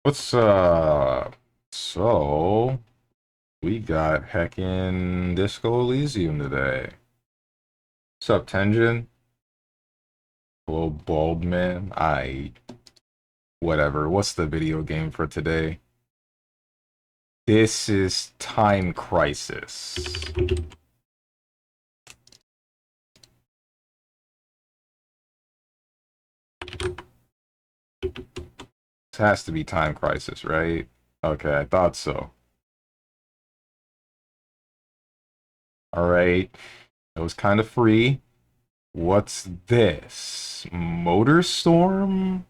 What's so we got heckin' Disco Elysium today. What's up, Tenjin? Hello, bald man. Whatever. What's the video game for today? This is Time Crisis. This has to be Time Crisis, right? Okay, I thought so. Alright. It was kind of free. What's this? Motor Storm?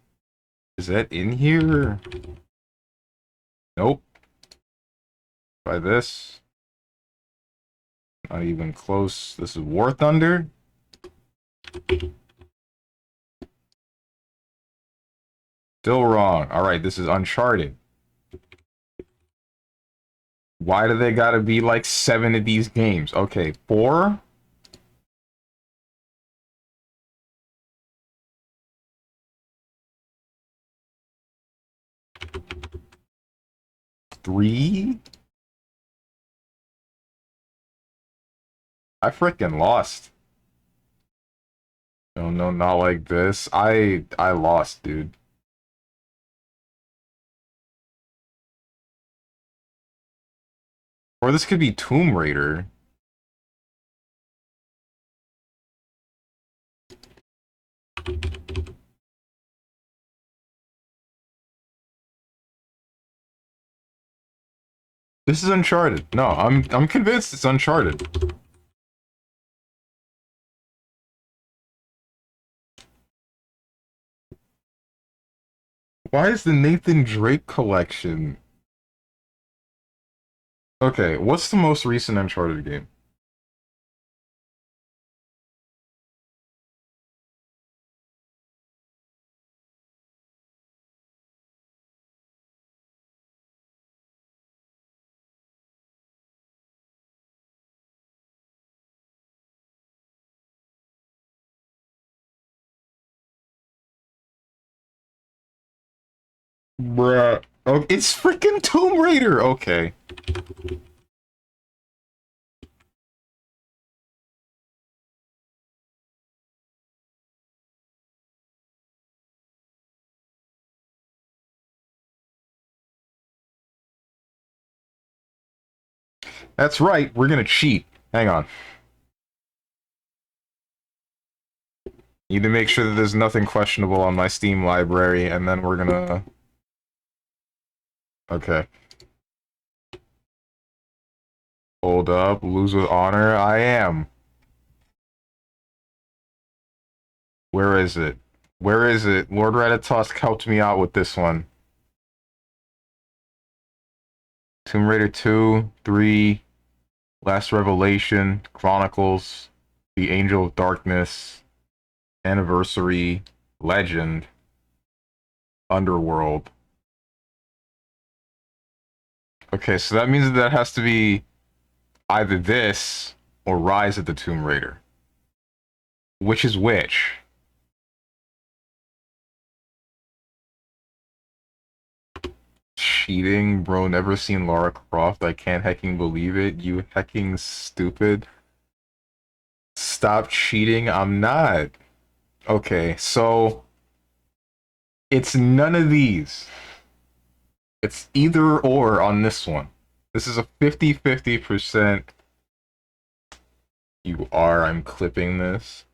Is that in here? Nope. Try this. Not even close. This is War Thunder? Still wrong. Alright, this is Uncharted. Why do they gotta be like 7 of these games? Okay, 4? Three? I freaking lost. No, no, not like this. I lost, dude. Or this could be Tomb Raider. This is Uncharted. No, I'm convinced it's Uncharted. Why is the Nathan Drake collection? Okay, what's the most recent Uncharted game? Bruh. Oh, it's freaking Tomb Raider. Okay. That's right. We're gonna cheat. Hang on. Need to make sure that there's nothing questionable on my Steam library, and then we're gonna... Okay. Hold up. Lose with honor. I am. Where is it? Where is it? Lord Ratatosk helped me out with this one. Tomb Raider 2, 3, Last Revelation, Chronicles, The Angel of Darkness, Anniversary, Legend, Underworld. Okay, so that means that has to be either this or Rise of the Tomb Raider. Which is which? Cheating, bro. Never seen Lara Croft. I can't hecking believe it. You hecking stupid. Stop cheating. I'm not. Okay, so it's none of these. It's either or on this one. This is a 50-50%. You are. I'm clipping this.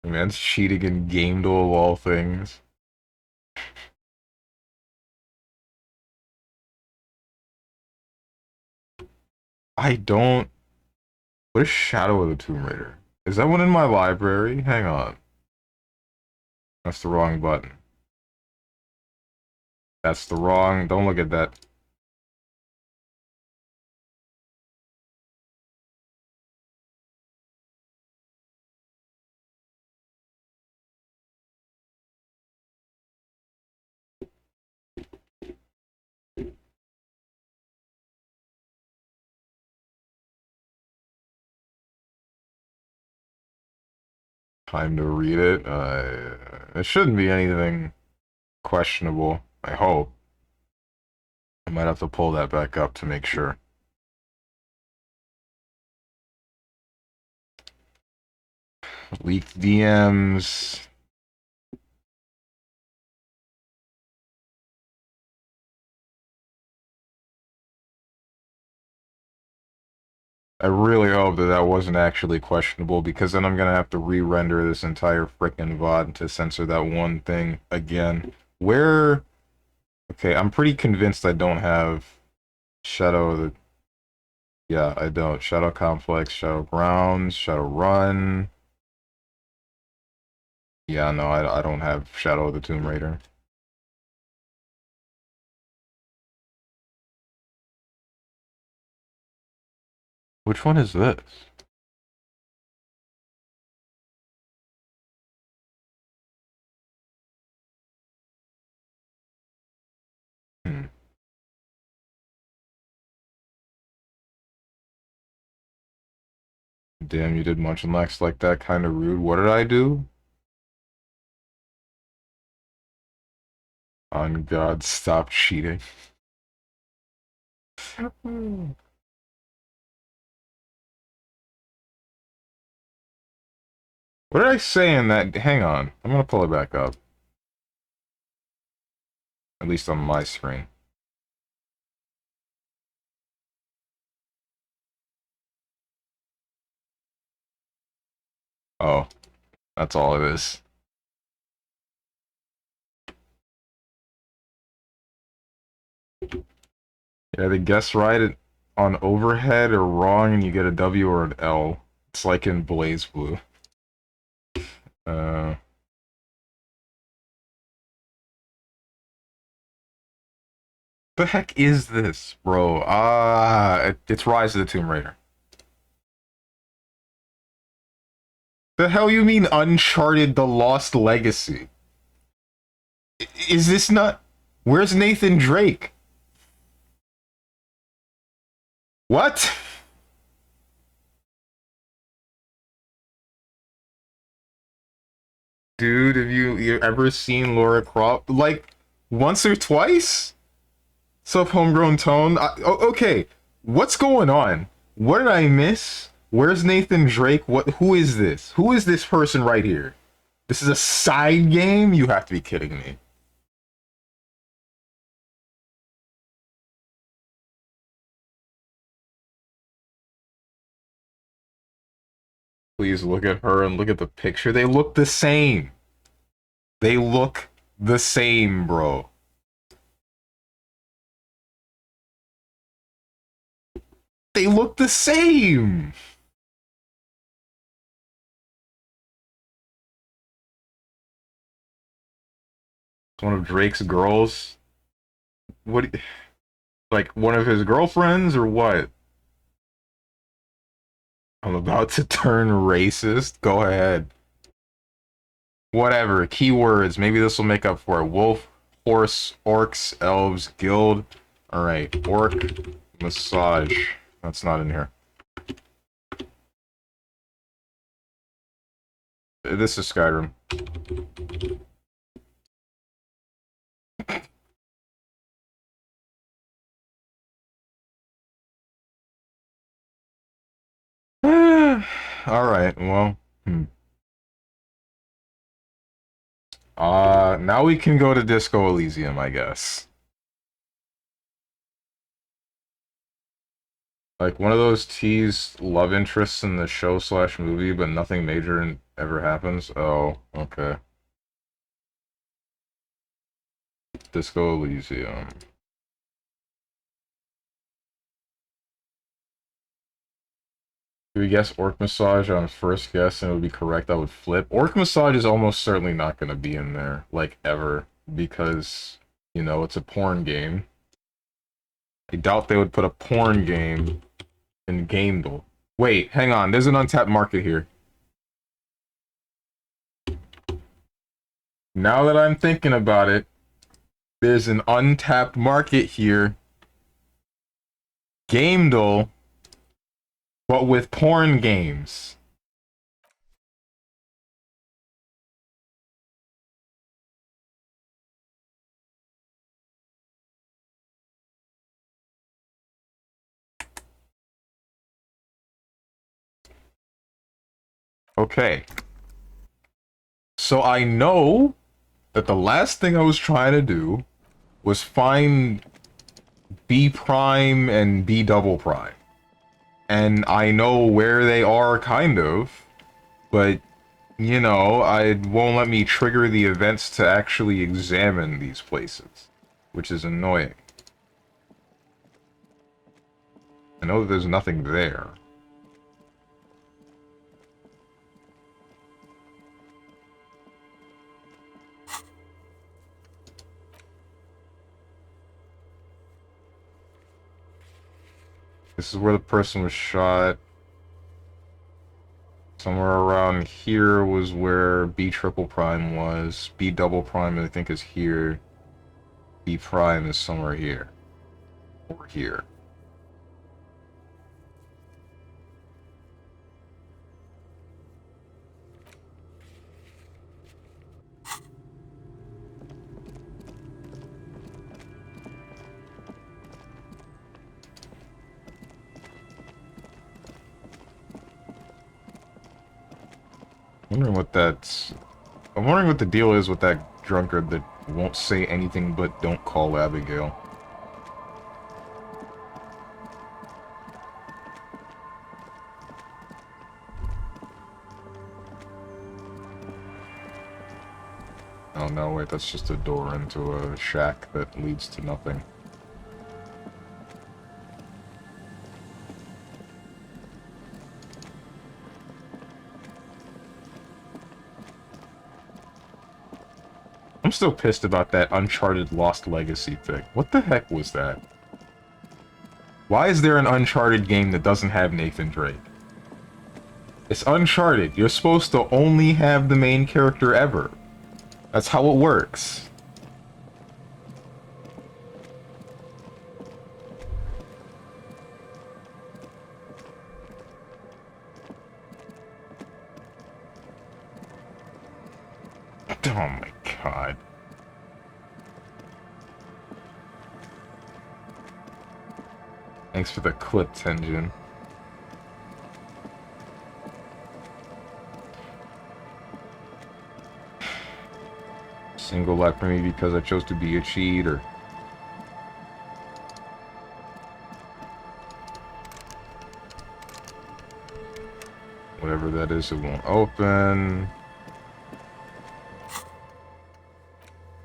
Man's cheating in Game Duel of all things. I don't. What is Shadow of the Tomb Raider? Is that one in my library? Hang on. That's the wrong button. That's the wrong. Don't look at that. Time to read it. It shouldn't be anything questionable, I hope. I might have to pull that back up to make sure. Leaked DMs. I really hope that that wasn't actually questionable, because then I'm gonna have to re-render this entire frickin' VOD to censor that one thing again. Where... Okay, I'm pretty convinced I don't have Shadow of the... Yeah, I don't. Shadow Complex, Shadow Grounds, Shadow Run... Yeah, no, I don't have Shadow of the Tomb Raider. Which one is this? Hmm. Damn, you did Munch and Lex like that, kind of rude. What did I do? On God, stop cheating. What did I say in that? Hang on. I'm gonna pull it back up. At least on my screen. Oh, that's all it is. Yeah, the guess right on overhead or wrong, and you get a W or an L. It's like in Blaze Blue. Uh, the heck is this, bro? It's Rise of the Tomb Raider. The hell you mean Uncharted: The Lost Legacy? Is this not... Where's Nathan Drake? What? Dude, have you ever seen Laura Croft? Like, once or twice? Sub Homegrown Tone? Okay, what's going on? What did I miss? Where's Nathan Drake? Who is this? Who is this person right here? This is a side game? You have to be kidding me. Please look at her and look at the picture. They look the same. They look the same, bro. They look the same. It's one of Drake's girls. What? Like one of his girlfriends or what? I'm about to turn racist. Go ahead. Whatever. Keywords. Maybe this will make up for it. Wolf, horse, orcs, elves, guild. Alright. Orc massage. That's not in here. This is Skyrim. Alright, well. Now we can go to Disco Elysium, I guess. Like one of those teased love interests in the show slash movie, but nothing major ever happens. Oh, okay. Disco Elysium. If we guess Orc Massage on first guess and it would be correct, I would flip. Orc Massage is almost certainly not going to be in there, like, ever, because, you know, it's a porn game. I doubt they would put a porn game in Gamedle. Wait, hang on, there's an untapped market here. Now that I'm thinking about it, there's an untapped market here. Gamedle, but with porn games. Okay. So I know that the last thing I was trying to do was find B prime and B double prime. And I know where they are, kind of, but, you know, it won't let me trigger the events to actually examine these places, which is annoying. I know that there's nothing there. This is where the person was shot. Somewhere around here was where B triple prime was. B double prime, I think, is here. B prime is somewhere here. Or here. I'm wondering what the deal is with that drunkard that won't say anything but don't call Abigail. Oh no, wait, that's just a door into a shack that leads to nothing. I'm still pissed about that Uncharted Lost Legacy thing. What the heck was that? Why is there an Uncharted game that doesn't have Nathan Drake? It's Uncharted. You're supposed to only have the main character ever. That's how it works. Oh my god. Thanks for the clipped engine. Single life for me because I chose to be a cheater. Whatever that is, it won't open.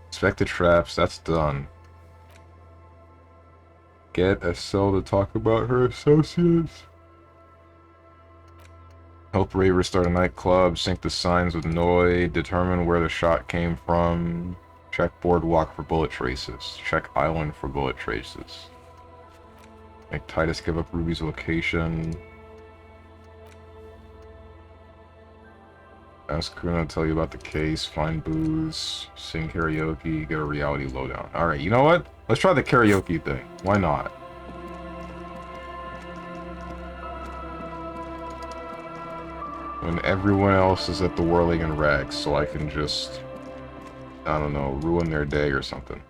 Inspect the traps, that's done. Get Estelle to talk about her associates. Help Ray restart a nightclub, sync the signs with Noid, determine where the shot came from, check boardwalk for bullet traces, check island for bullet traces. Make Titus give up Ruby's location. Ask Kuna to tell you about the case, find booze, sing karaoke, get a reality lowdown. Alright, you know what? Let's try the karaoke thing. Why not? When everyone else is at the Whirling in Rags, so I can just, I don't know, ruin their day or something.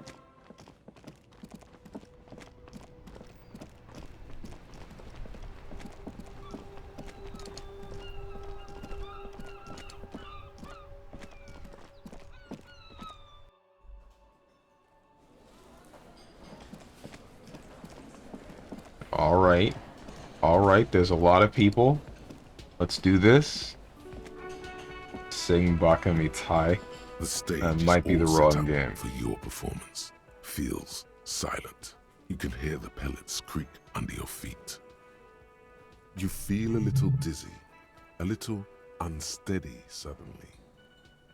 Alright. Alright, there's a lot of people. Let's do this. Sing Baka Tai. The stage That might be the is all wrong set up game. for your performance. Feels silent. You can hear the pellets creak under your feet. You feel a little dizzy, a little unsteady suddenly.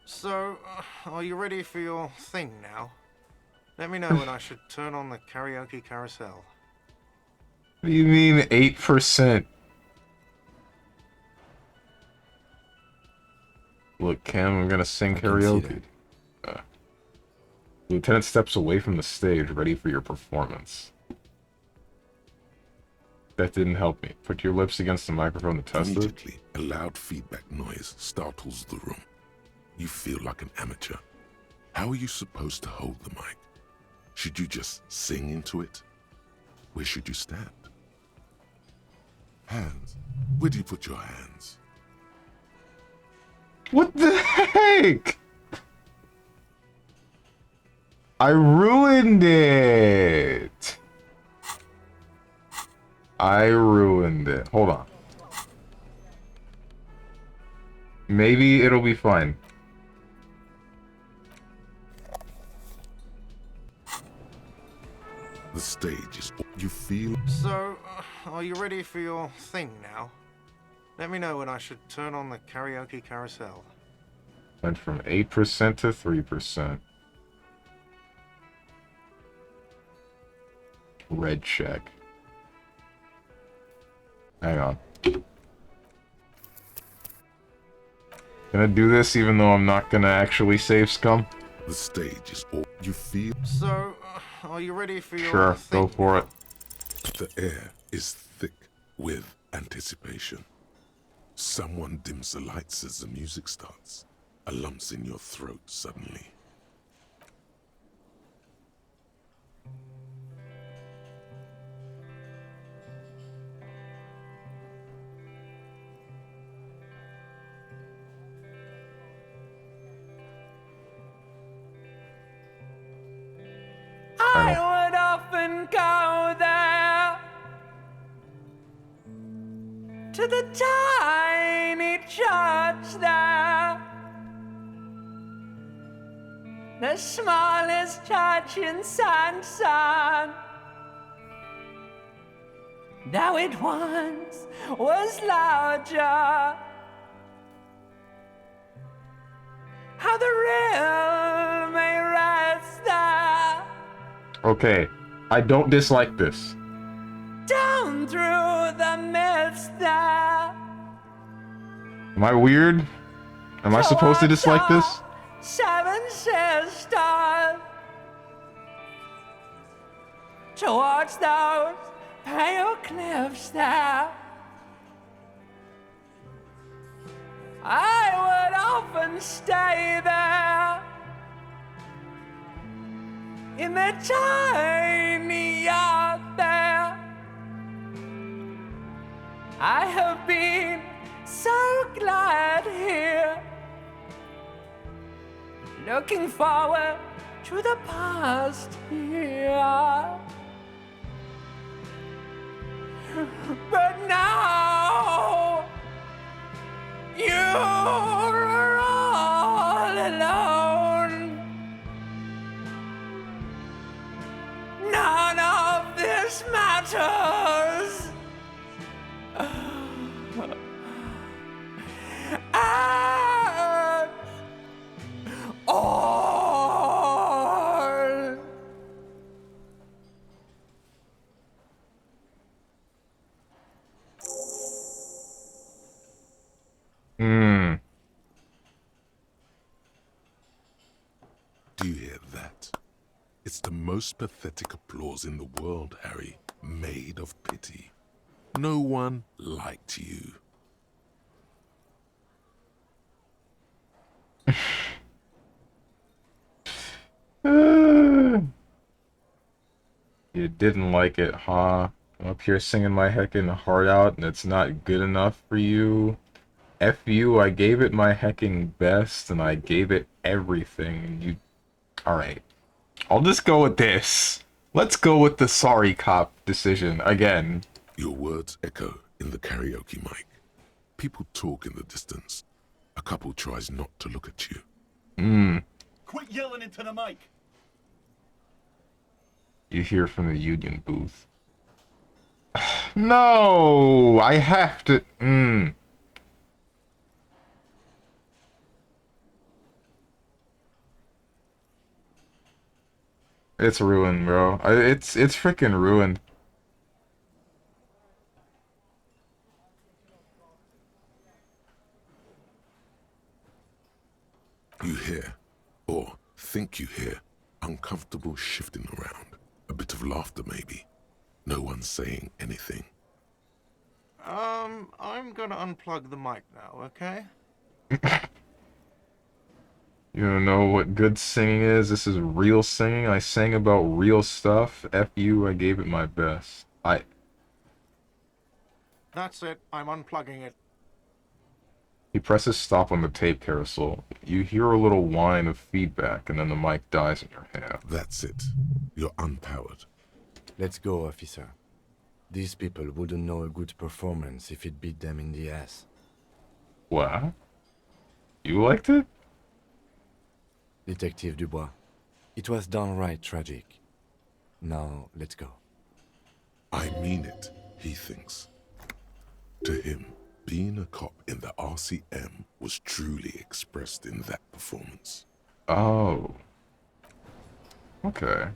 So, are you ready for your thing now? Let me know when I should turn on the karaoke carousel. What do you mean 8%? Look, Cam, I'm gonna sing karaoke. Lieutenant steps away from the stage, ready for your performance. That didn't help me. Put your lips against the microphone to test it. Immediately, a loud feedback noise startles the room. You feel like an amateur. How are you supposed to hold the mic? Should you just sing into it? Where should you stand? Hands. Where do you put your hands? What the heck? I ruined it. I ruined it. Hold on. Maybe it'll be fine. The stage is... You feel... So, are you ready for your thing now? Let me know when I should turn on the karaoke carousel. Went from 8% to 3%. Red check. Hang on. Gonna do this even though I'm not gonna actually save scum? The stage is all... You feel... So, are you ready for your Sure, thing go for now? it. The air is thick with anticipation. Someone dims the lights as the music starts. A lump's in your throat suddenly. I know. I would often go there to the tiny church there, the smallest church in Sanson. Though it once was larger, how the real may rest there. Okay, I don't dislike this. Down through the mist there. Am I weird? Am I supposed to dislike this? Seven sisters. Towards those pale cliffs there. I would often stay there. In the tiny yard there. I have been so glad here. Looking forward to the past here. But now you're all alone. None of this matters. At all. Do you hear that? It's the most pathetic applause in the world, Harry. Made of pity. No one liked you. You didn't like it, huh? I'm up here singing my heckin' heart out and it's not good enough for you. F you, I gave it my hecking best and I gave it everything and you... Alright. I'll just go with this. Let's go with the sorry cop decision again. Your words echo in the karaoke mic. People talk in the distance. A couple tries not to look at you. Quit yelling into the mic. You hear from the union booth. No! I have to... It's ruined, bro. It's freaking ruined. You hear, or think you hear, uncomfortable shifting around. A bit of laughter, maybe. No one saying anything. I'm gonna unplug the mic now, okay? You don't know what good singing is? This is real singing. I sang about real stuff. F you, I gave it my best. That's it. I'm unplugging it. He presses stop on the tape carousel. You hear a little whine of feedback, and then the mic dies in your hand. That's it. You're unpowered. Let's go, officer. These people wouldn't know a good performance if it beat them in the ass. What? You liked it? Detective Dubois, it was downright tragic. Now, let's go. I mean it, he thinks. To him, being a cop in the RCM was truly expressed in that performance. Oh. Okay.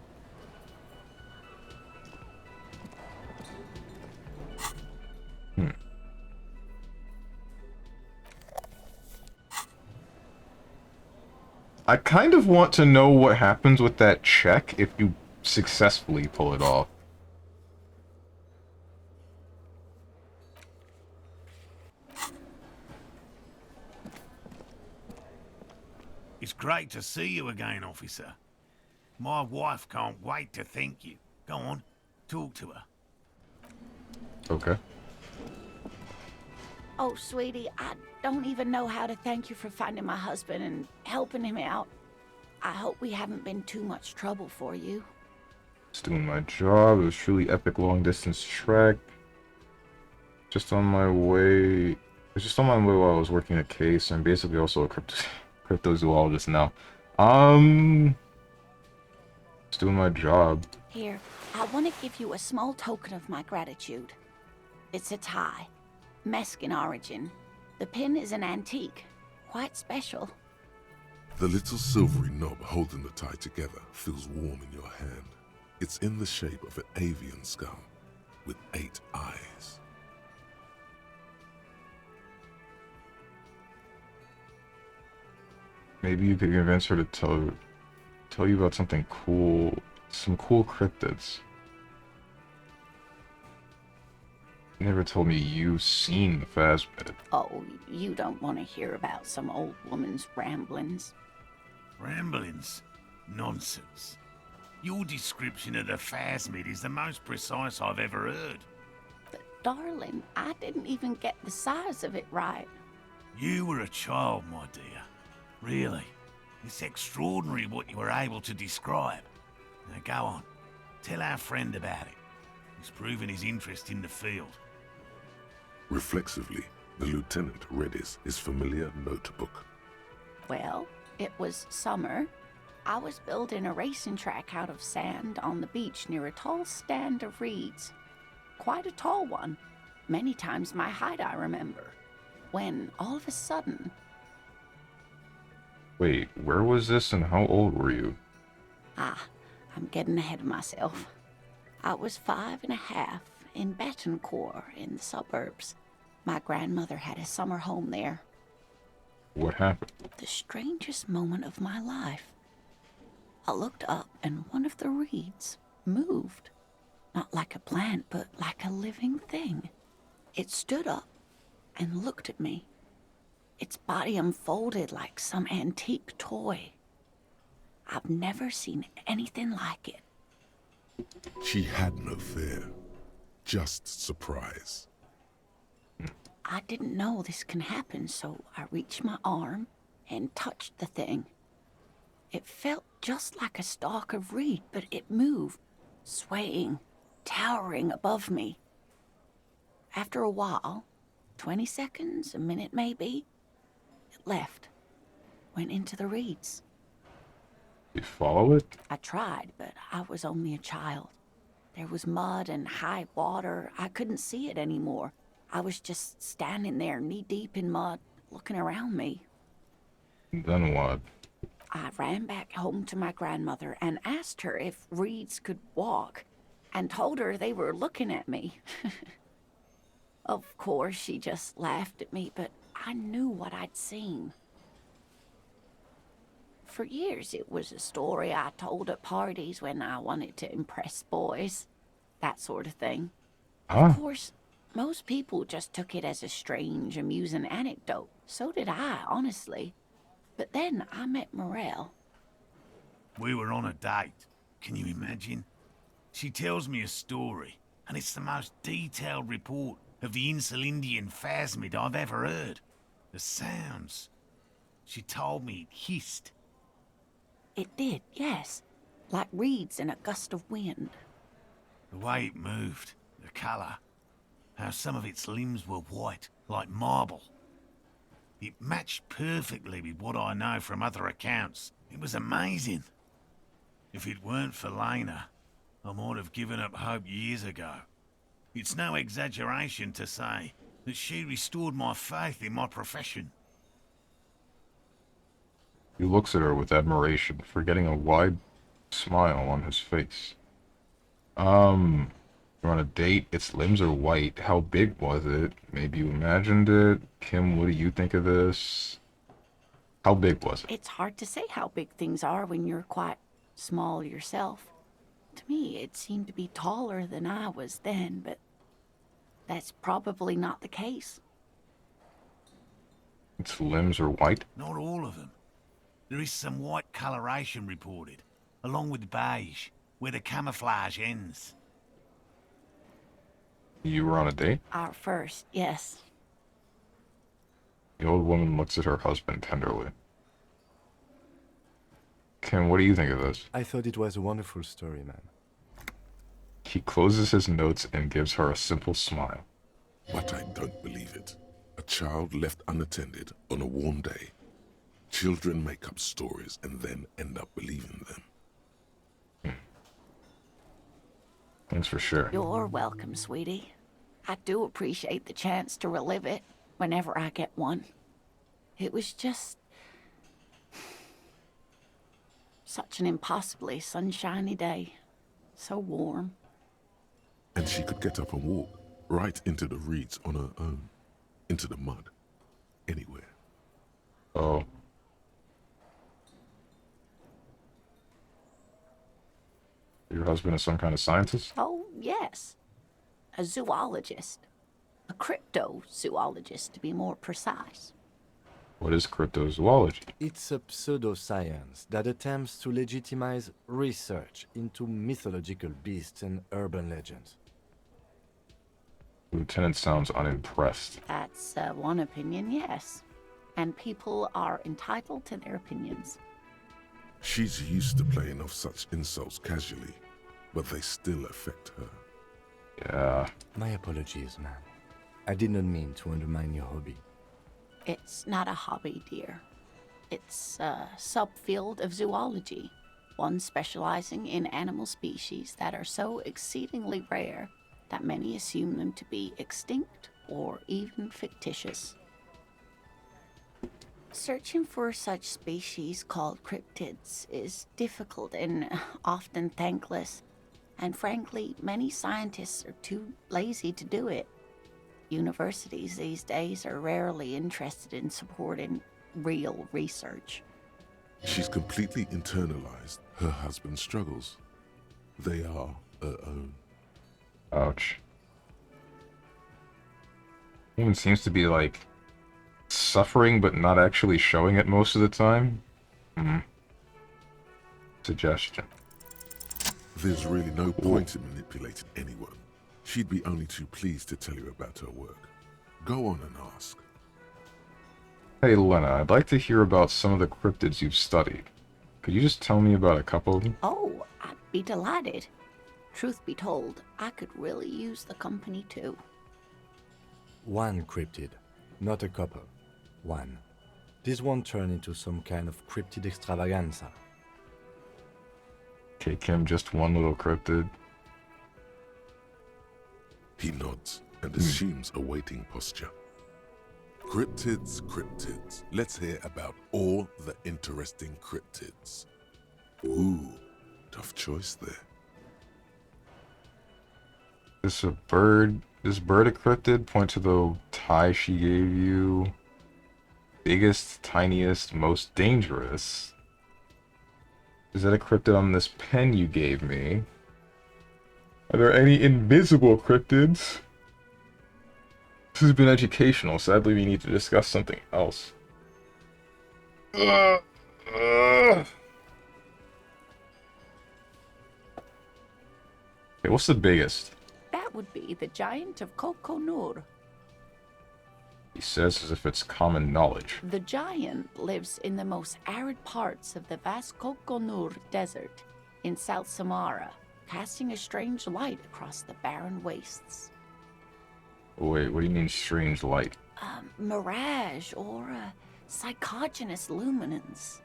I kind of want to know what happens with that check if you successfully pull it off. It's great to see you again, officer. My wife can't wait to thank you. Go on, talk to her. Okay. Oh, sweetie, I don't even know how to thank you for finding my husband and helping him out. I hope we haven't been too much trouble for you. Just doing my job. It was truly epic long distance trek. Just on my way. It's just on my way while I was working a case. I'm basically also a cryptozoologist now. Just doing my job. Here, I want to give you a small token of my gratitude. It's a tie. Mexican origin. The pin is an antique. Quite special. The little silvery knob holding the tie together feels warm in your hand. It's in the shape of an avian skull with 8 eyes. Maybe you could convince her to tell you about something cool. Some cool cryptids. You never told me you've seen the Phasmid. Oh, you don't want to hear about some old woman's ramblings. Ramblings? Nonsense. Your description of the Phasmid is the most precise I've ever heard. But darling, I didn't even get the size of it right. You were a child, my dear. Really. It's extraordinary what you were able to describe. Now go on. Tell our friend about it. He's proven his interest in the field. Reflexively, the lieutenant read his familiar notebook. Well, it was summer. I was building a racing track out of sand on the beach near a tall stand of reeds. Quite a tall one. Many times my height, I remember. When, all of a sudden... Wait, where was this and how old were you? Ah, I'm getting ahead of myself. I was 5.5 in Betancourt in the suburbs. My grandmother had a summer home there. What happened? The strangest moment of my life. I looked up and one of the reeds moved. Not like a plant, but like a living thing. It stood up and looked at me. Its body unfolded like some antique toy. I've never seen anything like it. She had no fear, just surprise. I didn't know this can happen, so I reached my arm and touched the thing. It felt just like a stalk of reed, but it moved, swaying, towering above me. After a while, 20 seconds, a minute maybe, it left, went into the reeds. You follow it? I tried, but I was only a child. There was mud and high water. I couldn't see it anymore. I was just standing there knee-deep in mud, looking around me. Then what? I ran back home to my grandmother and asked her if reeds could walk, and told her they were looking at me. Of course, she just laughed at me, but I knew what I'd seen. For years, it was a story I told at parties when I wanted to impress boys. That sort of thing. Huh? Of course, most people just took it as a strange, amusing anecdote. So did I, honestly. But then I met Morel. We were on a date. Can you imagine? She tells me a story, and it's the most detailed report of the Insulindian Phasmid I've ever heard. The sounds. She told me it hissed. It did, yes. Like reeds in a gust of wind. The way it moved, the colour. How some of its limbs were white, like marble. It matched perfectly with what I know from other accounts. It was amazing. If it weren't for Lena, I might have given up hope years ago. It's no exaggeration to say that she restored my faith in my profession. He looks at her with admiration, forgetting a wide smile on his face. You're on a date, its limbs are white. How big was it? Maybe you imagined it? Kim, what do you think of this? How big was it? It's hard to say how big things are when you're quite small yourself. To me, it seemed to be taller than I was then, but that's probably not the case. Its limbs are white? Not all of them. There is some white coloration reported, along with beige, where the camouflage ends. You were on a date? Our first, yes. The old woman looks at her husband tenderly. Kim, what do you think of this? I thought it was a wonderful story, man. He closes his notes and gives her a simple smile. But I don't believe it. A child left unattended on a warm day. Children make up stories and then end up believing them. Thanks for sharing. You're welcome, sweetie. I do appreciate the chance to relive it whenever I get one. It was just such an impossibly sunshiny day. So warm. And she could get up and walk right into the reeds on her own. Into the mud. Anywhere. Oh. Your husband is some kind of scientist? Oh, yes. A zoologist. A cryptozoologist, to be more precise. What is cryptozoology? It's a pseudoscience that attempts to legitimize research into mythological beasts and urban legends. Lieutenant sounds unimpressed. That's one opinion, yes. And people are entitled to their opinions. She's used to playing off such insults casually, but they still affect her. Yeah. My apologies, man. I did not mean to undermine your hobby. It's not a hobby, dear. It's a subfield of zoology, one specializing in animal species that are so exceedingly rare that many assume them to be extinct or even fictitious. Searching for such species called cryptids is difficult and often thankless, and frankly, many scientists are too lazy to do it. Universities these days are rarely interested in supporting real research. She's completely internalized her husband's struggles. They are her own. Ouch. Woman seems to be, like, suffering but not actually showing it most of the time. Suggestion. There's really no point in manipulating anyone. She'd be only too pleased to tell you about her work. Go on and ask. Hey, Lena, I'd like to hear about some of the cryptids you've studied. Could you just tell me about a couple of them? Oh, I'd be delighted. Truth be told, I could really use the company too. One cryptid, not a couple. One. This won't turn into some kind of cryptid extravaganza. Okay, Kim, just one little cryptid. He nods and assumes a waiting posture. Cryptids, cryptids. Let's hear about all the interesting cryptids. Ooh, tough choice there. This bird a cryptid? Point to the tie she gave you. Biggest, tiniest, most dangerous. Is that a cryptid on this pen you gave me? Are there any invisible cryptids? This has been educational. Sadly, we need to discuss something else. Okay, what's the biggest? That would be the giant of Kokonur. He says as if it's common knowledge. The giant lives in the most arid parts of the vast Kokonur Desert in South Samara, casting a strange light across the barren wastes. Wait, what do you mean strange light? Mirage or psychogenous luminance.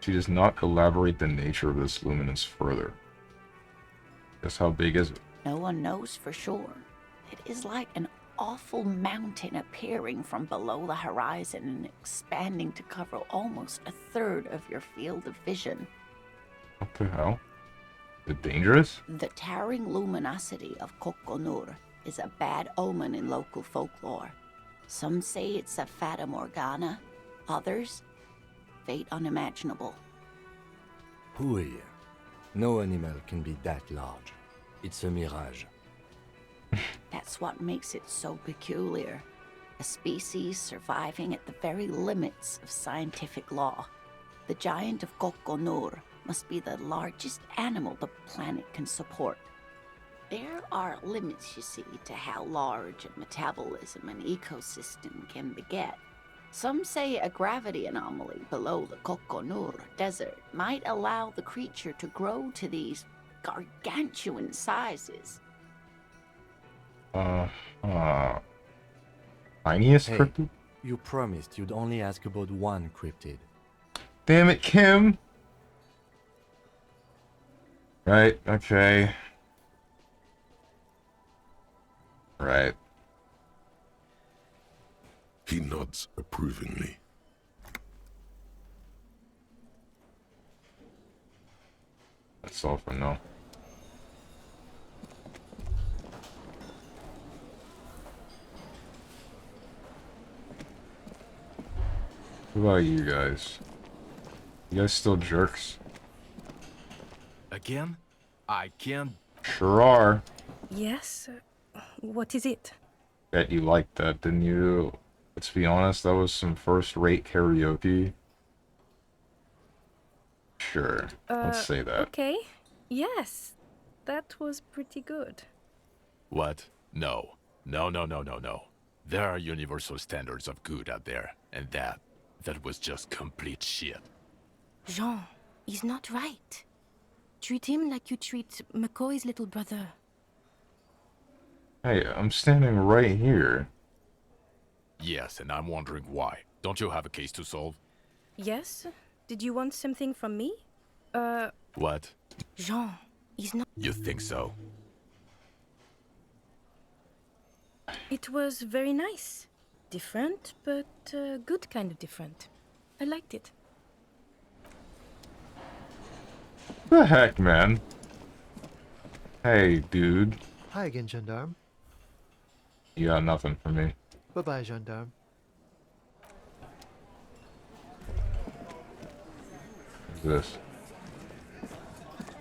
She does not elaborate the nature of this luminance further. Just how big is it? No one knows for sure. It is like an awful mountain appearing from below the horizon and expanding to cover almost a third of your field of vision. What the hell? Is it dangerous? The towering luminosity of Kokonur is a bad omen in local folklore. Some say it's a fata morgana, others, fate unimaginable. Hui. No animal can be that large. It's a mirage. That's what makes it so peculiar. A species surviving at the very limits of scientific law. The giant of Kokonur must be the largest animal the planet can support. There are limits, you see, to how large a metabolism an ecosystem can beget. Some say a gravity anomaly below the Kokonur Desert might allow the creature to grow to these gargantuan sizes. Tiniest Hey, cryptid? you promised you'd only ask about one cryptid. Damn it, Kim! Right, okay. Right. He nods approvingly. That's all for now. What about you guys? You guys still jerks? Again? I can't. Sure are. Yes? What is it? Bet you liked that, didn't you? Let's be honest, that was some first-rate karaoke. Sure, let's say that. Okay. Yes. That was pretty good. What? No. No, no, no, no, no. There are universal standards of good out there, and that was just complete shit. Jean, he's not right. Treat him like you treat McCoy's little brother. Hey, I'm standing right here. Yes, and I'm wondering why. Don't you have a case to solve? Yes? Did you want something from me? What? Jean, he's not... You think so? It was very nice. Different, but good kind of different. I liked it. The heck, man? Hey, dude. Hi again, Gendarme. You got nothing for me. Bye-bye, Gendarme. What's this?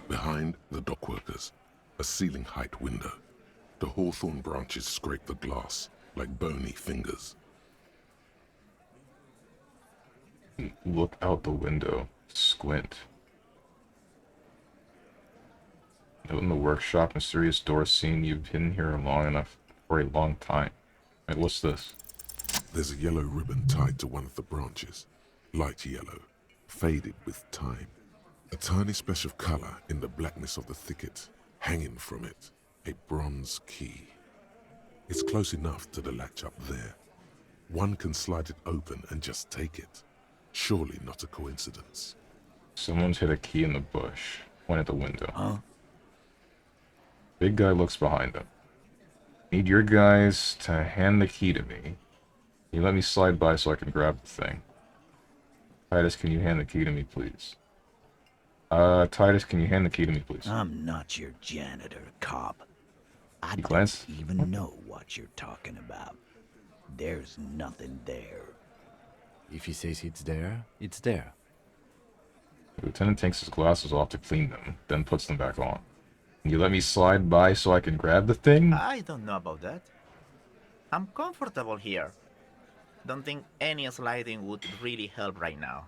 Behind the dockworkers, a ceiling-height window. The hawthorn branches scrape the glass like bony fingers. Look out the window. Squint. Note in the workshop, mysterious door scene. You've been here long enough for a long time. Wait, what's this? There's a yellow ribbon tied to one of the branches. Light yellow, faded with time. A tiny splash of color in the blackness of the thicket. Hanging from it, a bronze key. It's close enough to the latch up there. One can slide it open and just take it. Surely not a coincidence. Someone's hit a key in the bush. Point at the window. Huh? Big guy looks behind him. Need your guys to hand the key to me. Can you let me slide by so I can grab the thing? Titus, can you hand the key to me, please? Titus, can you hand the key to me, please? I'm not your janitor, cop. I You don't glance? even know what you're talking about. There's nothing there. If he says it's there, it's there. The lieutenant takes his glasses off to clean them, then puts them back on. Can you let me slide by so I can grab the thing? I don't know about that. I'm comfortable here. Don't think any sliding would really help right now.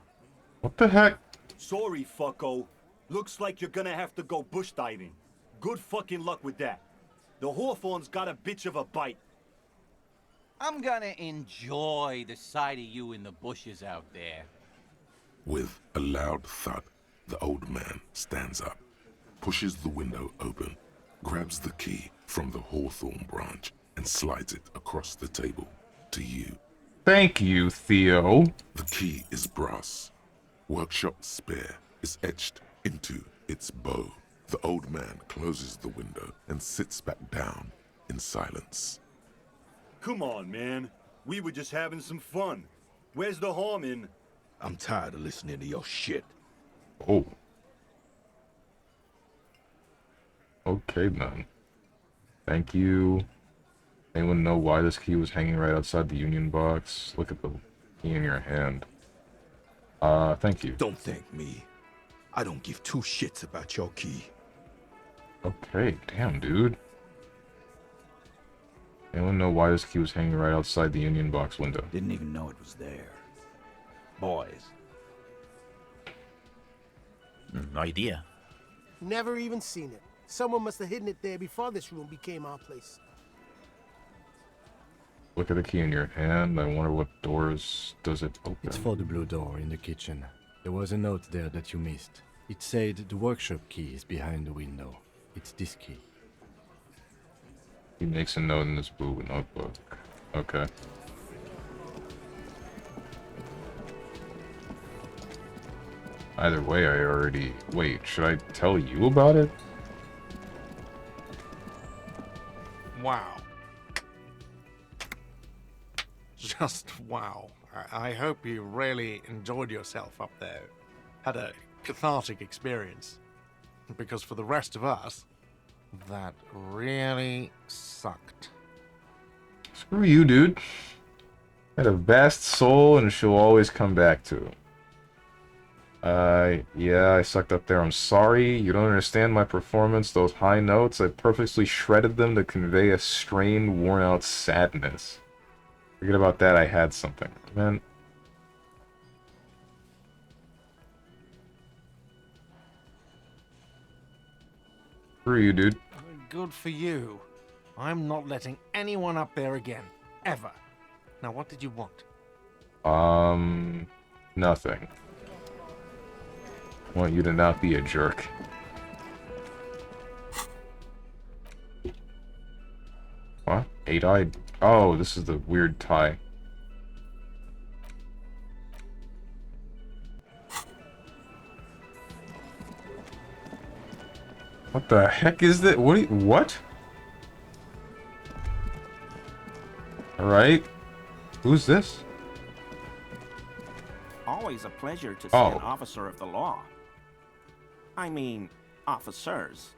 What the heck? Sorry, fucko. Looks like you're gonna have to go bush diving. Good fucking luck with that. The Hawthorne's got a bitch of a bite. I'm gonna enjoy the sight of you in the bushes out there. With a loud thud, the old man stands up, pushes the window open, grabs the key from the hawthorn branch, and slides it across the table to you. Thank you, Theo. The key is brass. Workshop spare is etched into its bow. The old man closes the window and sits back down in silence. Come on, man. We were just having some fun. Where's the harm in... I'm tired of listening to your shit. Oh. Okay, then. Thank you. Anyone know why this key was hanging right outside the union box? Look at the key in your hand. Thank you. Don't thank me. I don't give two shits about your key. Okay, damn, dude. Anyone know why this key was hanging right outside the union box window? Didn't even know it was there. Boys. No idea. Never even seen it. Someone must have hidden it there before this room became our place. Look at the key in your hand. I wonder what doors does it open. It's for the blue door in the kitchen. There was a note there that you missed. It said the workshop key is behind the window. It's this key. He makes a note in this blue notebook. Okay. Either way, I already... Wait, should I tell you about it? Wow. Just wow. I hope you really enjoyed yourself up there. Had a cathartic experience. Because for the rest of us, that really sucked. Screw you, dude. Had a vast soul and she'll always come back to. Yeah, I sucked up there. I'm sorry. You don't understand my performance. Those high notes, I purposely shredded them to convey a strained, worn-out sadness. Forget about that, I had something. Man. Screw you, dude. Good for you. I'm not letting anyone up there again. Ever. Now, what did you want? Nothing. I want you to not be a jerk. What? Eight-eyed? Oh, this is the weird tie. What the heck is that? What? Alright. Who's this? Always a pleasure to see an officer of the law. I mean, officers.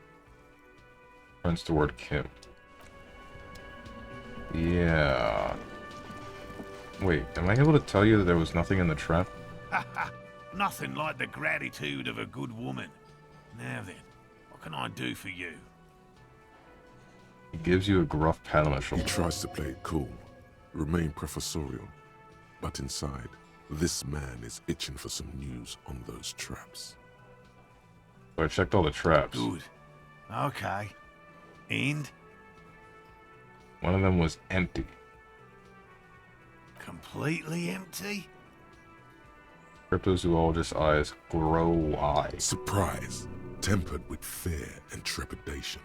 Turns toward Kim. Yeah. Wait, am I able to tell you that there was nothing in the trap? Nothing like the gratitude of a good woman. Now then, what can I do for you? He gives you a gruff pat on the shoulder. He tries to play it cool, remain professorial, but inside, this man is itching for some news on those traps. So I checked all the traps. Good. Okay. And? One of them was empty. Completely empty? Cryptozoologist's eyes grow wide. Surprise, tempered with fear and trepidation.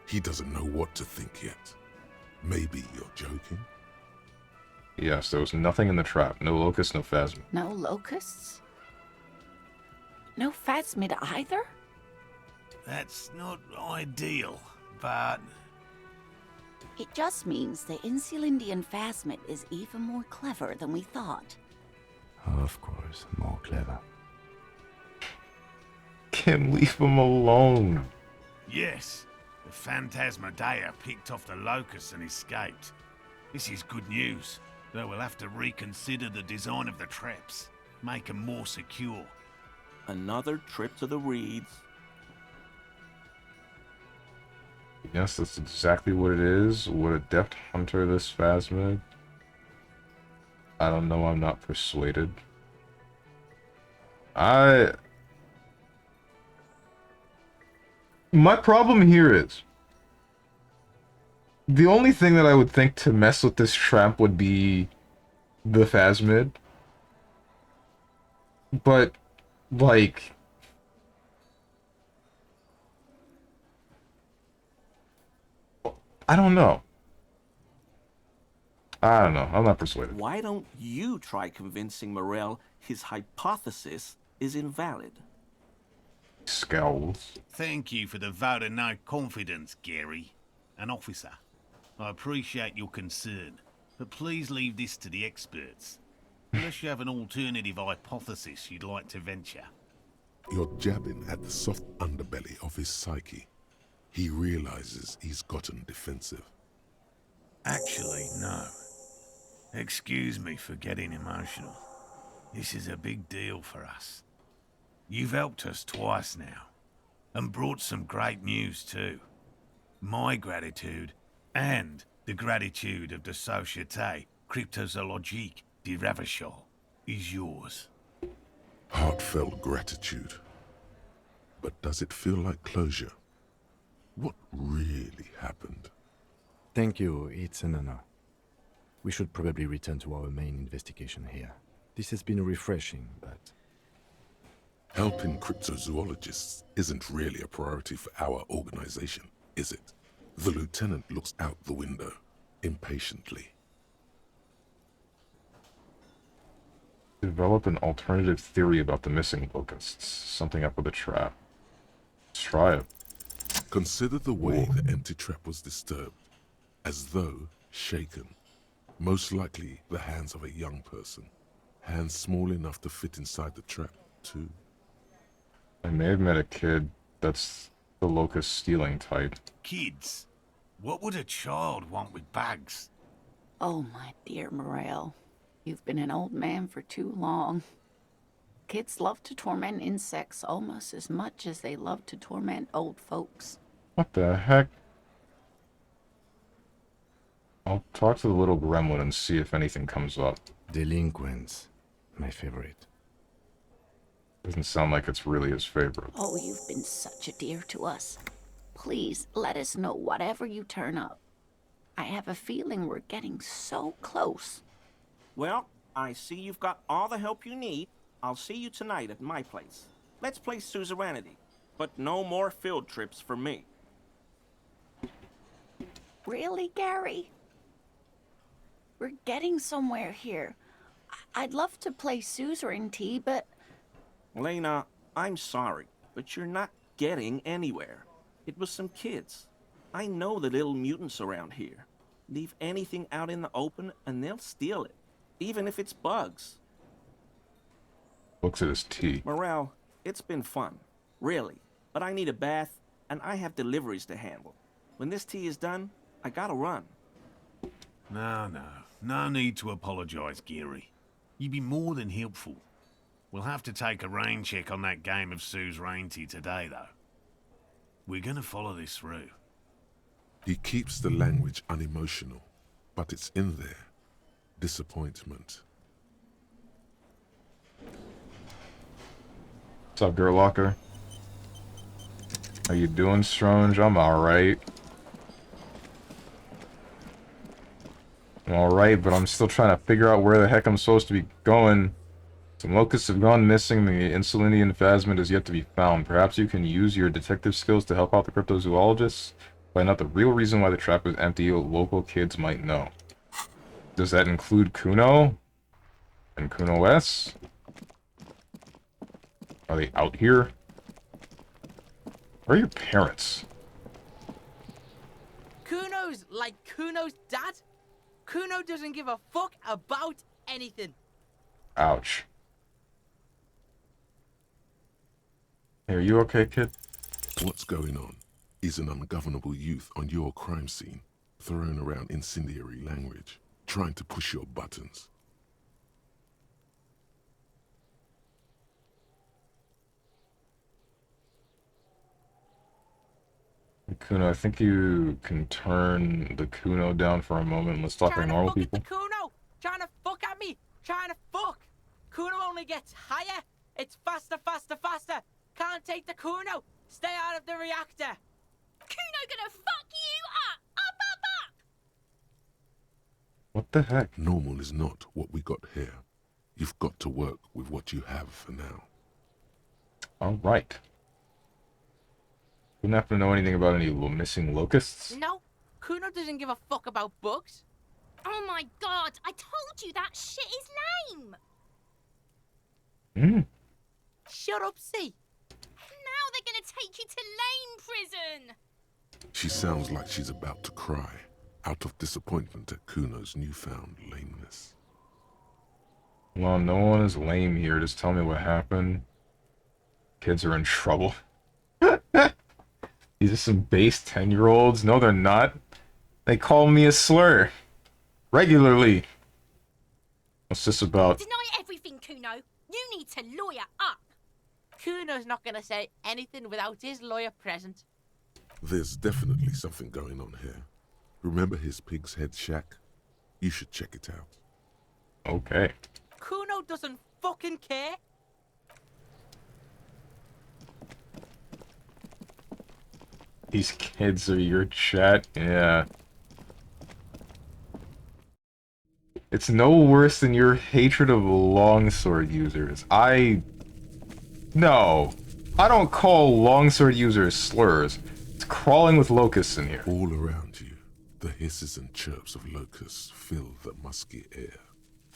He doesn't know what to think yet. Maybe you're joking? Yes, there was nothing in the trap. No locusts, no phasmid. No locusts? No phasmid either? That's not ideal, but... It just means the Insulindian phasmid is even more clever than we thought. Of course, more clever. Kim, leave him alone. Yes, the Phantasmadeia picked off the locust and escaped. This is good news, though we'll have to reconsider the design of the traps, make them more secure. Another trip to the reeds. Yes, that's exactly what it is. What a deft hunter this phasmid. I don't know, I'm not persuaded. My problem here is The only thing that I would think to mess with this trap would be the phasmid. But, like... I don't know. I don't know. I'm not persuaded. Why don't you try convincing Morel his hypothesis is invalid? Scowls. Thank you for the vote of no confidence, Gary. An officer. I appreciate your concern, but please leave this to the experts. Unless you have an alternative hypothesis you'd like to venture. You're jabbing at the soft underbelly of his psyche. He realizes he's gotten defensive. Actually, no. Excuse me for getting emotional. This is a big deal for us. You've helped us twice now, and brought some great news too. My gratitude, and the gratitude of the Société Cryptozoologique de Ravachol, is yours. Heartfelt gratitude. But does it feel like closure? What really happened? Thank you, it's an honor. We should probably return to our main investigation here. This has been refreshing, but... Helping cryptozoologists isn't really a priority for our organization, is it? The lieutenant looks out the window, impatiently. Develop an alternative theory about the missing locusts. Something up with a trap. Let's try it. Consider the way the empty trap was disturbed, as though shaken. Most likely the hands of a young person. Hands small enough to fit inside the trap, too. I may have met a kid that's the locust stealing type. Kids? What would a child want with bags? Oh, my dear Morel. You've been an old man for too long. Kids love to torment insects almost as much as they love to torment old folks. What the heck? I'll talk to the little gremlin and see if anything comes up. Delinquents. My favorite. Doesn't sound like it's really his favorite. Oh, you've been such a dear to us. Please, let us know whatever you turn up. I have a feeling we're getting so close. Well, I see you've got all the help you need. I'll see you tonight at my place. Let's play suzerainty, but no more field trips for me. Really, Gary? We're getting somewhere here. I'd love to play suzerainty, but... Lena, I'm sorry, but you're not getting anywhere. It was some kids. I know the little mutants around here. Leave anything out in the open and they'll steal it, even if it's bugs. Looks at his tea. Morel, it's been fun, really, but I need a bath and I have deliveries to handle. When this tea is done, I gotta run. No need to apologize, Geary. You'd be more than helpful. We'll have to take a rain check on that game of suzerainty today, though. We're gonna follow this through. He keeps the language unemotional, but it's in there. Disappointment. What's up, Gerlocker? How you doing, Strange? I'm alright. I'm alright, but I'm still trying to figure out where the heck I'm supposed to be going. Some locusts have gone missing. The Insulinian phasmid is yet to be found. Perhaps you can use your detective skills to help out the cryptozoologists? Find out the real reason why the trap was empty. Local kids might know. Does that include Kuno? And Kuno S? Are they out here? Where are your parents? Kuno's like Kuno's dad? Kuno doesn't give a fuck about anything. Ouch. Hey, are you okay, kid? What's going on? Is an ungovernable youth on your crime scene, throwing around incendiary language, trying to push your buttons. Kuno, I think you can turn the Kuno down for a moment and let's talk like normal people. Kuno! Trying to fuck at me! Trying to fuck! Kuno only gets higher! It's faster, faster, faster! Can't take the Kuno! Stay out of the reactor! Kuno gonna fuck you up! Up, up, up! What the heck? Normal is not what we got here. You've got to work with what you have for now. Alright. Wouldn't have to know anything about any missing locusts? No, Kuno doesn't give a fuck about bugs. Oh my god, I told you that shit is lame! Shut up, see. Now they're gonna take you to lame prison! She sounds like she's about to cry, out of disappointment at Kuno's newfound lameness. Well, no one is lame here. Just tell me what happened. Kids are in trouble. These are some base 10-year-olds. No, they're not. They call me a slur. Regularly. What's this about? Deny everything, Kuno. You need to lawyer up. Kuno's not gonna say anything without his lawyer present. There's definitely something going on here. Remember his pig's head shack? You should check it out. Okay. Kuno doesn't fucking care. These kids are your chat? Yeah. It's no worse than your hatred of longsword users. No. I don't call longsword users slurs. It's crawling with locusts in here. All around you, the hisses and chirps of locusts fill the musky air.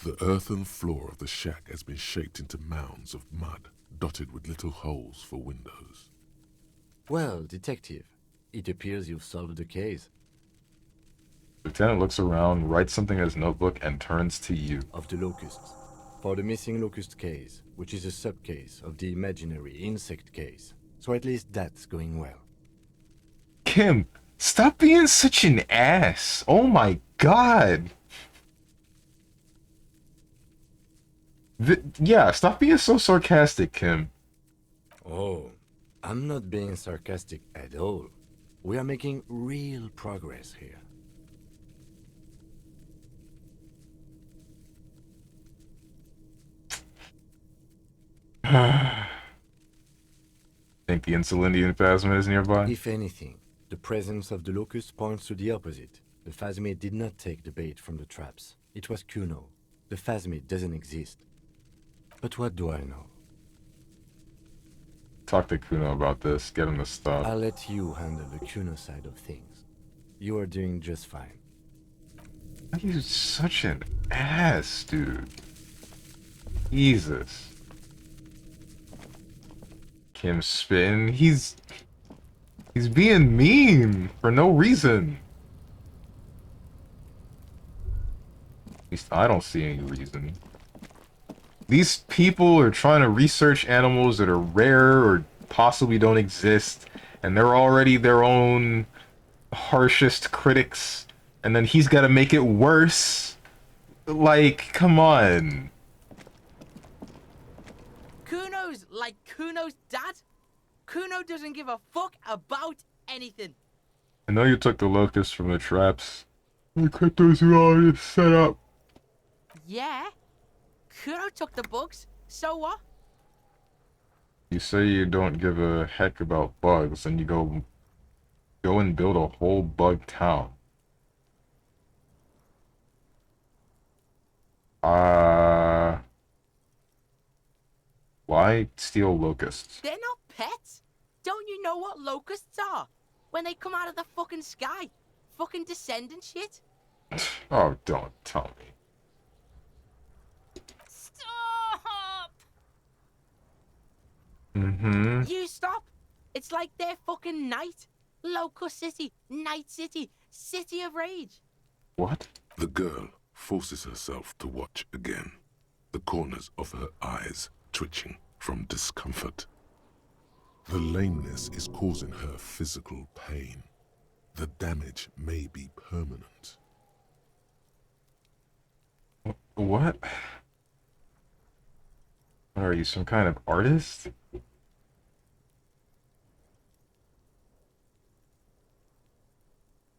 The earthen floor of the shack has been shaped into mounds of mud, dotted with little holes for windows. Well, Detective, it appears you've solved the case. Lieutenant looks around, writes something in his notebook, and turns to you. Of the locusts. For the missing locust case, which is a sub-case of the imaginary insect case. So at least that's going well. Kim, stop being such an ass. Oh my god. Yeah, stop being so sarcastic, Kim. Oh, I'm not being sarcastic at all. We are making real progress here. Think the Insulindian phasmid is nearby? If anything, the presence of the locust points to the opposite. The phasmid did not take the bait from the traps. It was Kuno. The phasmid doesn't exist. But what do I know? Talk to Kuno about this. Get him to stop. I'll let you handle the Kuno side of things. You are doing just fine. You're such an ass, dude. Jesus. Kim spitting. He's being mean for no reason. At least I don't see any reason. These people are trying to research animals that are rare or possibly don't exist, and they're already their own harshest critics, and then he's got to make it worse. Like, come on. Kuno's like Kuno's dad. Kuno doesn't give a fuck about anything. I know you took the locusts from the traps. The cryptos are already set up. Yeah. Kuno took the bugs. So what? You say you don't give a heck about bugs, and you go and build a whole bug town. Why steal locusts? They're not pets. Don't you know what locusts are? When they come out of the fucking sky. Fucking descendant shit. Oh, don't tell me. Stop! Mm-hmm. You stop. It's like they're fucking night. Locust City, Night City, City of Rage. What? The girl forces herself to watch again, the corners of her eyes twitching from discomfort. The lameness is causing her physical pain. The damage may be permanent. What? Are you some kind of artist?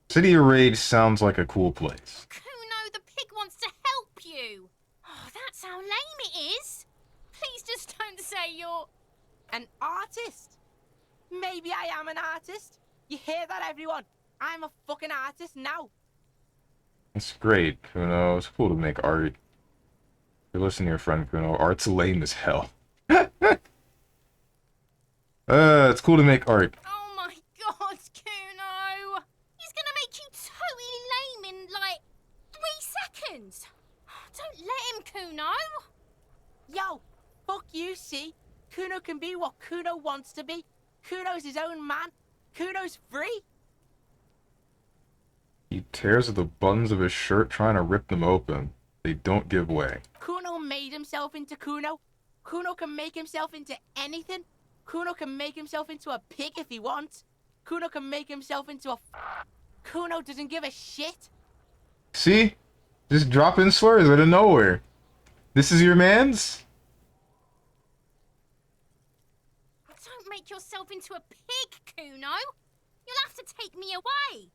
City of Rage sounds like a cool place. Kuno, the pig wants to help you. Oh, that's how lame it is. Please just don't say you're... An artist? Maybe I am an artist. You hear that, everyone? I'm a fucking artist now. It's great, Kuno. It's cool to make art. You listen to your friend Kuno. Art's lame as hell. It's cool to make art. Oh my god, Kuno! He's gonna make you totally lame in, like, 3 seconds! Don't let him, Kuno! Yo, fuck you, see? Kuno can be what Kuno wants to be. Kuno's his own man. Kuno's free. He tears at the buttons of his shirt trying to rip them open. They don't give way. Kuno made himself into Kuno. Kuno can make himself into anything. Kuno can make himself into a pig if he wants. Kuno can make himself into a... Kuno doesn't give a shit. See? Just drop in slurs out of nowhere. This is your man's? Don't make yourself into a pig, Kuno! You'll have to take me away!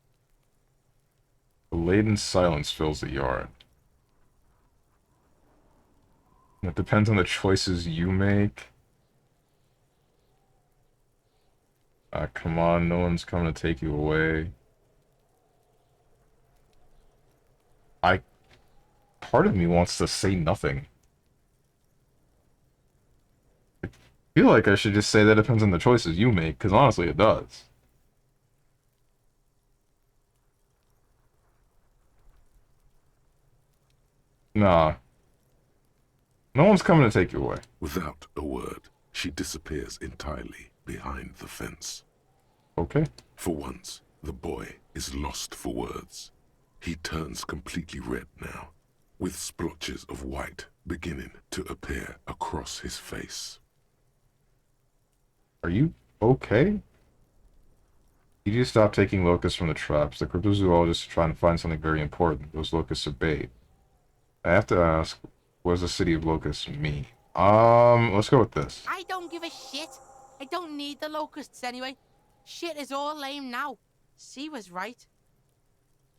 A laden silence fills the yard. It depends on the choices you make. Come on, no one's coming to take you away. Part of me wants to say nothing. I feel like I should just say that depends on the choices you make, because honestly it does. Nah. No one's coming to take you away. Without a word, she disappears entirely behind the fence. Okay. For once, the boy is lost for words. He turns completely red now, with splotches of white beginning to appear across his face. Are you okay? You need to stop taking locusts from the traps. The cryptozoologist is trying to find something very important. Those locusts are bait. I have to ask, what does the city of locusts mean? Let's go with this. I don't give a shit. I don't need the locusts anyway. Shit is all lame now. C was right.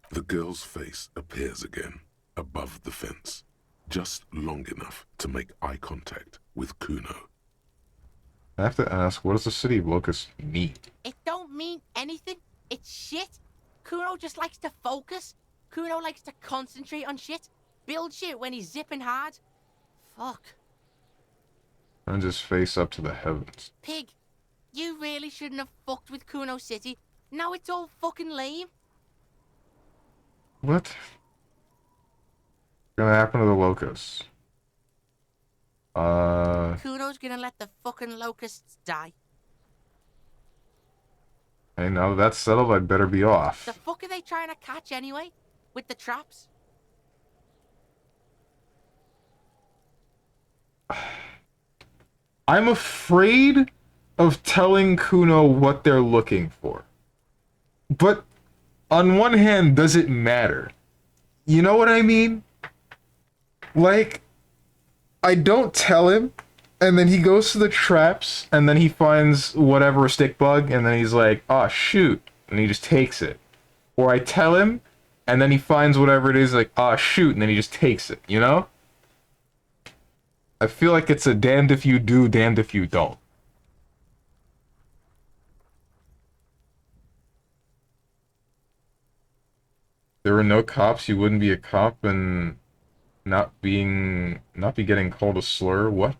The girl's face appears again, above the fence, just long enough to make eye contact with Kuno. I have to ask, what does the city of locusts mean? It don't mean anything. It's shit. Kuno just likes to focus. Kuno likes to concentrate on shit. Build shit when he's zipping hard. Fuck. Turns his face up to the heavens. Pig, you really shouldn't have fucked with Kuno City. Now it's all fucking lame. What's gonna happen to the locusts? Kuno's gonna let the fucking locusts die. Hey, now that that's settled, I'd better be off. The fuck are they trying to catch anyway? With the traps? I'm afraid of telling Kuno what they're looking for. But on one hand, does it matter? You know what I mean? Like, I don't tell him, and then he goes to the traps, and then he finds whatever stick bug, and then he's like, oh shoot, and he just takes it. Or I tell him, and then he finds whatever it is, like, oh shoot, and then he just takes it, you know? I feel like it's a damned if you do, damned if you don't. There were no cops, you wouldn't be a cop and not be getting called a slur? What?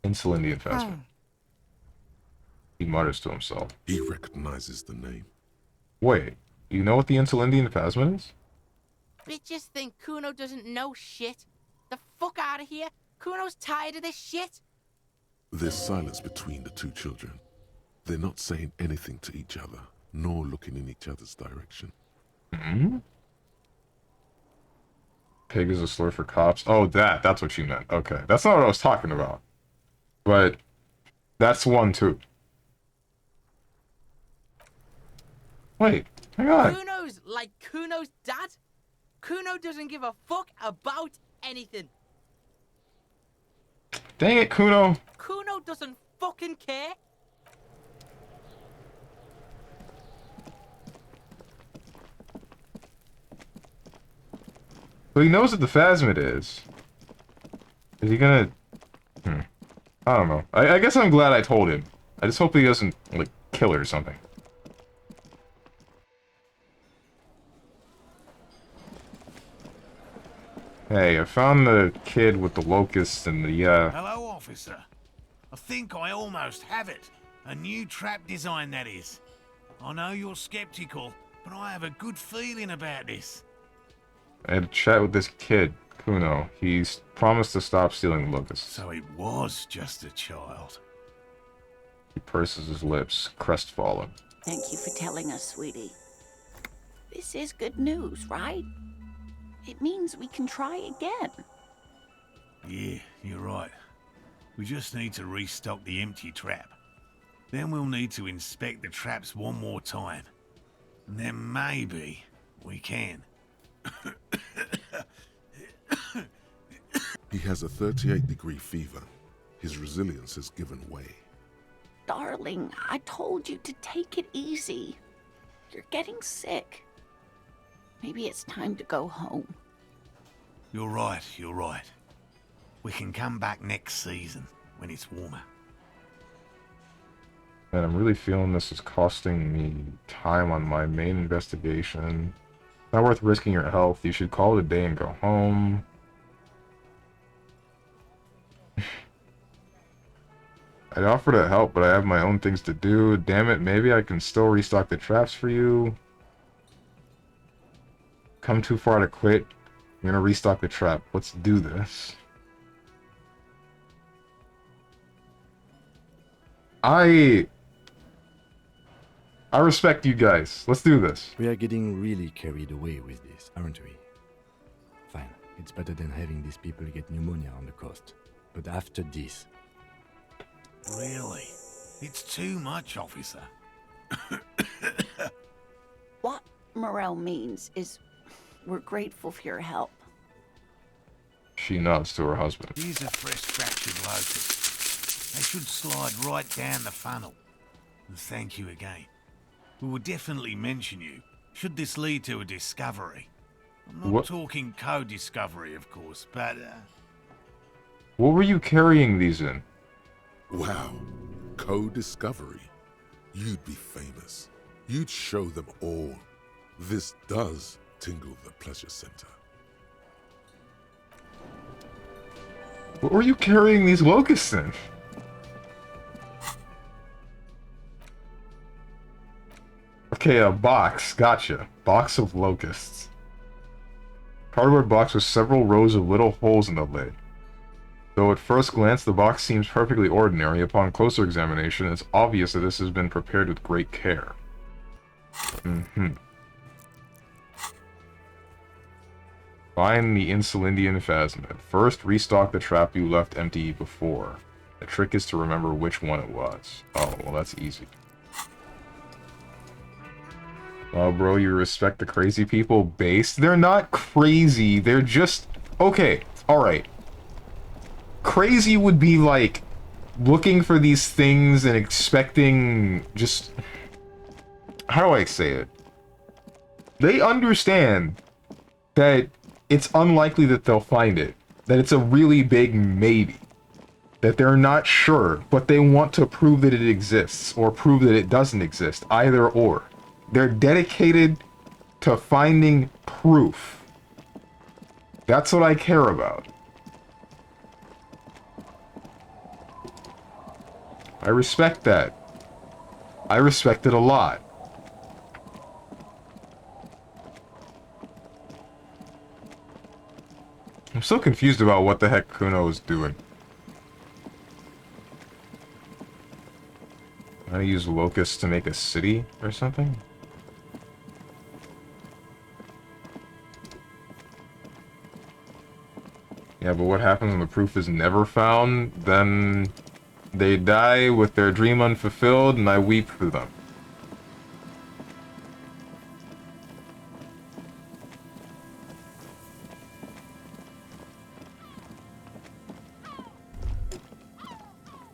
Insul Indian Phasma. He mutters to himself. He recognizes the name. Wait, you know what the Insul Indian Phasma is? Bitches think Kuno doesn't know shit. The fuck out of here. Kuno's tired of this shit. There's silence between the two children. They're not saying anything to each other, nor looking in each other's direction. Hmm? Pig is a slur for cops. Oh, that's what you meant. Okay, that's not what I was talking about. But that's one too. Wait, hang on. Kuno's like Kuno's dad. Kuno doesn't give a fuck about anything. Dang it, Kuno. Kuno doesn't fucking care. But he knows what the Phasmid is. Is he gonna... I don't know. I guess I'm glad I told him. I just hope he doesn't, like, kill her or something. Hey, I found the kid with the locusts and the, Hello, officer. I think I almost have it. A new trap design, that is. I know you're skeptical, but I have a good feeling about this. I had a chat with this kid, Kuno. He's promised to stop stealing locusts. So it was just a child. He purses his lips, crestfallen. Thank you for telling us, sweetie. This is good news, right? It means we can try again. Yeah, you're right. We just need to restock the empty trap. Then we'll need to inspect the traps one more time. And then maybe we can. He has a 38-degree fever. His resilience has given way. Darling, I told you to take it easy. You're getting sick. Maybe it's time to go home. You're right, you're right. We can come back next season, when it's warmer. Man, I'm really feeling this is costing me time on my main investigation. Not worth risking your health. You should call it a day and go home. I'd offer to help, but I have my own things to do. Damn it, maybe I can still restock the traps for you. Come too far to quit. I'm gonna restock the trap. Let's do this. I respect you guys. Let's do this. We are getting really carried away with this, aren't we? Fine. It's better than having these people get pneumonia on the coast. But after this... Really? It's too much, officer. What Morel means is we're grateful for your help. She nods to her husband. These are fresh fractured locusts. They should slide right down the funnel. And thank you again. We will definitely mention you, should this lead to a discovery. I'm not talking co-discovery, of course, but... What were you carrying these in? Wow. Co-discovery. You'd be famous. You'd show them all. This does tingle the pleasure center. What were you carrying these locusts in? Okay, a box. Gotcha. Box of locusts. Cardboard box with several rows of little holes in the lid. Though at first glance the box seems perfectly ordinary, upon closer examination it's obvious that this has been prepared with great care. Find the Insulindian Phasmid. First, restock the trap you left empty before. The trick is to remember which one it was. Oh, well that's easy. Oh, bro, you respect the crazy people base? They're not crazy, they're just... Okay, alright. Crazy would be like looking for these things and expecting just... How do I say it? They understand that it's unlikely that they'll find it. That it's a really big maybe. That they're not sure, but they want to prove that it exists, or prove that it doesn't exist, either or. They're dedicated to finding proof. That's what I care about. I respect that. I respect it a lot. I'm so confused about what the heck Kuno is doing. I'm gonna use locusts to make a city or something? Yeah, but what happens when the proof is never found? Then they die with their dream unfulfilled, and I weep for them.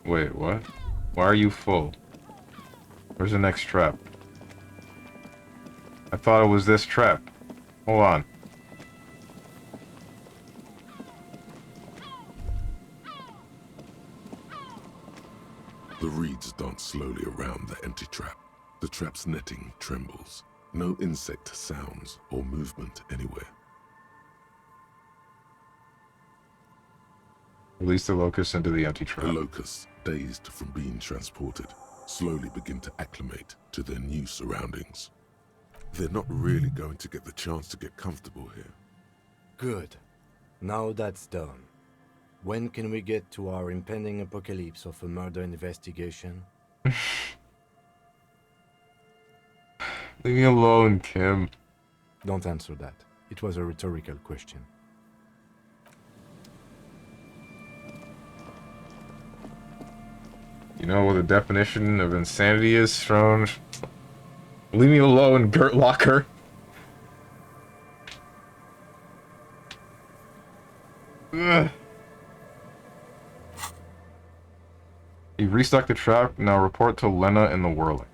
Wait, what? Why are you full? Where's the next trap? I thought it was this trap. Hold on. The reeds dance slowly around the empty trap. The trap's netting trembles. No insect sounds or movement anywhere. Release the locusts into the empty trap. The locusts, dazed from being transported, slowly begin to acclimate to their new surroundings. They're not really going to get the chance to get comfortable here. Good. Now that's done. When can we get to our impending apocalypse of a murder investigation? Leave me alone, Kim. Don't answer that. It was a rhetorical question. You know what the definition of insanity is, Strone? Leave me alone, Gert Locker. Ugh. You restocked the trap, now report to Lena in the whirling.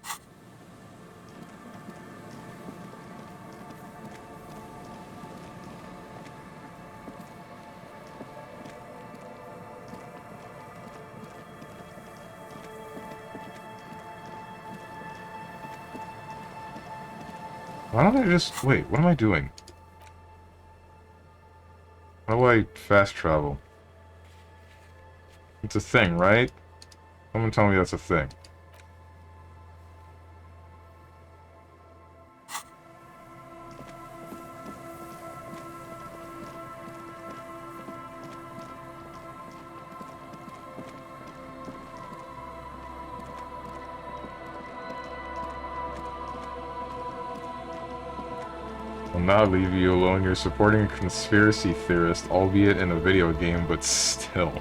Why don't I just... Wait, what am I doing? How do I fast travel? It's a thing, right? Someone tell me that's a thing. I'll not leave you alone. You're supporting a conspiracy theorist, albeit in a video game, but still.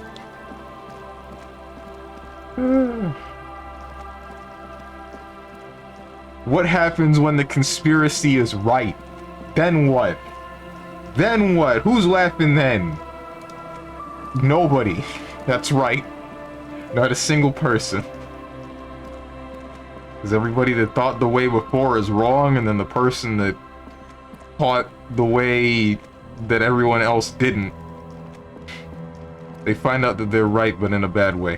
What happens when the conspiracy is right? Then what? Then what? Who's laughing then? Nobody. That's right. Not a single person. Because everybody that thought the way before is wrong, and then the person that thought the way that everyone else didn't, they find out that they're right, but in a bad way.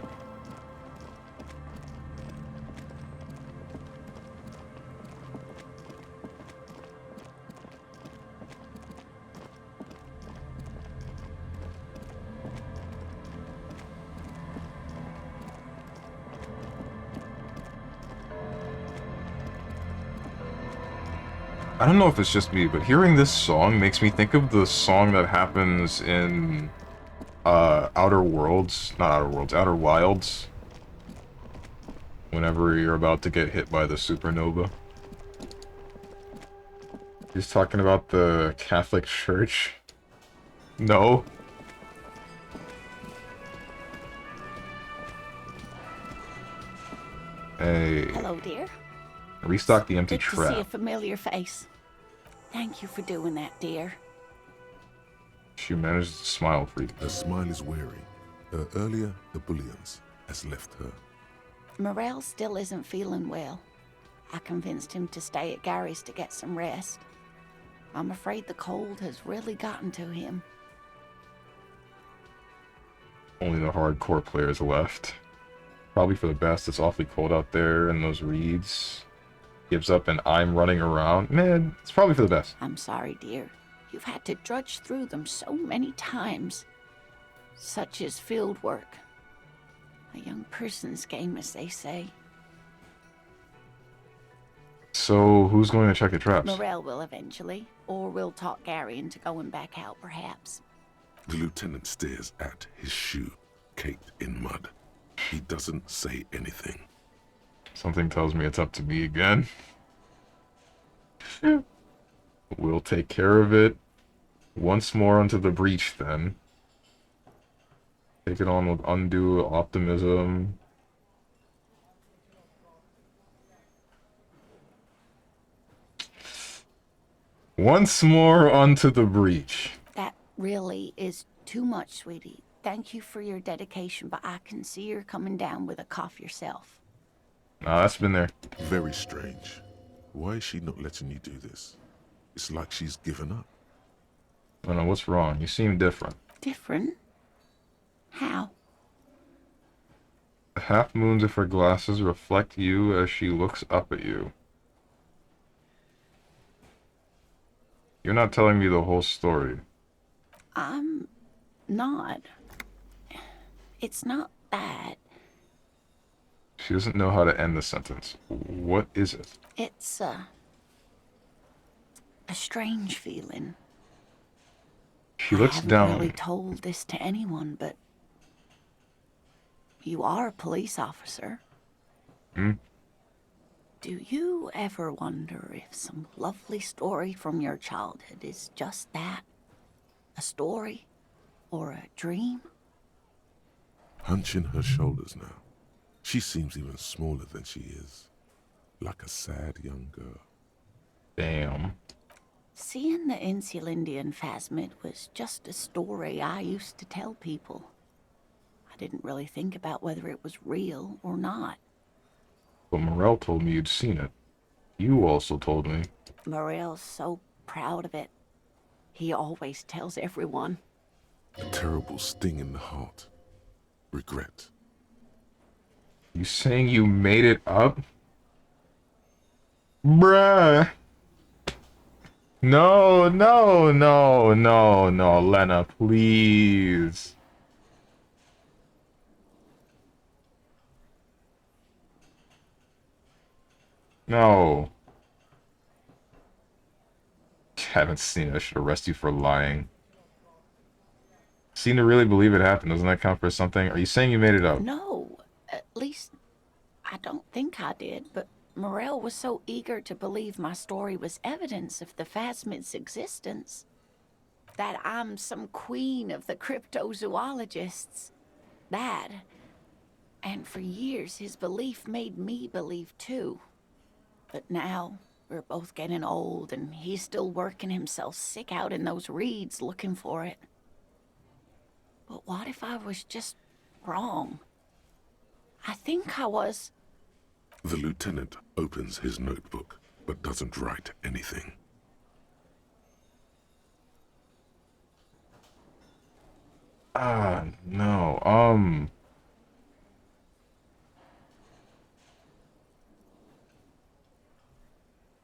I don't know if it's just me, but hearing this song makes me think of the song that happens in Outer Wilds. Whenever you're about to get hit by the supernova. He's talking about the Catholic Church. No. Hey. Hello, dear. Restock the empty Good to trap. see a familiar face. Thank you for doing that, dear. She managed to smile for you. Her smile is weary. Her earlier ebullience has left her. Morel still isn't feeling well. I convinced him to stay at Gary's to get some rest. I'm afraid the cold has really gotten to him. Only the hardcore players left. Probably for the best. It's awfully cold out there, and those reeds. Gives up and I'm running around. Man, it's probably for the best. I'm sorry, dear. You've had to drudge through them so many times. Such is field work. A young person's game, as they say. So, who's going to check the traps? Morel will eventually, or we'll talk Gary into going back out, perhaps. The lieutenant stares at his shoe, caked in mud. He doesn't say anything. Something tells me it's up to me again. We'll take care of it. Once more onto the breach, then. Take it on with undue optimism. Once more onto the breach. That really is too much, sweetie. Thank you for your dedication, but I can see you're coming down with a cough yourself. Nah, that's been there. Very strange. Why is she not letting you do this? It's like she's given up. I don't know, what's wrong? You seem different. Different? How? The half moons of her glasses reflect you as she looks up at you. You're not telling me the whole story. I'm not. It's not that. She doesn't know how to end the sentence. What is it? It's a strange feeling. She I looks haven't down. really told this to anyone, but you are a police officer. Hmm? Do you ever wonder if some lovely story from your childhood is just that? A story? Or a dream? Hunching her shoulders now. She seems even smaller than she is. Like a sad young girl. Damn. Seeing the Insulindian phasmid was just a story I used to tell people. I didn't really think about whether it was real or not. But Morel told me you'd seen it. You also told me. Morel's so proud of it. He always tells everyone. A terrible sting in the heart. Regret. You saying you made it up? Bruh. No, no, no, no, no, Lena, please. No. Haven't seen it. I should arrest you for lying. Seem to really believe it happened. Doesn't that count for something? Are you saying you made it up? No, at least I don't think I did, but Morel was so eager to believe my story was evidence of the phasmid's existence. That I'm some queen of the cryptozoologists. That. And for years, his belief made me believe too. But now, we're both getting old, and he's still working himself sick out in those reeds looking for it. But what if I was just wrong? I think I was. The lieutenant opens his notebook, but doesn't write anything. No,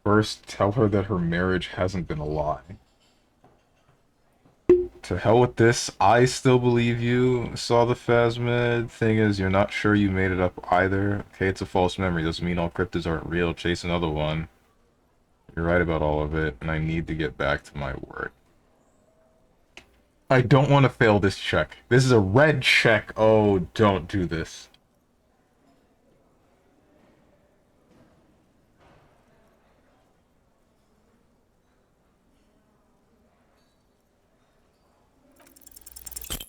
First, tell her that her marriage hasn't been a lie. To hell with this, I still believe you saw the phasmid. Thing is, you're not sure you made it up either. Okay, it's a false memory. Doesn't mean all cryptids aren't real. Chase another one. You're right about all of it, and I need to get back to my work. I don't want to fail this check. This is a red check. Oh, don't do this.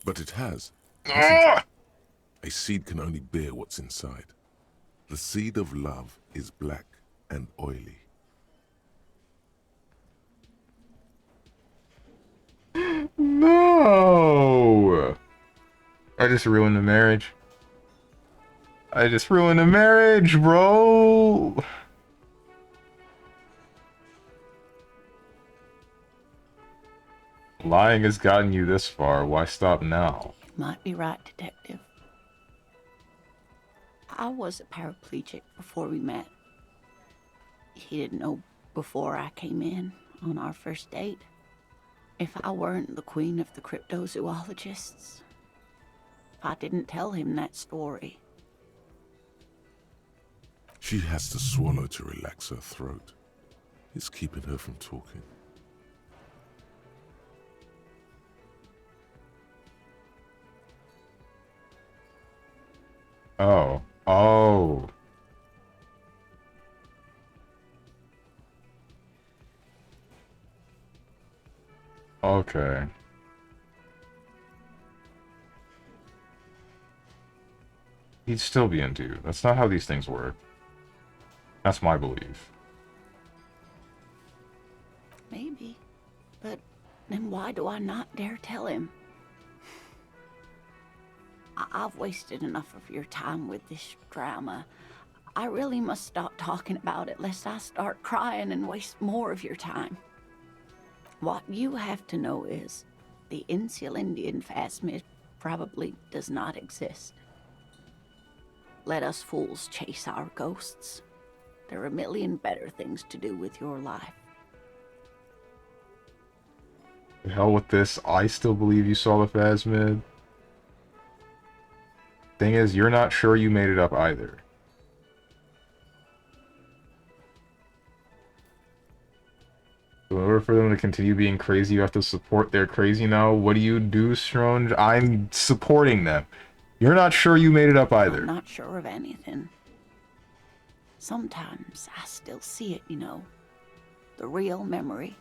But it has. Ah! A seed can only bear what's inside. The seed of love is black and oily. No! I just ruined the marriage. I just ruined the marriage, bro! Lying has gotten you this far. Why stop now? Might be right, Detective. I was a paraplegic before we met. He didn't know before I came in on our first date. If I weren't the queen of the cryptozoologists, if I didn't tell him that story. She has to swallow to relax her throat. It's keeping her from talking. Oh. Oh. Okay. He'd still be into you. That's not how these things work. That's my belief. Maybe. But then why do I not dare tell him? I've wasted enough of your time with this drama. I really must stop talking about it lest I start crying and waste more of your time. What you have to know is the Insulindian phasmid probably does not exist. Let us fools chase our ghosts. There are a million better things to do with your life. The hell with this. I still believe you saw the phasmid. Thing is, you're not sure you made it up either. So in order for them to continue being crazy, you have to support their crazy now. What do you do, Strange? I'm supporting them. You're not sure you made it up either. I'm not sure of anything. Sometimes I still see it, you know. The real memory.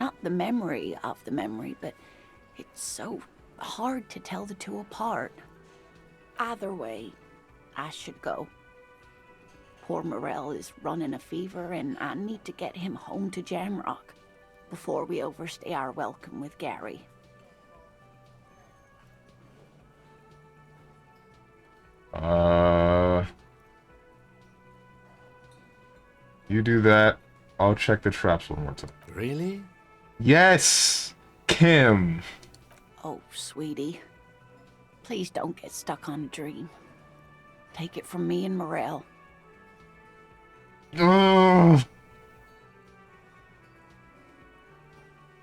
Not the memory of the memory, but it's so hard to tell the two apart. Either way, I should go. Poor Morel is running a fever, and I need to get him home to Jamrock before we overstay our welcome with Gary. You do that. I'll check the traps one more time. Really? Yes! Kim! Oh, sweetie. Please don't get stuck on a dream. Take it from me and Morel. Ugh.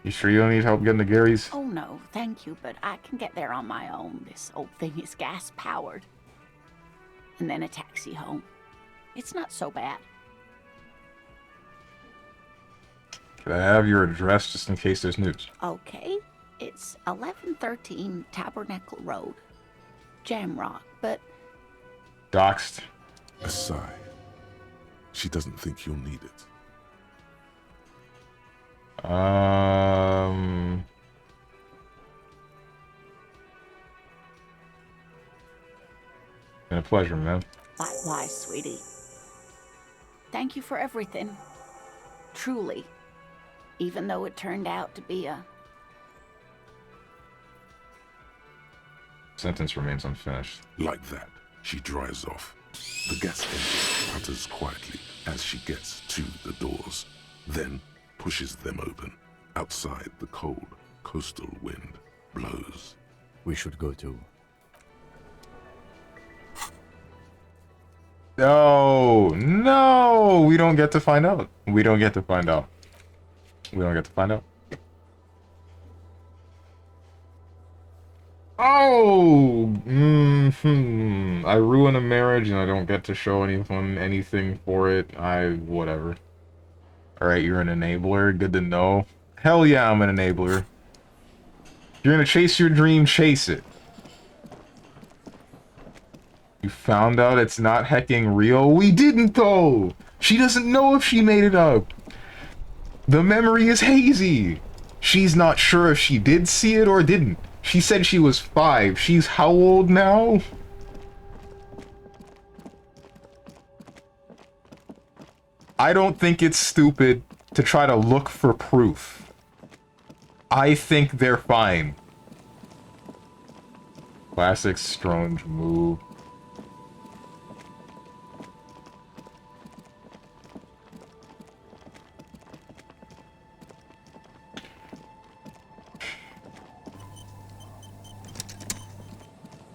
You sure you don't need help getting to Gary's? Oh no, thank you, but I can get there on my own. This old thing is gas-powered. And then a taxi home. It's not so bad. Can I have your address just in case there's news? Okay, it's 1113 Tabernacle Road, Jamrock, but... Doxed. A sigh. She doesn't think you'll need it. Been a pleasure, man. Likewise, sweetie. Thank you for everything. Truly. Even though it turned out to be a... Sentence remains unfinished. Like that, she drives off. The gas engine putters quietly as she gets to the doors, then pushes them open. Outside, the cold, coastal wind blows. We should go too. No! No! We don't get to find out. We don't get to find out. We don't get to find out. Oh! I ruin a marriage and I don't get to show anyone anything for it. Whatever. Alright, you're an enabler. Good to know. Hell yeah, I'm an enabler. If you're gonna chase your dream, chase it. You found out it's not hecking real? We didn't, though! She doesn't know if she made it up. The memory is hazy. She's not sure if she did see it or didn't. She said she was 5. She's how old now? I don't think it's stupid to try to look for proof. I think they're fine. Classic Strange move.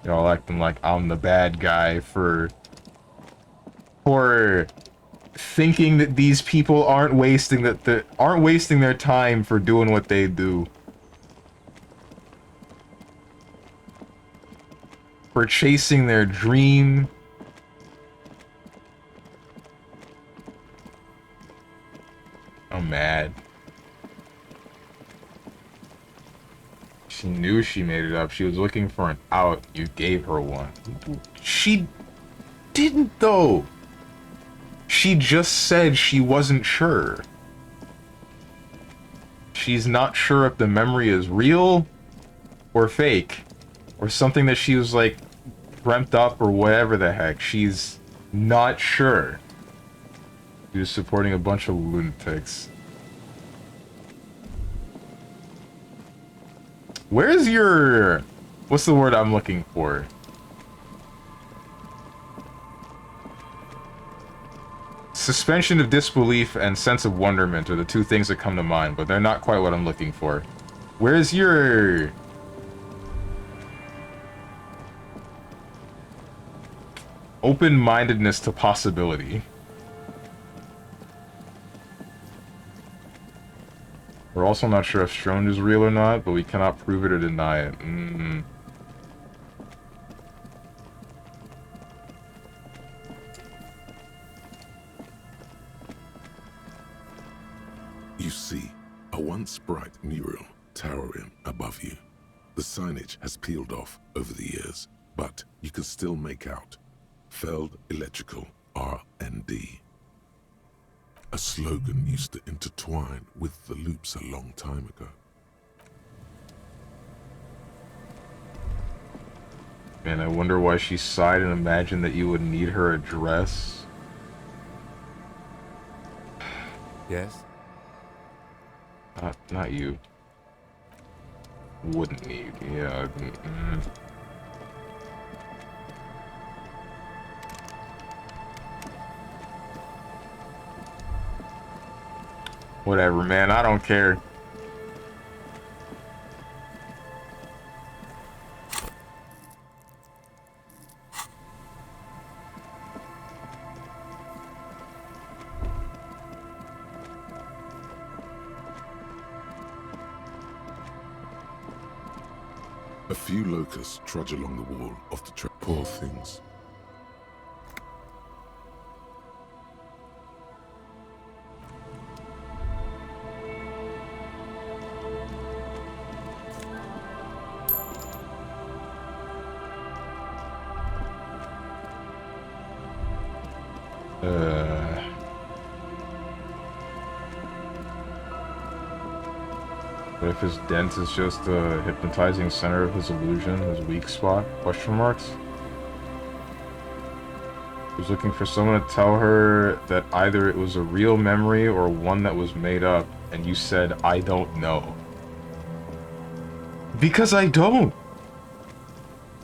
Y'all acting like I'm the bad guy for thinking that these people aren't wasting their time for doing what they do. For chasing their dream. I'm mad. She knew she made it up. She was looking for an out. You gave her one. She didn't, though. She just said she wasn't sure. She's not sure if the memory is real or fake. Or something that she was, like, dreamt up or whatever the heck. She's not sure. She was supporting a bunch of lunatics. Where's your... What's the word I'm looking for? Suspension of disbelief and sense of wonderment are the two things that come to mind, but they're not quite what I'm looking for. Where's your... Open-mindedness to possibility. We're also not sure if Strone is real or not, but we cannot prove it or deny it. You see a once bright mural towering above you. The signage has peeled off over the years, but you can still make out Feld Electrical R&D. A slogan used to intertwine with the loops a long time ago. Man, I wonder why she sighed and imagined that you would need her address. Yes? Not you. Wouldn't need, yeah. Whatever, man, I don't care. A few locusts trudge along the wall of the track. Poor things. What if his dent is just a hypnotizing center of his illusion, his weak spot? Question marks? He was looking for someone to tell her that either it was a real memory or one that was made up, and you said, I don't know. Because I don't!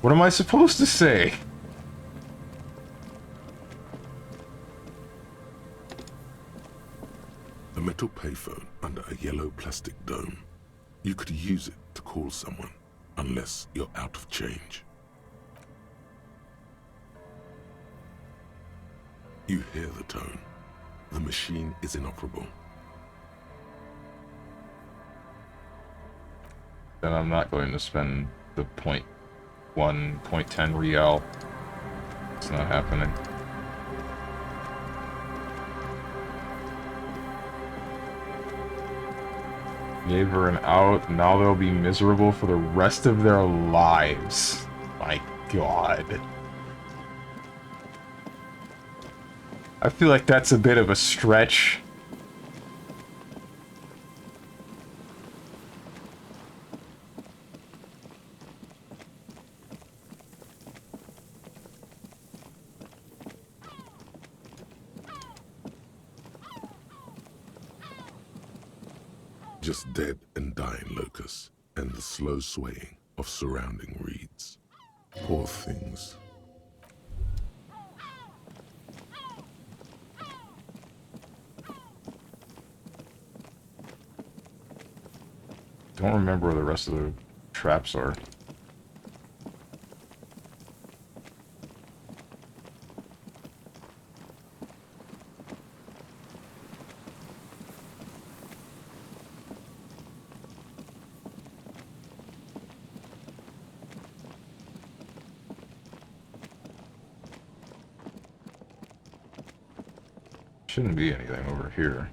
What am I supposed to say? A metal payphone under a yellow plastic dome. You could use it to call someone, unless you're out of change. You hear the tone. The machine is inoperable. Then I'm not going to spend the 0.10 real. It's not happening. Gave her an out, now they'll be miserable for the rest of their lives. My god. I feel like that's a bit of a stretch. Just dead and dying locusts, and the slow swaying of surrounding reeds. Poor things. Don't remember where the rest of the traps are. Shouldn't be anything over here.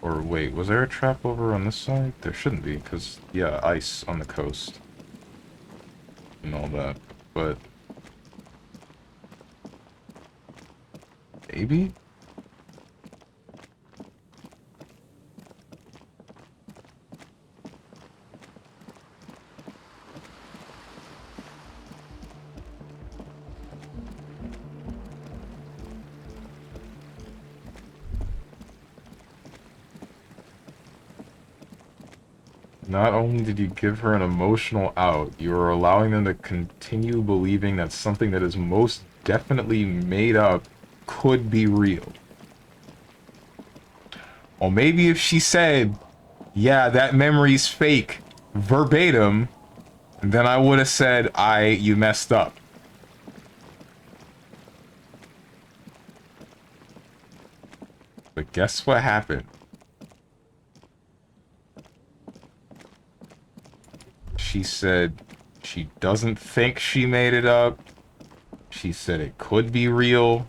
Or wait, was there a trap over on this side? There shouldn't be, because, yeah, ice on the coast. And all that, but... maybe? Not only did you give her an emotional out, you are allowing them to continue believing that something that is most definitely made up could be real. Or maybe if she said, yeah, that memory's fake, verbatim, then I would have said, you messed up. But guess what happened? She said she doesn't think she made it up. She said it could be real.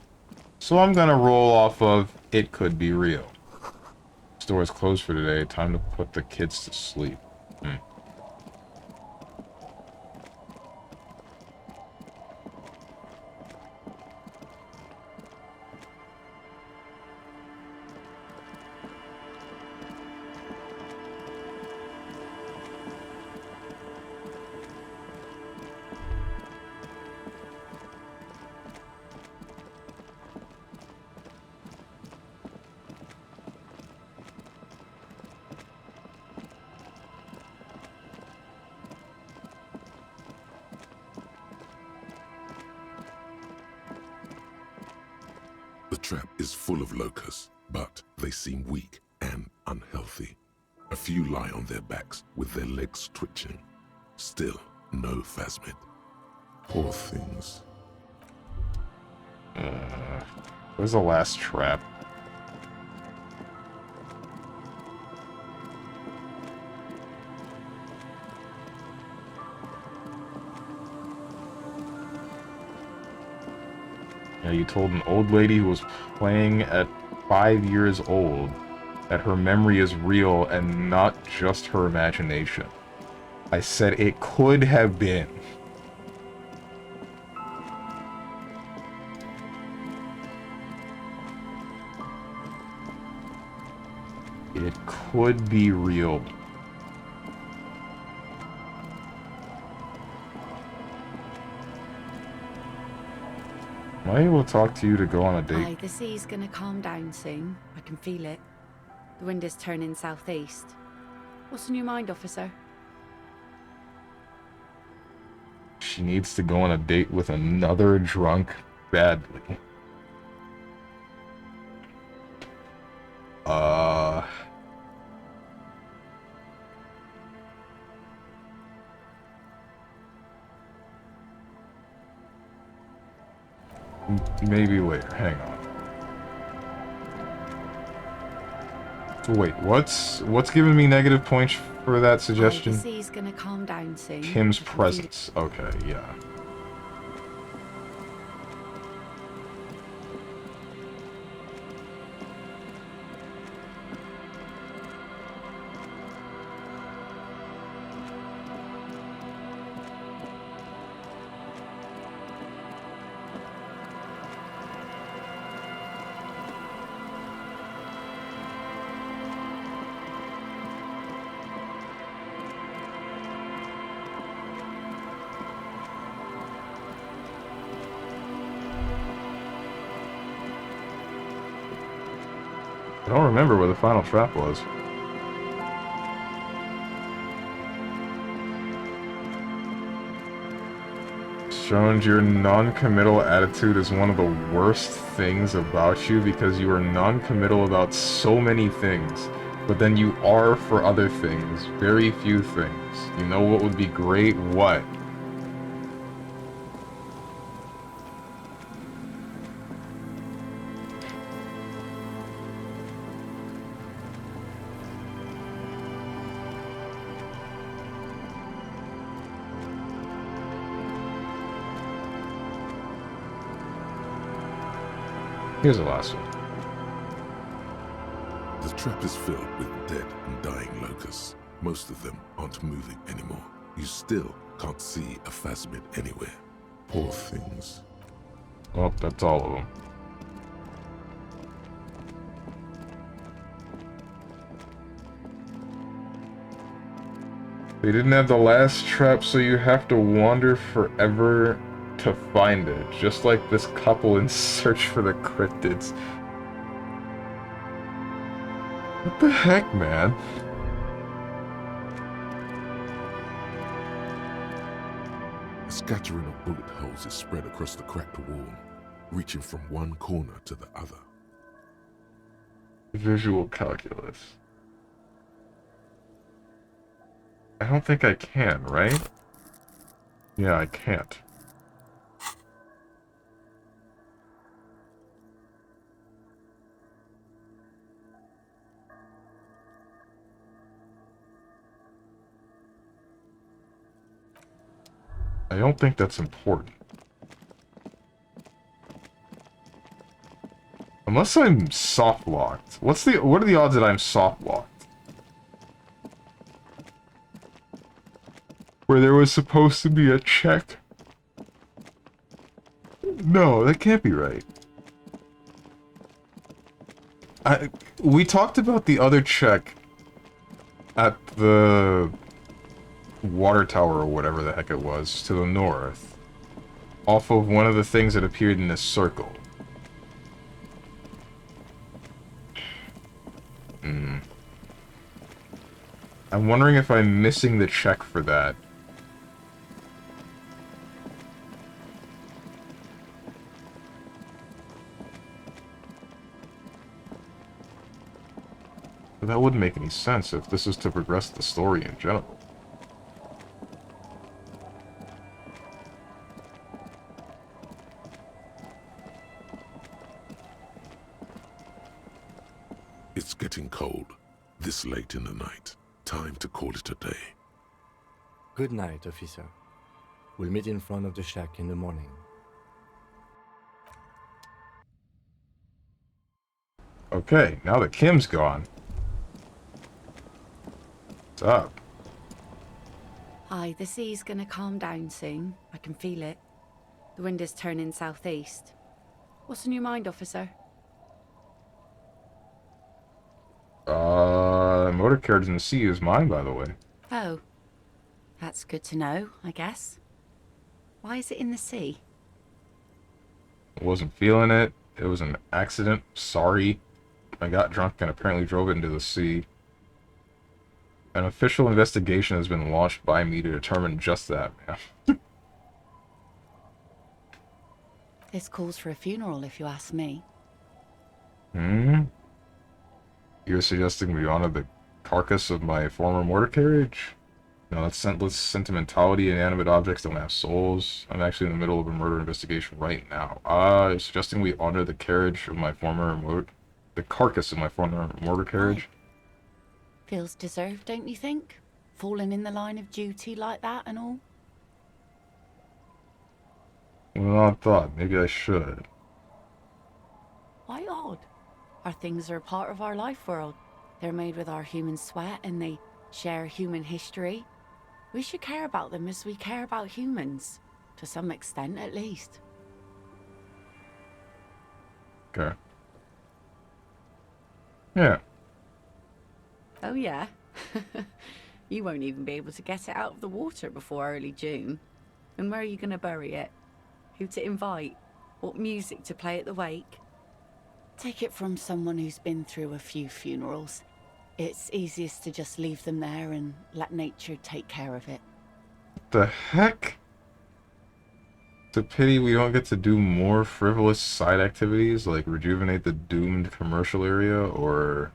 So I'm gonna roll off of it could be real. Store is closed for today. Time to put the kids to sleep. The trap is full of locusts, but they seem weak and unhealthy. A few lie on their backs with their legs twitching. Still, no phasmid. Poor things. Where's the last trap? Yeah, you told an old lady who was playing at 5 years old that her memory is real and not just her imagination. I said it could have been. It could be real. Am I able to talk to you to go on a date? Aye, the sea's gonna calm down soon. I can feel it. The wind is turning southeast. What's in your mind, officer? She needs to go on a date with another drunk badly. Maybe later. Hang on. Wait, what's giving me negative points for that Aye, the suggestion? sea's gonna calm down soon. Kim's I can feel it. presence. Okay, yeah. I don't remember where the final trap was. Jones, your non-committal attitude is one of the worst things about you because you are non-committal about so many things, but then you are for other things. Very few things. You know what would be great? What? Here's the last one. The trap is filled with dead and dying locusts. Most of them aren't moving anymore. You still can't see a phasmid anywhere. Poor things. Well, that's all of them. They didn't have the last trap, so you have to wander forever to find it. Just like this couple in Search for the Cryptids. What the heck, man? A scattering of bullet holes is spread across the cracked wall, reaching from one corner to the other. Visual calculus. I don't think I can, right? Yeah, I can't. I don't think that's important. Unless I'm soft locked. What are the odds that I'm soft locked? Where there was supposed to be a check. No, that can't be right. We talked about the other check at the water tower or whatever the heck it was to the north. Off of one of the things that appeared in this circle. I'm wondering if I'm missing the check for that. But that wouldn't make any sense if this is to progress the story in general. It's getting cold, this late in the night. Time to call it a day. Good night, officer. We'll meet in front of the shack in the morning. Okay, now that Kim's gone. What's up? Aye, the sea's gonna calm down soon. I can feel it. The wind is turning southeast. What's on your mind, officer? Motor carriage in the sea is mine, by the way. Oh. That's good to know, I guess. Why is it in the sea? I wasn't feeling it. It was an accident. Sorry. I got drunk and apparently drove it into the sea. An official investigation has been launched by me to determine just that, man. This calls for a funeral, if you ask me. You're suggesting we honor the carcass of my former motor carriage? No, that's senseless sentimentality. Inanimate objects don't have souls. I'm actually in the middle of a murder investigation right now. You're suggesting we honor the carriage of my former the carcass of my former motor carriage? Feels deserved, don't you think? Falling in the line of duty like that and all? Well, I thought maybe I should. Why odd? Our things are a part of our life world. They're made with our human sweat and they share human history. We should care about them as we care about humans. To some extent, at least. Okay. Yeah. Oh yeah? You won't even be able to get it out of the water before early June. And where are you going to bury it? Who to invite? What music to play at the wake? Take it from someone who's been through a few funerals. It's easiest to just leave them there and let nature take care of it. What the heck? It's a pity we don't get to do more frivolous side activities like rejuvenate the doomed commercial area or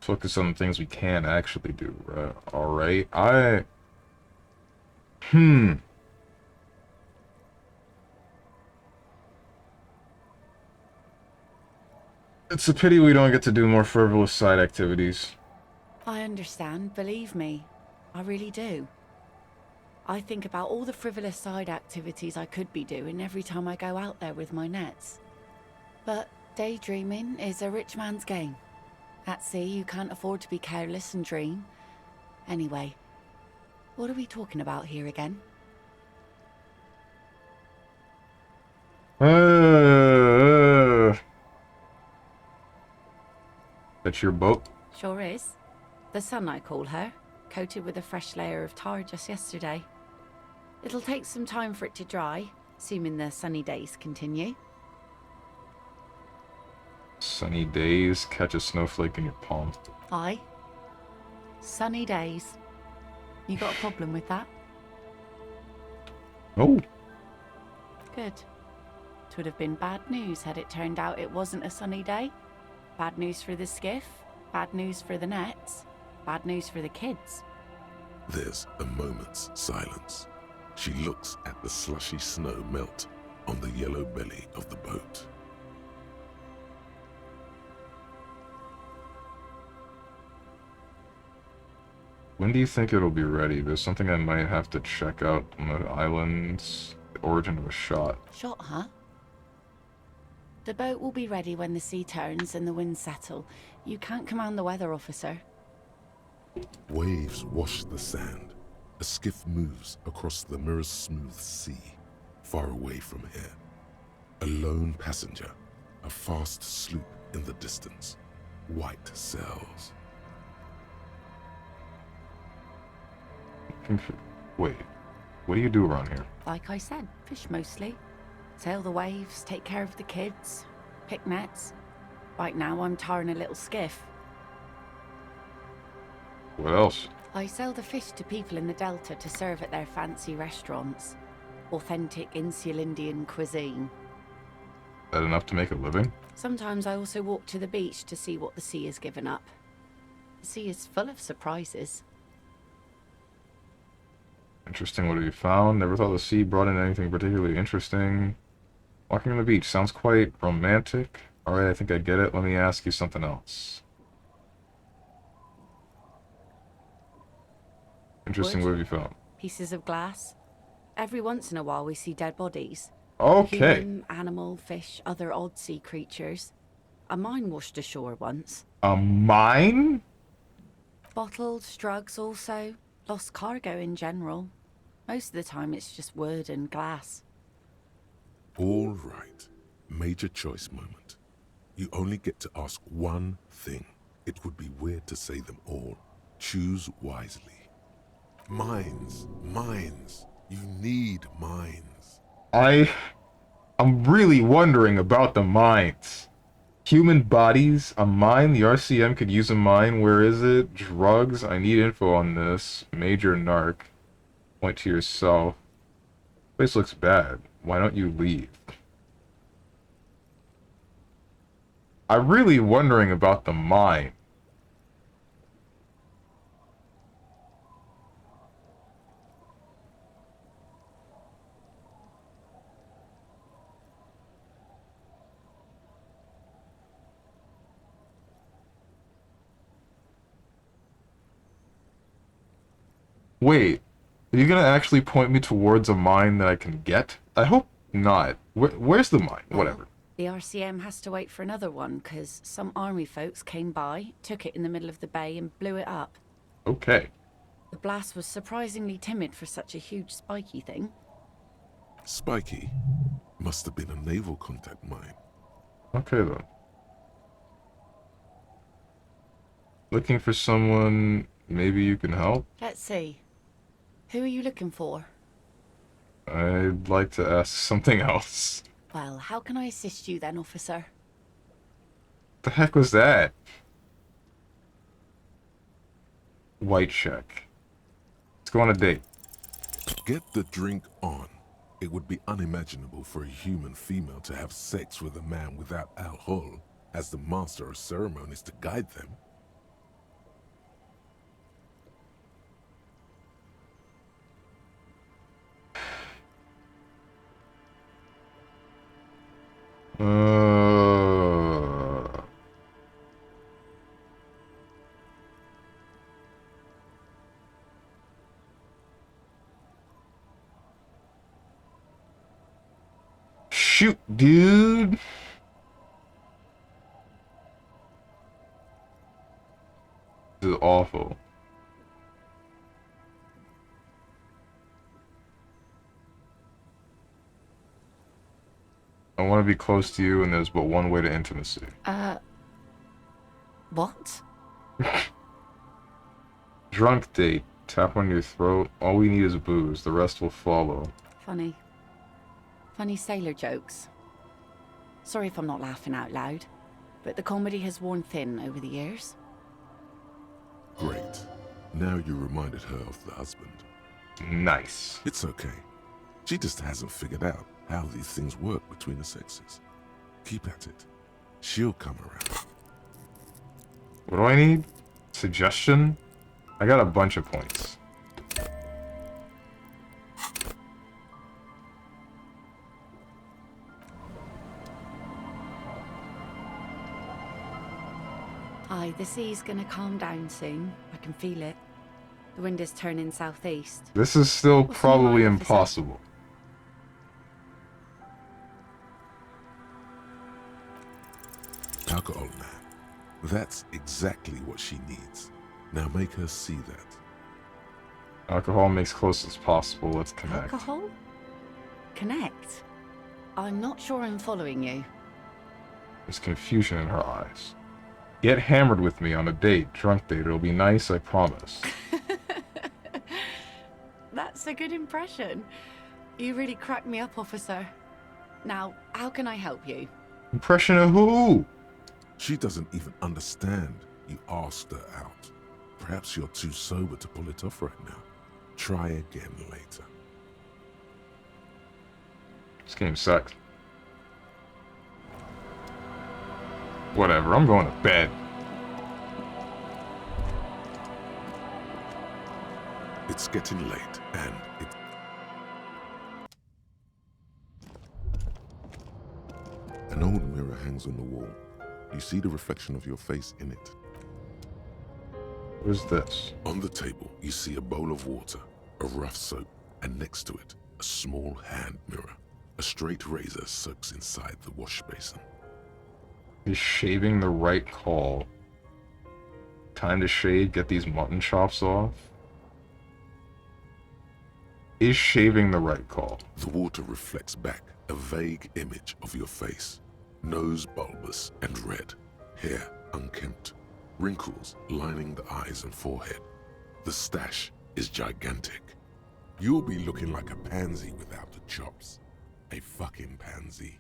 focus on the things we can actually do, right? Alright, It's a pity we don't get to do more frivolous side activities. I understand, believe me. I really do. I think about all the frivolous side activities I could be doing every time I go out there with my nets. But daydreaming is a rich man's game. At sea, you can't afford to be careless and dream. Anyway, what are we talking about here again? That's your boat? Sure is. The Sun, I call her. Coated with a fresh layer of tar just yesterday. It'll take some time for it to dry, assuming the sunny days continue. Sunny days, catch a snowflake in your palm. Aye. Sunny days. You got a problem with that? Oh. Good. It would have been bad news had it turned out it wasn't a sunny day. Bad news for the skiff, bad news for the nets, bad news for the kids. There's a moment's silence. She looks at the slushy snow melt on the yellow belly of the boat. When do you think it'll be ready? There's something I might have to check out on the islands. The origin of a shot. Shot, huh? The boat will be ready when the sea turns and the winds settle. You can't command the weather, officer. Waves wash the sand. A skiff moves across the mirror-smooth sea, far away from here. A lone passenger, a fast sloop in the distance. White sails. Wait, what do you do around here? Like I said, fish mostly. Sail the waves, take care of the kids, pick nets. Right now I'm tarring a little skiff. What else? I sell the fish to people in the Delta to serve at their fancy restaurants. Authentic insular Indian cuisine. That enough to make a living? Sometimes I also walk to the beach to see what the sea has given up. The sea is full of surprises. Interesting, what have you found? Never thought the sea brought in anything particularly interesting. Walking on the beach sounds quite romantic. Alright, I think I get it. Let me ask you something else. Interesting, what have you found? Pieces of glass. Every once in a while we see dead bodies. Okay. Human, animal, fish, other odd sea creatures. A mine washed ashore once. A mine? Bottles, drugs also. Lost cargo in general. Most of the time it's just wood and glass. All right. Major choice moment. You only get to ask one thing. It would be weird to say them all. Choose wisely. Mines. Mines. You need mines. I'm really wondering about the mines. Human bodies, a mine? The RCM could use a mine. Where is it? Drugs? I need info on this. Major narc. Point to yourself. Place looks bad. Why don't you leave? I'm really wondering about the mine. Wait, are you gonna actually point me towards a mine that I can get? I hope not. Where's the mine? Whatever. The RCM has to wait for another one, because some army folks came by, took it in the middle of the bay and blew it up. Okay. The blast was surprisingly timid for such a huge spiky thing. Spiky? Must have been a naval contact mine. Okay then. Looking for someone, maybe you can help? Let's see. Who are you looking for? I'd like to ask something else. Well, how can I assist you then, officer? The heck was that? White check. Let's go on a date. Get the drink on. It would be unimaginable for a human female to have sex with a man without alcohol as the master of ceremonies to guide them. Shoot, dude. This is awful. I want to be close to you, and there's but one way to intimacy. What? Drunk date. Tap on your throat. All we need is booze. The rest will follow. Funny. Funny sailor jokes. Sorry if I'm not laughing out loud, but the comedy has worn thin over the years. Great. Now you reminded her of the husband. Nice. It's okay. She just hasn't figured out how these things work between the sexes. Keep at it. She'll come around. What do I need? Suggestion? I got a bunch of points. Aye, the sea's gonna calm down soon. I can feel it. The wind is turning southeast. This is still What's on your probably mind, officer? impossible. Alcohol, man. That's exactly what she needs. Now make her see that. Alcohol makes close as possible. Let's connect. Alcohol? Connect? I'm not sure I'm following you. There's confusion in her eyes. Get hammered with me on a date, drunk date. It'll be nice, I promise. That's a good impression. You really cracked me up, officer. Now, how can I help you? Impression of who? She doesn't even understand you asked her out. Perhaps you're too sober to pull it off right now. Try again later. This game sucks. Whatever, I'm going to bed. It's getting late, and an old mirror hangs on the wall. You see the reflection of your face in it. What is this? On the table, you see a bowl of water, a rough soap, and next to it, a small hand mirror. A straight razor soaks inside the wash basin. Is shaving the right call? Time to shave, get these mutton chops off? Is shaving the right call? The water reflects back a vague image of your face. Nose bulbous and red, hair unkempt, wrinkles lining the eyes and forehead. The stash is gigantic. You'll be looking like a pansy without the chops. A fucking pansy.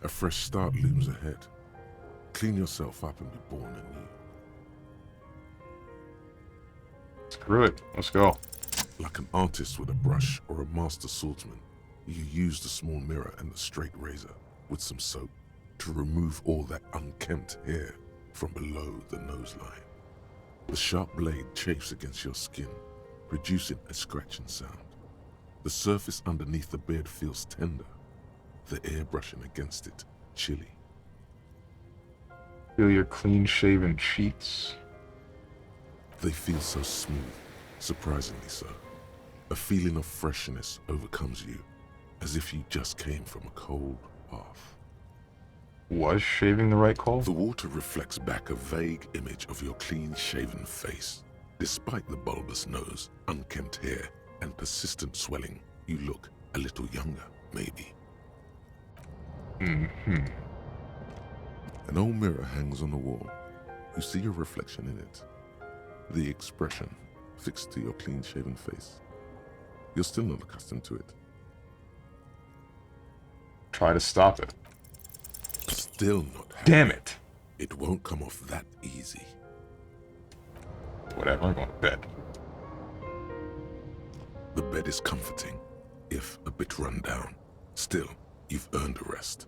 A fresh start looms ahead. Clean yourself up and be born anew. Screw it, let's go. Like an artist with a brush or a master swordsman, you use the small mirror and the straight razor with some soap to remove all that unkempt hair from below the noseline. The sharp blade chafes against your skin, producing a scratching sound. The surface underneath the beard feels tender, the air brushing against it chilly. Feel your clean-shaven cheeks. They feel so smooth, surprisingly so. A feeling of freshness overcomes you, as if you just came from a cold bath. Was shaving the right call? The water reflects back a vague image of your clean-shaven face. Despite the bulbous nose, unkempt hair, and persistent swelling, you look a little younger, maybe. Mm-hmm. An old mirror hangs on the wall. You see your reflection in it. The expression fixed to your clean-shaven face. You're still not accustomed to it. Try to stop it. Still not happy. Damn it! It won't come off that easy. Whatever, I'm going to bed. The bed is comforting, if a bit run down. Still, you've earned a rest.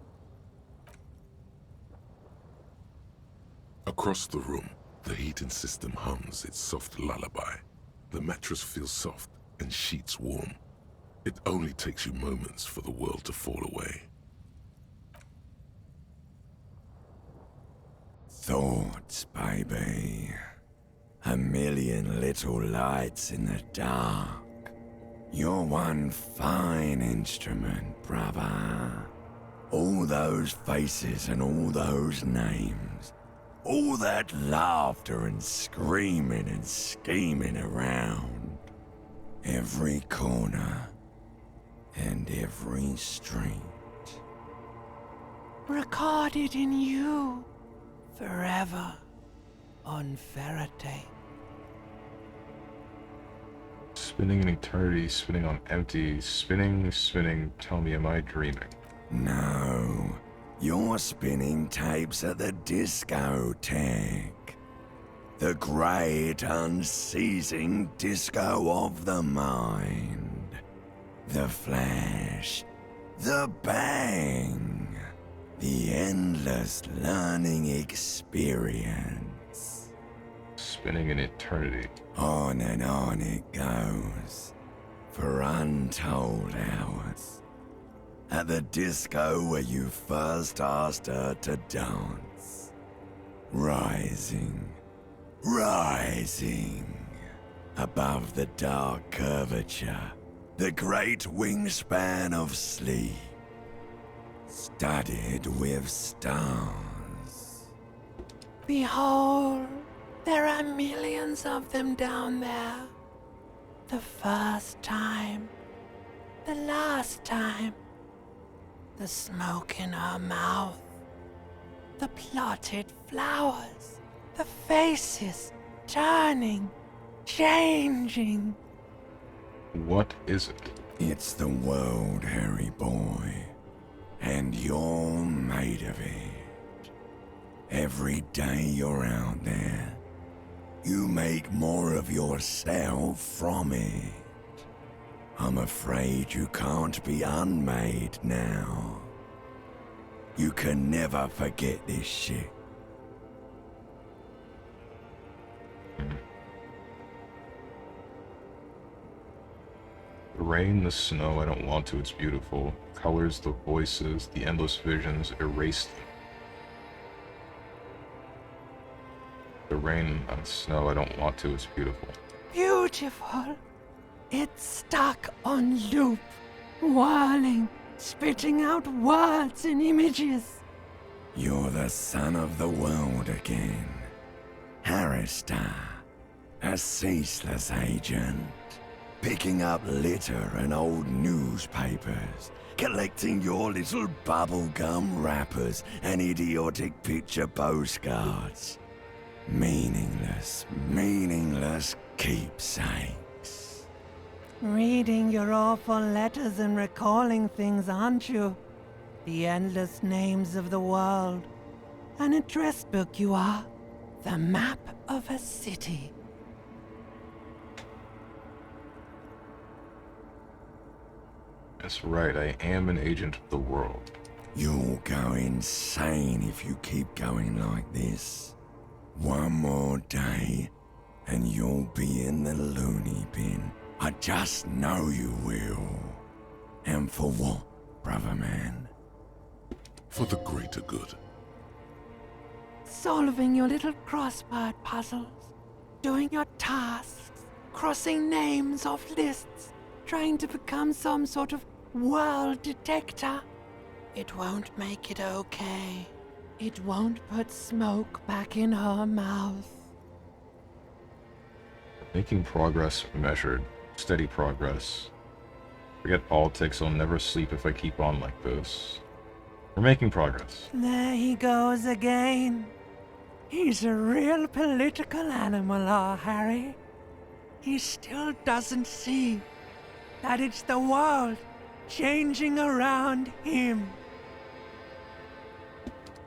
Across the room, the heating system hums its soft lullaby. The mattress feels soft and sheets warm. It only takes you moments for the world to fall away. Thoughts, baby. A million little lights in the dark. You're one fine instrument, brother. All those faces and all those names. All that laughter and screaming and scheming around. Every corner and every street. Recorded in you. Forever. On Faraday. Spinning in eternity, spinning on empty, spinning, spinning, tell me, am I dreaming? No, you're spinning tapes at the discotheque. The great unceasing disco of the mind. The flash, the bang, the endless learning experience. Spinning in eternity. On and on it goes, for untold hours. At the disco where you first asked her to dance. Rising, rising. Above the dark curvature, the great wingspan of sleep, studded with stars. Behold, there are millions of them down there. The first time, the last time, the smoke in her mouth, the plotted flowers, the faces turning, changing. What is it? It's the world, Harry boy, and you're made of it. Every day you're out there, you make more of yourself from it. I'm afraid you can't be unmade now. You can never forget this shit. The rain, the snow, I don't want to, it's beautiful. Colors, the voices, the endless visions, erase them. The rain and snow, I don't want to, it's beautiful. Beautiful. It's stuck on loop, whirling, spitting out words and images. You're the son of the world again. Harrister, a ceaseless agent. Picking up litter and old newspapers, collecting your little bubblegum wrappers and idiotic picture postcards. Meaningless, meaningless keepsakes. Reading your awful letters and recalling things, aren't you? The endless names of the world. An address book you are. The map of a city. That's right, I am an agent of the world. You'll go insane if you keep going like this. One more day, and you'll be in the loony bin. I just know you will. And for what, brother man? For the greater good. Solving your little crossword puzzles. Doing your tasks. Crossing names off lists. Trying to become some sort of world detector. It won't make it okay. It won't put smoke back in her mouth. Making progress measured. Steady progress. Forget politics, I'll never sleep if I keep on like this. We're making progress. There he goes again. He's a real political animal, our Harry. He still doesn't see that it's the world changing around him.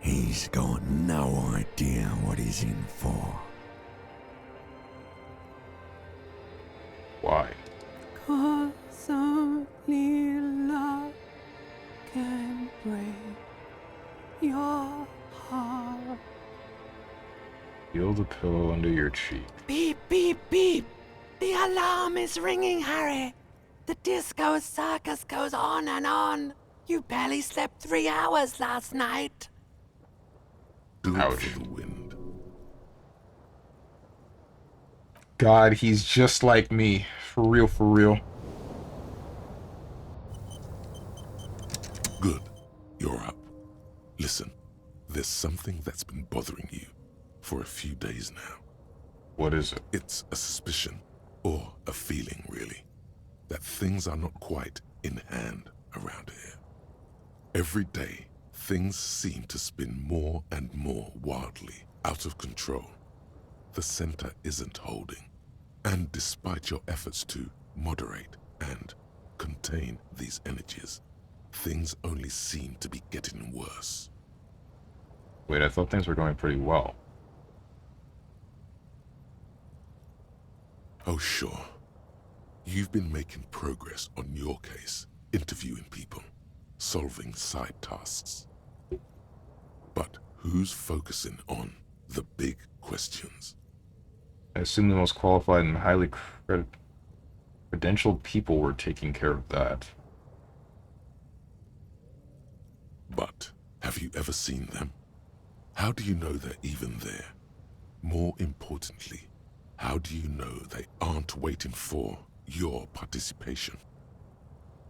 He's got no idea what he's in for. Why? 'Cause only love can break your heart. Feel the pillow under your cheek. Beep, beep, beep. The alarm is ringing, Harry. The disco circus goes on and on. You barely slept 3 hours last night. Do it for the wind. God, he's just like me. For real, for real. Good. You're up. Listen, there's something that's been bothering you for a few days now. What is it? It's a suspicion, or a feeling, really, that things are not quite in hand around here. Every day, things seem to spin more and more wildly, out of control. The center isn't holding, and despite your efforts to moderate and contain these energies, things only seem to be getting worse. Wait, I thought things were going pretty well. Oh, sure. You've been making progress on your case, interviewing people, solving side tasks. But who's focusing on the big questions? I assume the most qualified and highly credentialed people were taking care of that. But have you ever seen them? How do you know they're even there? More importantly, how do you know they aren't waiting for your participation?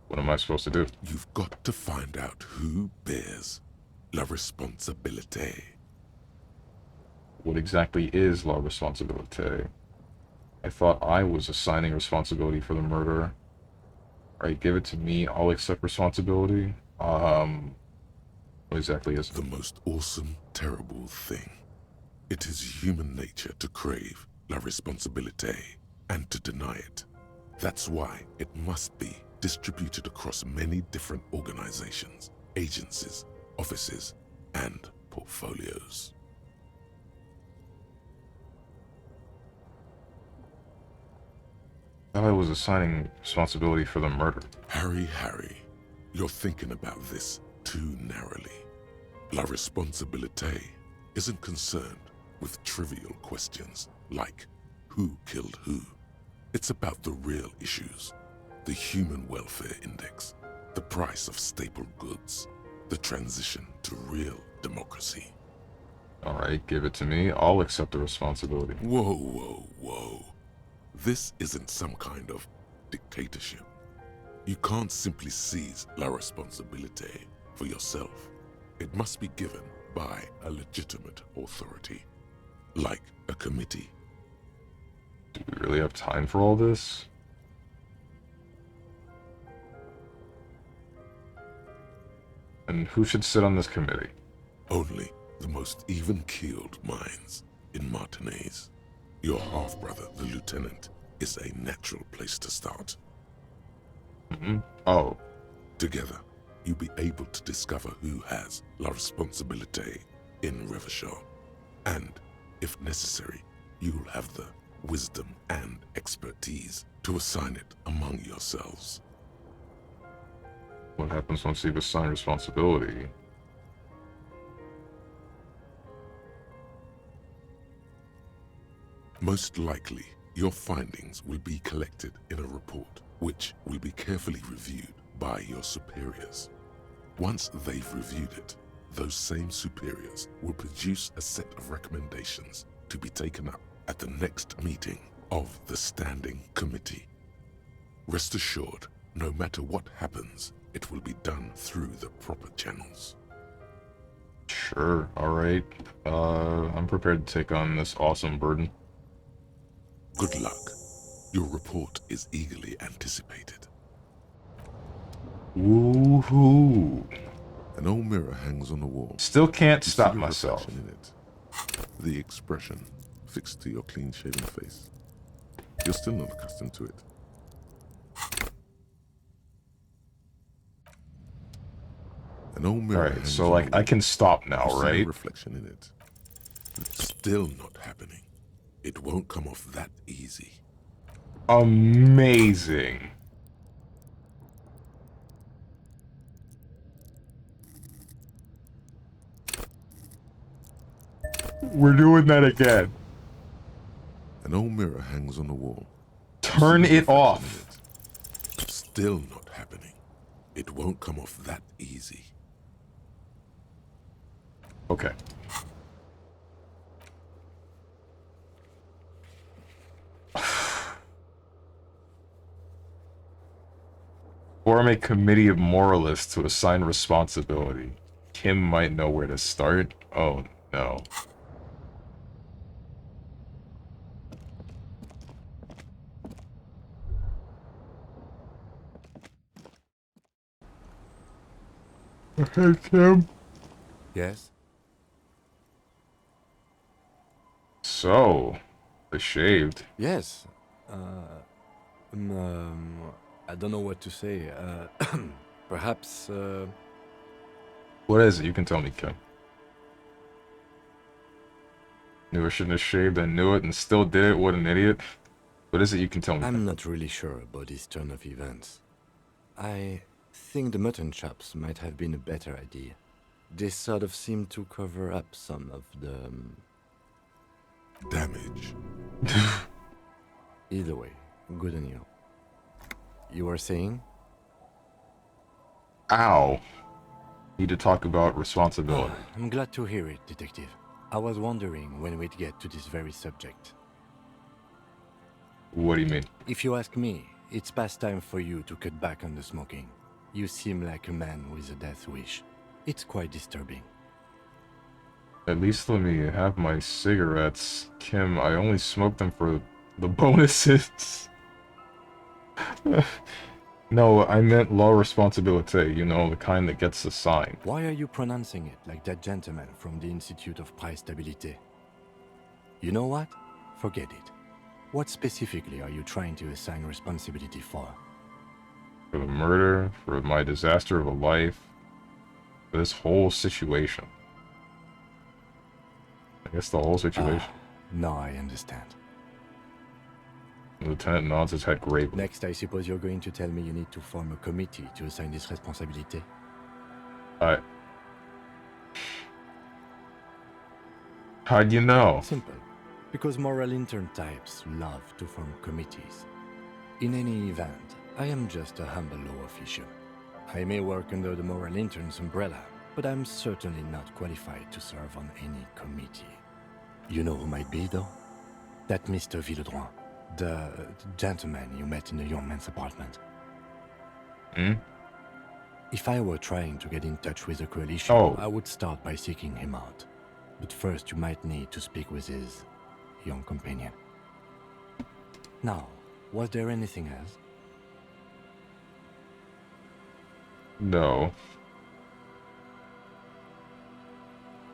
What am I supposed to do? You've got to find out who bears la responsabilité. What exactly is la responsabilité? I thought I was assigning responsibility for the murder. Alright, give it to me. I'll accept responsibility. What exactly is it? The most awesome, terrible thing. It is human nature to crave la responsabilité and to deny it. That's why it must be distributed across many different organizations, agencies, offices, and portfolios. I thought I was assigning responsibility for the murder. Harry, you're thinking about this too narrowly. La responsabilité isn't concerned with trivial questions like who killed who. It's about the real issues. The human welfare index, the price of staple goods, the transition to real democracy. Alright, give it to me. I'll accept the responsibility. Whoa. This isn't some kind of dictatorship. You can't simply seize la responsabilité for yourself. It must be given by a legitimate authority, like a committee. Do we really have time for all this? And who should sit on this committee? Only the most even-keeled minds in Martinez. Your half-brother, the lieutenant, is a natural place to start. Oh. Together, you'll be able to discover who has la responsabilité in Revachol. And, if necessary, you'll have the wisdom and expertise to assign it among yourselves. What happens once you've assigned responsibility? Most likely, your findings will be collected in a report, which will be carefully reviewed by your superiors. Once they've reviewed it, those same superiors will produce a set of recommendations to be taken up at the next meeting of the Standing Committee. Rest assured, no matter what happens, it will be done through the proper channels. Sure, alright. I'm prepared to take on this awesome burden. Good luck. Your report is eagerly anticipated. Woohoo! An old mirror hangs on the wall. Still can't You stop see your myself. reflection in it. The expression fixed to your clean-shaven face. You're still not accustomed to it. An old mirror Alright, hangs so on like the I wall. can stop now, You see right? your reflection in it. It's still not happening. It won't come off that easy. Amazing. We're doing that again. An old mirror hangs on the wall. Turn it off. Still not happening. It won't come off that easy. Okay. Form a committee of moralists to assign responsibility. Kim might know where to start. Oh no. Hey, Kim. Yes? So, they shaved. Yes. I don't know what to say. Perhaps, What is it? You can tell me, Kim. Knew I shouldn't have shaved, I knew it, and still did it. What an idiot. What is it? You can tell me. I'm not really sure about this turn of events. I think the mutton chops might have been a better idea. They sort of seem to cover up some of the... damage. Either way, good on you. You were saying? Ow. Need to talk about responsibility. I'm glad to hear it, Detective. I was wondering when we'd get to this very subject. What do you mean? If you ask me, it's past time for you to cut back on the smoking. You seem like a man with a death wish. It's quite disturbing. At least let me have my cigarettes. Kim, I only smoke them for the bonuses. No, I meant low responsibility, you know, the kind that gets assigned. Why are you pronouncing it like that gentleman from the Institute of Price Stabilité? You know what? Forget it. What specifically are you trying to assign responsibility for? For the murder, for my disaster of a life, for this whole situation. I guess the whole situation. No, I understand. The lieutenant nods his head gravely. Next, I suppose you're going to tell me you need to form a committee to assign this responsibility. How'd you know? Simple. Because moral intern types love to form committees. In any event, I am just a humble law official. I may work under the moral intern's umbrella, but I'm certainly not qualified to serve on any committee. You know who might be, though? That Mr. Villedroit, the gentleman you met in the young man's apartment. Hmm? If I were trying to get in touch with the coalition, I would start by seeking him out. But first you might need to speak with his young companion. Now, was there anything else? No.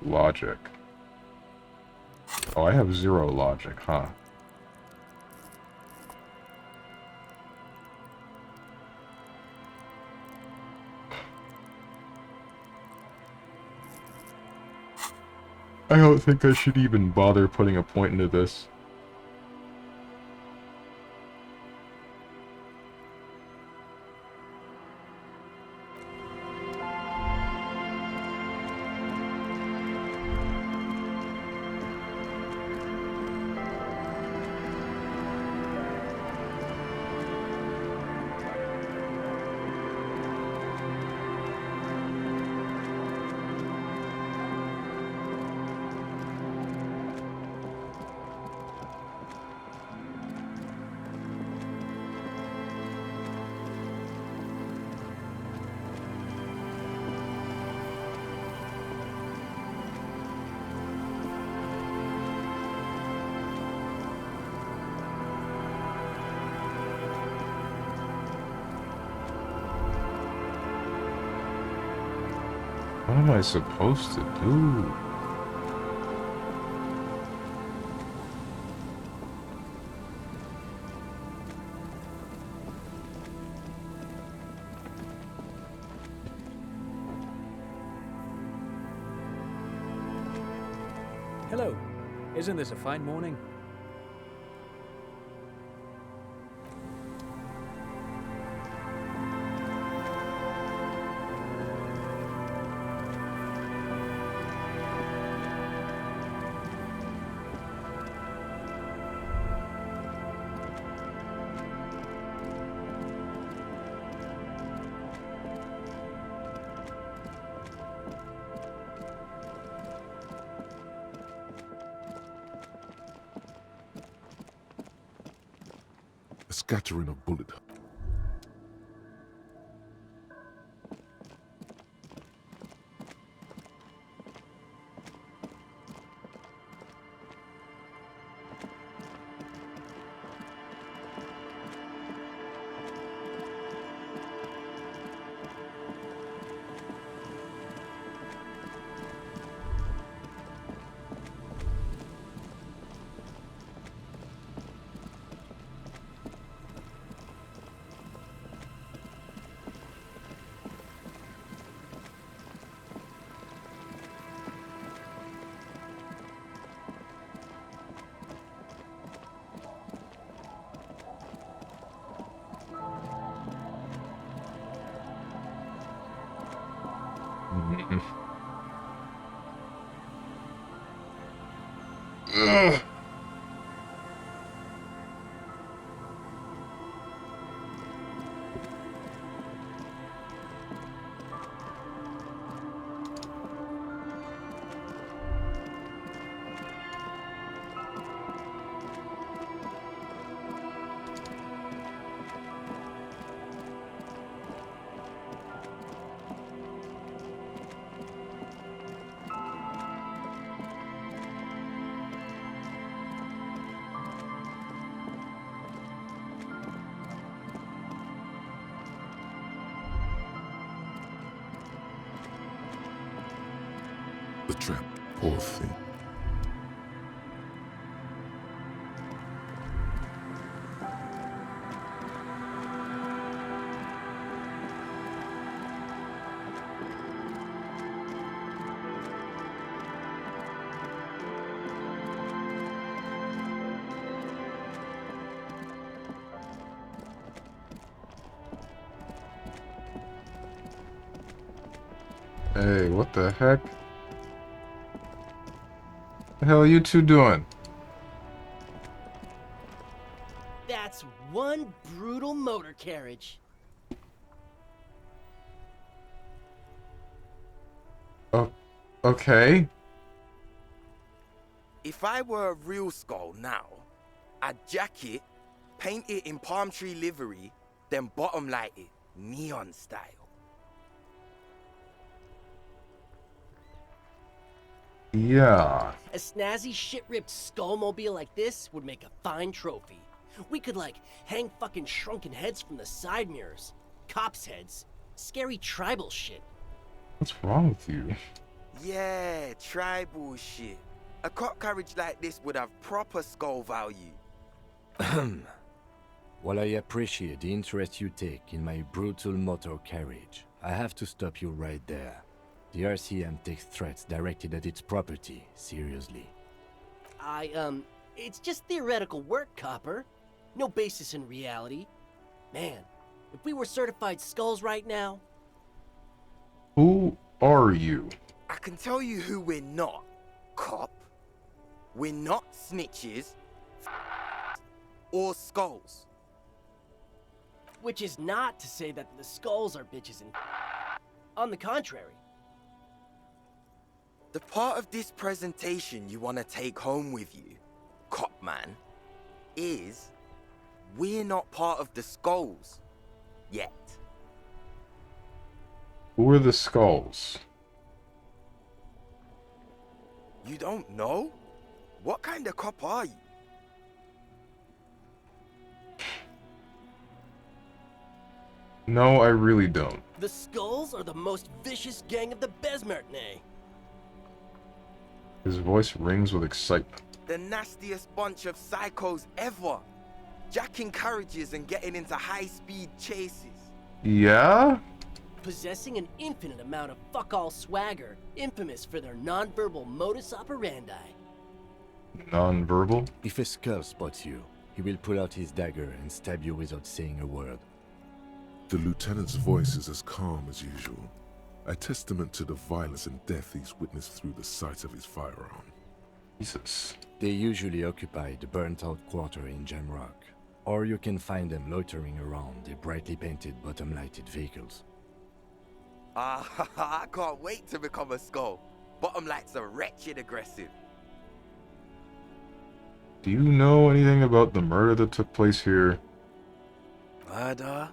Logic. Oh, I have 0 logic, huh? I don't think I should even bother putting a point into this. What am I supposed to do? Hello. Isn't this a fine morning? A scattering of bullet. Ugh. The trap, poor thing. Hey, what the heck? The hell are you two doing? That's one brutal motor carriage. Oh, okay. If I were a real skull now, I'd jack it, paint it in palm tree livery, then bottom light it, neon style. Yeah. A snazzy shit-ripped skullmobile like this would make a fine trophy. We could, like, hang fucking shrunken heads from the side mirrors. Cops' heads. Scary tribal shit. What's wrong with you? Yeah, tribal shit. A cop carriage like this would have proper skull value. While I appreciate the interest you take in my brutal motor carriage, I have to stop you right there. The RCM takes threats directed at its property seriously. It's just theoretical work, Copper. No basis in reality. Man, if we were certified skulls right now... Who are you? I can tell you who we're not, cop. We're not snitches or skulls. Which is not to say that the skulls are bitches and... On the contrary. The part of this presentation you want to take home with you, cop man, is we're not part of the skulls yet. Who are the skulls? You don't know? What kind of cop are you? No, I really don't. The skulls are the most vicious gang of the Besmertne. His voice rings with excitement. The nastiest bunch of psychos ever. Jacking carriages and getting into high-speed chases. Yeah? Possessing an infinite amount of fuck-all swagger, infamous for their non-verbal modus operandi. Non-verbal? If a skull spots you, he will pull out his dagger and stab you without saying a word. The lieutenant's voice is as calm as usual, a testament to the violence and death he's witnessed through the sight of his firearm. Jesus. They usually occupy the burnt-out quarter in Jamrock, or you can find them loitering around the brightly painted bottom-lighted vehicles. I can't wait to become a skull. Bottom lights are wretched aggressive. Do you know anything about the murder that took place here? Murder?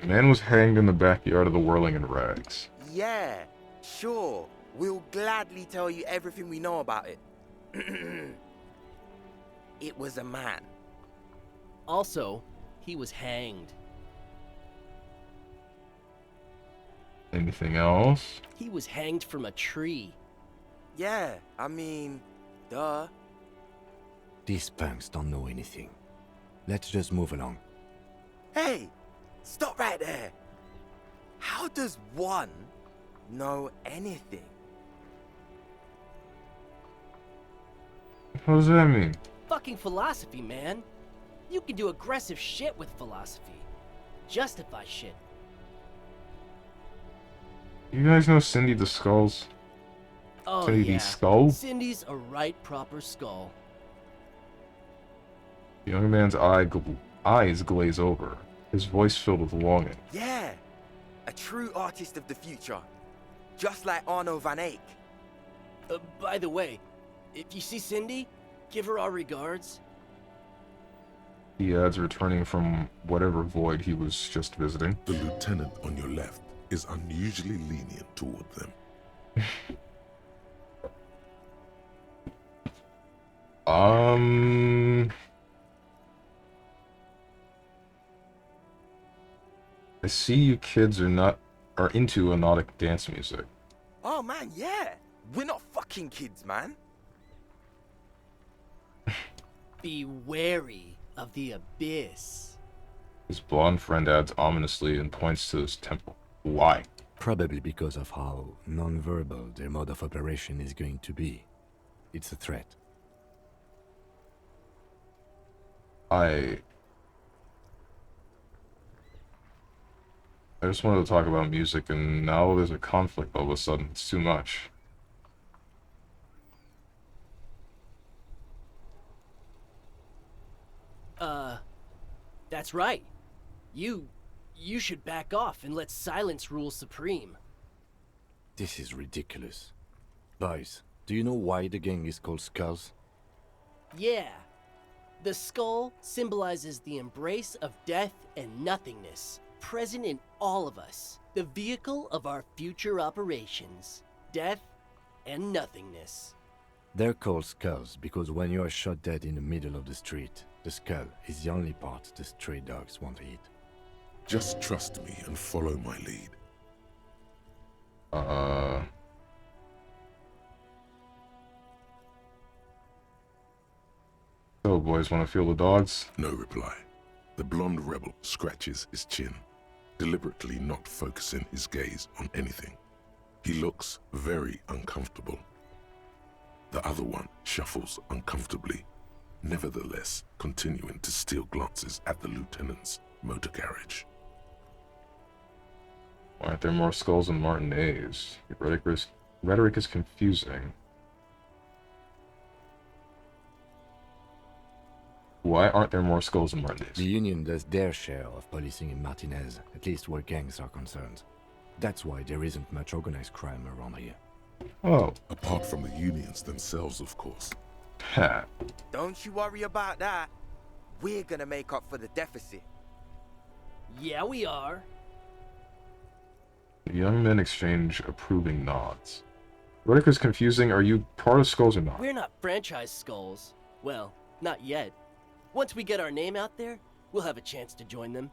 A man was hanged in the backyard of the Whirling in Rags. Yeah, sure. We'll gladly tell you everything we know about it. It was a man. Also, he was hanged. Anything else? He was hanged from a tree. Yeah, I mean, duh. These punks don't know anything. Let's just move along. Hey, stop right there. How does one know anything? What does that mean? Fucking philosophy, man. You can do aggressive shit with philosophy. Justify shit. You guys know Cindy the Skulls? Oh, Cindy yeah. the Skull? Cindy's a right proper skull. The young man's eyes glaze over, his voice filled with longing. Yeah, a true artist of the future. Just like Arno van Eyck. By the way, if you see Cindy, give her our regards. He adds, returning from whatever void he was just visiting. The lieutenant on your left is unusually lenient toward them. I see you kids are into anodic dance music. Oh man, yeah. We're not fucking kids, man. Be wary of the abyss. His blonde friend adds ominously and points to his temple. Why? Probably because of how non-verbal their mode of operation is going to be. It's a threat. I just wanted to talk about music, and now there's a conflict all of a sudden. It's too much. That's right. You should back off and let silence rule supreme. This is ridiculous. Boys, do you know why the gang is called Skulls? Yeah. The skull symbolizes the embrace of death and nothingness, present in all of us. The vehicle of our future operations. Death and nothingness. They're called Skulls because when you are shot dead in the middle of the street, the skull is the only part the stray dogs want to eat. Just trust me and follow my lead. So, boys, want to feel the dogs? No reply. The blonde rebel scratches his chin, deliberately not focusing his gaze on anything. He looks very uncomfortable. The other one shuffles uncomfortably, nevertheless continuing to steal glances at the lieutenant's motor carriage. Why aren't there more skulls than Martinets? Your rhetoric is confusing. Why aren't there more skulls than Martinets? The Union does their share of policing in Martinez, at least where gangs are concerned. That's why there isn't much organized crime around here. Oh. Apart from the unions themselves, of course. Ha. Don't you worry about that. We're gonna make up for the deficit. Yeah, we are. The young men exchange approving nods. Rhetoric is confusing. Are you part of Skulls or not? We're not franchise Skulls. Well, not yet. Once we get our name out there, we'll have a chance to join them.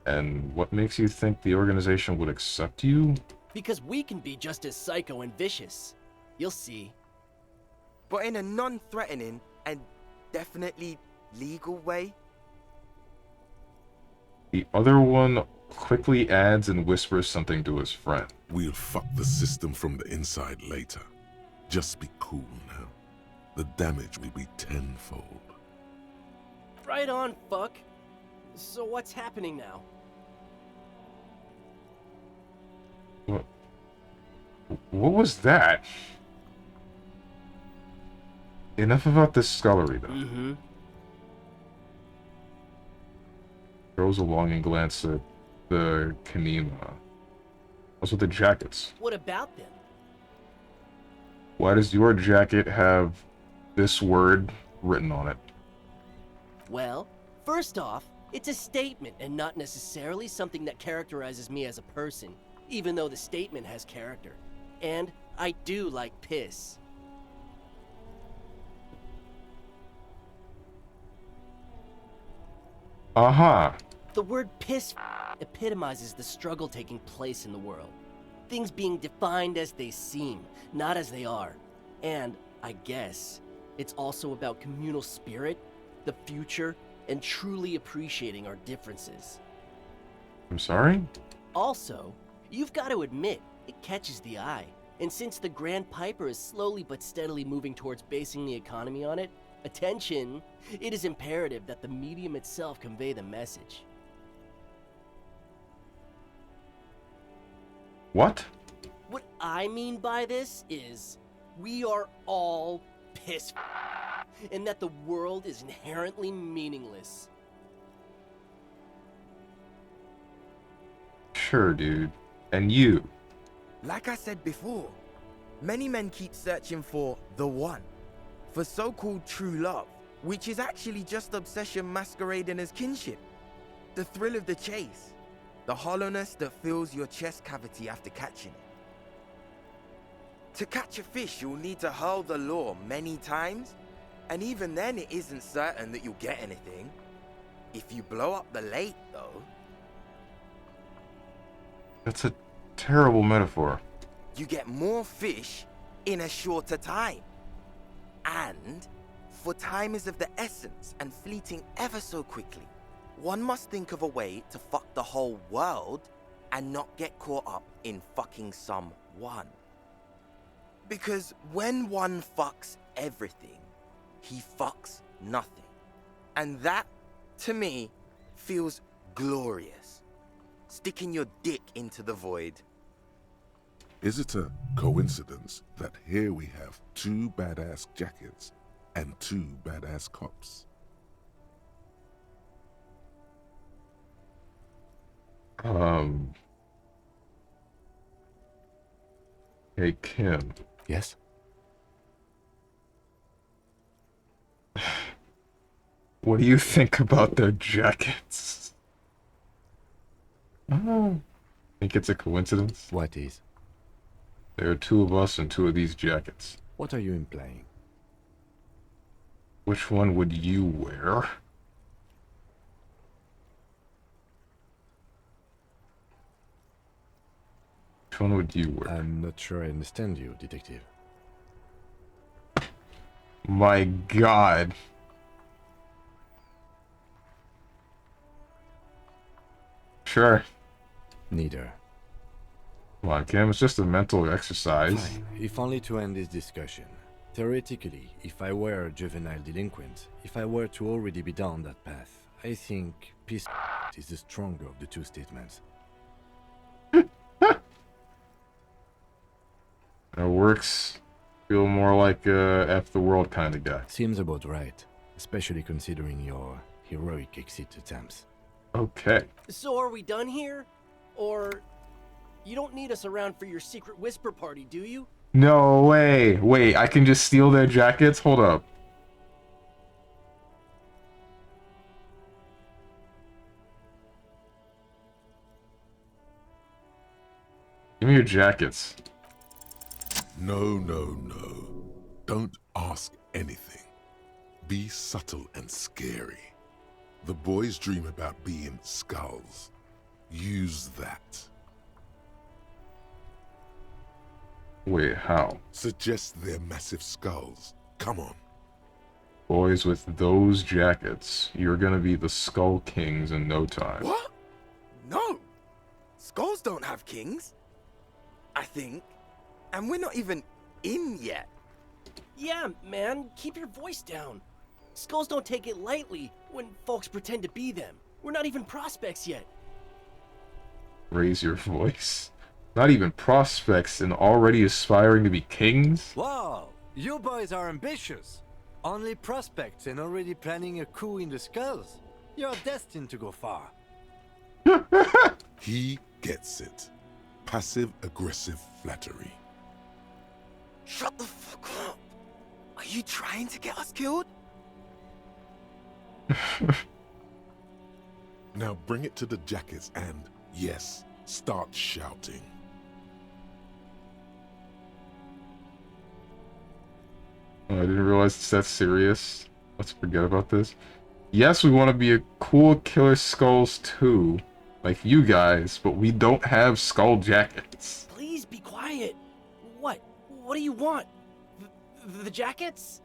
And what makes you think the organization would accept you? Because we can be just as psycho and vicious. You'll see. But in a non-threatening and definitely legal way. The other one quickly adds and whispers something to his friend. We'll fuck the system from the inside later. Just be cool now. The damage will be tenfold. Right on, fuck. So what's happening now? What was that? Enough about this scullery, though. Mm-hmm. Throws a longing glance at the Kanima. What's with the jackets? What about them? Why does your jacket have this word written on it? Well, first off, it's a statement and not necessarily something that characterizes me as a person, even though the statement has character. And I do like piss. Uh-huh. The word piss epitomizes the struggle taking place in the world. Things being defined as they seem, not as they are. And, I guess, it's also about communal spirit, the future, and truly appreciating our differences. I'm sorry? Also, you've got to admit, it catches the eye. And since the Grand Piper is slowly but steadily moving towards basing the economy on it, attention, it is imperative that the medium itself convey the message. What? What I mean by this is, we are all piss and that the world is inherently meaningless. Sure, dude. And you? Like I said before, many men keep searching for the one, for so-called true love, which is actually just obsession masquerading as kinship. The thrill of the chase, the hollowness that fills your chest cavity after catching it. To catch a fish, you'll need to hurl the lure many times, and even then it isn't certain that you'll get anything. If you blow up the lake, though... That's a terrible metaphor. you get more fish in a shorter time. And, for time is of the essence and fleeting ever so quickly, one must think of a way to fuck the whole world and not get caught up in fucking some one. Because when one fucks everything, he fucks nothing. And that, to me, feels glorious. Sticking your dick into the void. Is it a coincidence that here we have 2 badass jackets and 2 badass cops? Hey, Kim. Yes? What do you think about their jackets? Think it's a coincidence? What is? There are 2 of us and 2 of these jackets. What are you implying? Which one would you wear? Which one would you wear? I'm not sure I understand you, detective. My God. Sure. Neither. Come on, Kim, it's just a mental exercise. Fine, if only to end this discussion. Theoretically, if I were a juvenile delinquent, if I were to already be down that path, I think peace is the stronger of the 2 statements. It works. Feel more like a F the world kind of guy. Seems about right, especially considering your heroic exit attempts. Okay. So are we done here? Or you don't need us around for your secret whisper party, do you? No way. Wait, I can just steal their jackets? Hold up. Give me your jackets. No, no, no. Don't ask anything. Be subtle and scary. The boys dream about being skulls. Use that. Wait, how? Suggest they're massive skulls. Come on. Boys with those jackets, you're gonna be the Skull Kings in no time. What? No! Skulls don't have kings. I think. And we're not even in yet. Yeah, man, keep your voice down. Skulls don't take it lightly when folks pretend to be them. We're not even prospects yet. Raise your voice. Not even prospects and already aspiring to be kings? Wow, you boys are ambitious. Only prospects and already planning a coup in the skulls. You're destined to go far. He gets it. Passive-aggressive flattery. Shut the fuck up. Are you trying to get us killed? Now bring it to the jackets and, yes, start shouting. Oh, I didn't realize it's that serious. Let's forget about this. Yes, we want to be a cool Killer Skulls too, like you guys, but we don't have skull jackets. Please be quiet. What? What do you want? The jackets?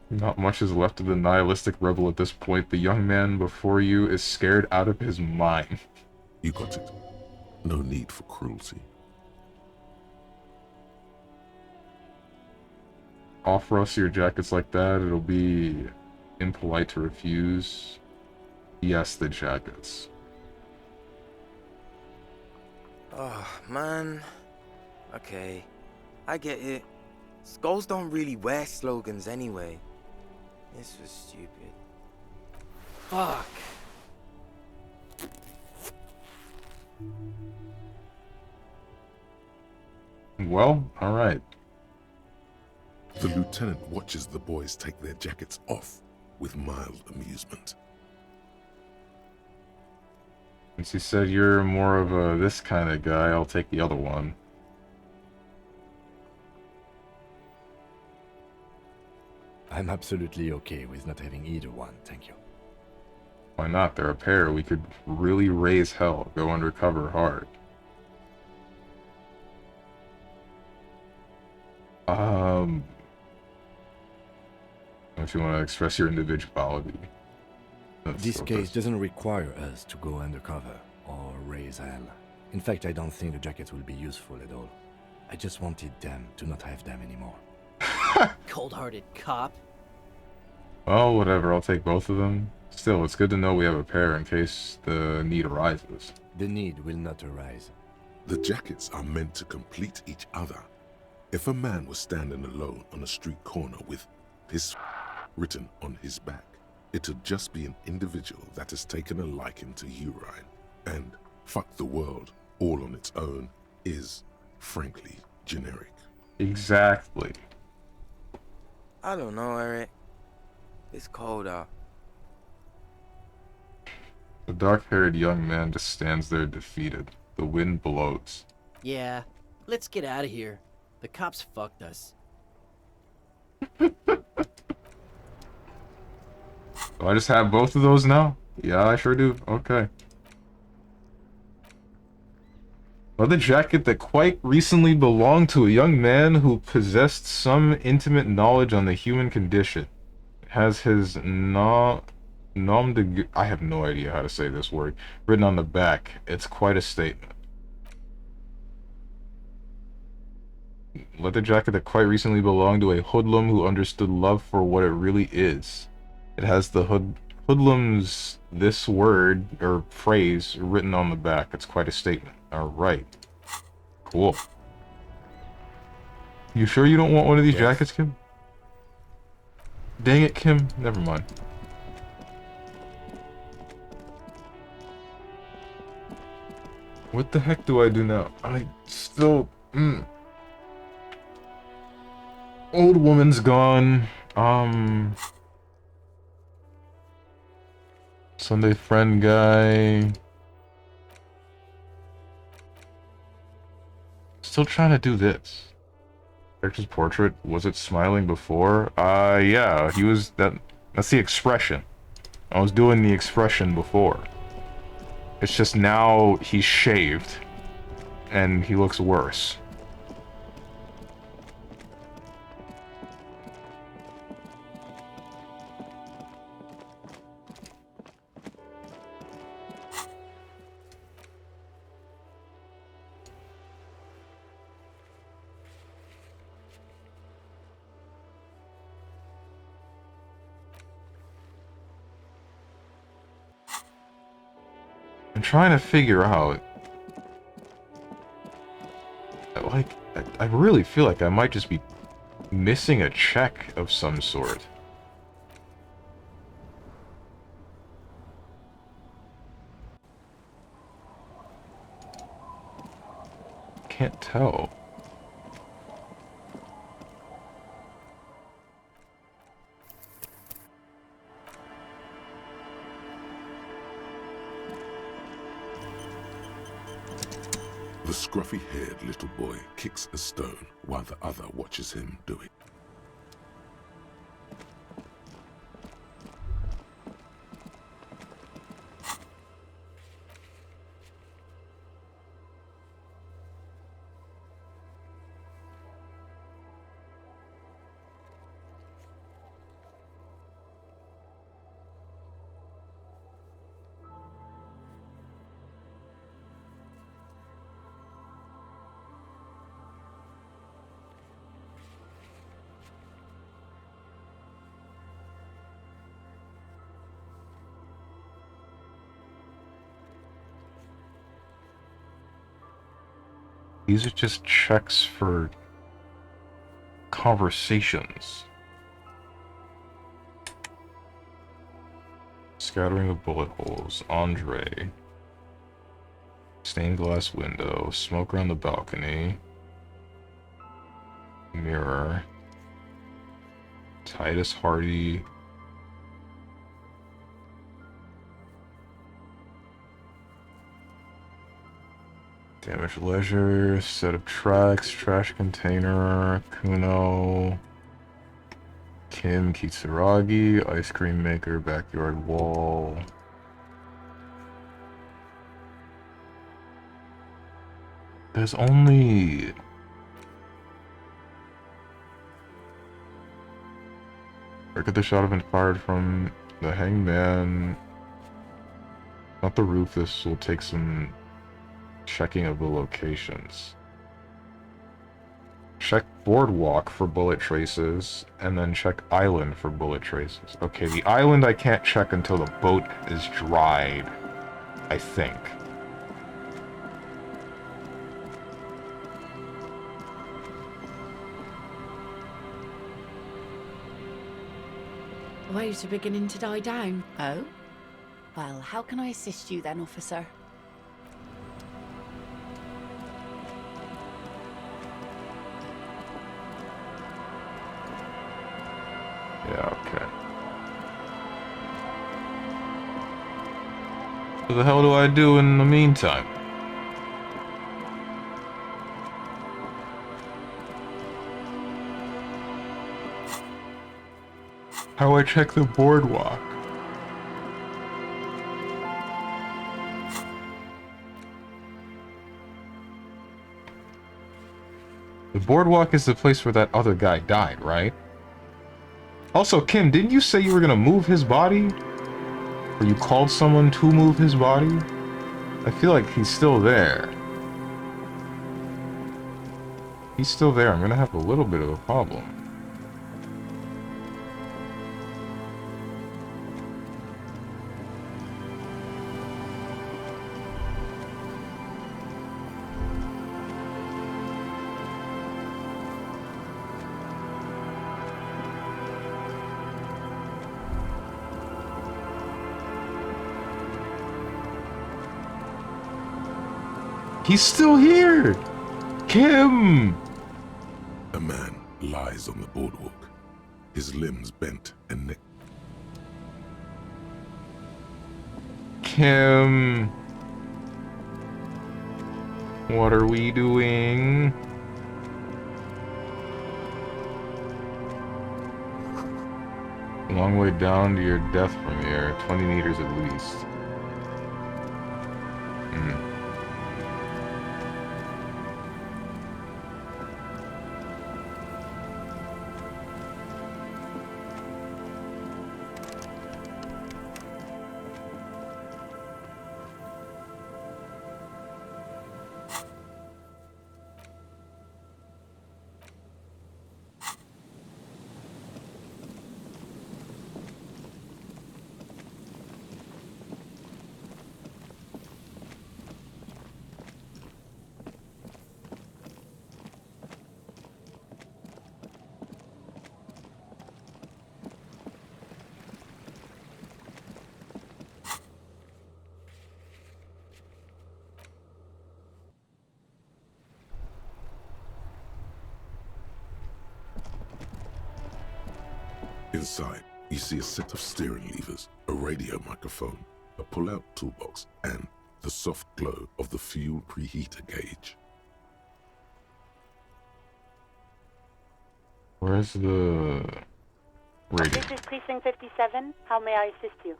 Not much is left of the nihilistic rebel at this point. The young man before you is scared out of his mind. You got it. No need for cruelty. Offer us your jackets like that, it'll be impolite to refuse. Yes, the jackets. Oh, man. Okay. I get it. Skulls don't really wear slogans anyway. This was stupid. Fuck. Well, alright. The lieutenant watches the boys take their jackets off with mild amusement. Since you said you're more of a this kind of guy, I'll take the other one. I'm absolutely okay with not having either one, thank you. Why not? They're a pair. We could really raise hell. Go undercover hard. If you want to express your individuality. This case doesn't require us to go undercover or raise hell. In fact, I don't think the jackets will be useful at all. I just wanted them to not have them anymore. Cold-hearted cop. Well, whatever. I'll take both of them. Still, it's good to know we have a pair in case the need arises. The need will not arise. The jackets are meant to complete each other. If a man was standing alone on a street corner with his written on his back, it'd just be an individual that has taken a liking to you, Ryan. And fuck the world all on its own is, frankly, generic. Exactly. I don't know, Eric. It's cold out. The dark-haired young man just stands there defeated. The wind blows. Yeah, let's get out of here. The cops fucked us. Do I just have both of those now? Yeah, I sure do. Okay. Leather jacket that quite recently belonged to a young man who possessed some intimate knowledge on the human condition. It has his nom de... I have no idea how to say this word. Written on the back. It's quite a statement. Leather jacket that quite recently belonged to a hoodlum who understood love for what it really is. It has the hoodlum's this word or phrase written on the back. It's quite a statement. Alright. Cool. You sure you don't want one of these jackets, Kim? Dang it, Kim. Never mind. What the heck do I do now? I still... Old woman's gone. Sunday friend guy. Still trying to do this. Character's portrait. Was it smiling before? Yeah. He was... That's the expression. I was doing the expression before. It's just now he's shaved. And he looks worse. I'm trying to figure out... Like, I really feel like I might just be missing a check of some sort. Can't tell. The scruffy-haired little boy kicks a stone while the other watches him do it. These are just checks for conversations. Scattering of bullet holes. Andre. Stained glass window. Smoker on the balcony. Mirror. Titus Hardy. Damaged leisure, set of tracks, trash container, Kuno, Kim Kitsuragi, ice cream maker, backyard wall, There's only... Where could the shot have been fired from? The hangman... Not the roof. This will take some checking of the locations. Check boardwalk for bullet traces, and then check island for bullet traces. Okay, the island I can't check until the boat is dried, I think. Waves are beginning to die down. Oh? Well, how can I assist you then, officer? Yeah, okay. What the hell do I do in the meantime? How do I check the boardwalk? The boardwalk is the place where that other guy died, right? Also, Kim, didn't you say you were gonna move his body? Or you called someone to move his body? I feel like he's still there. He's still there. I'm gonna have a little bit of a problem. He's still here! Kim! A man lies on the boardwalk, his limbs bent and neck. Kim... What are we doing? A long way down to your death from here, 20 meters at least. Inside, you see a set of steering levers, a radio microphone, a pull-out toolbox, and the soft glow of the fuel preheater gauge. Where's the radio? This is Precinct 57. How may I assist you?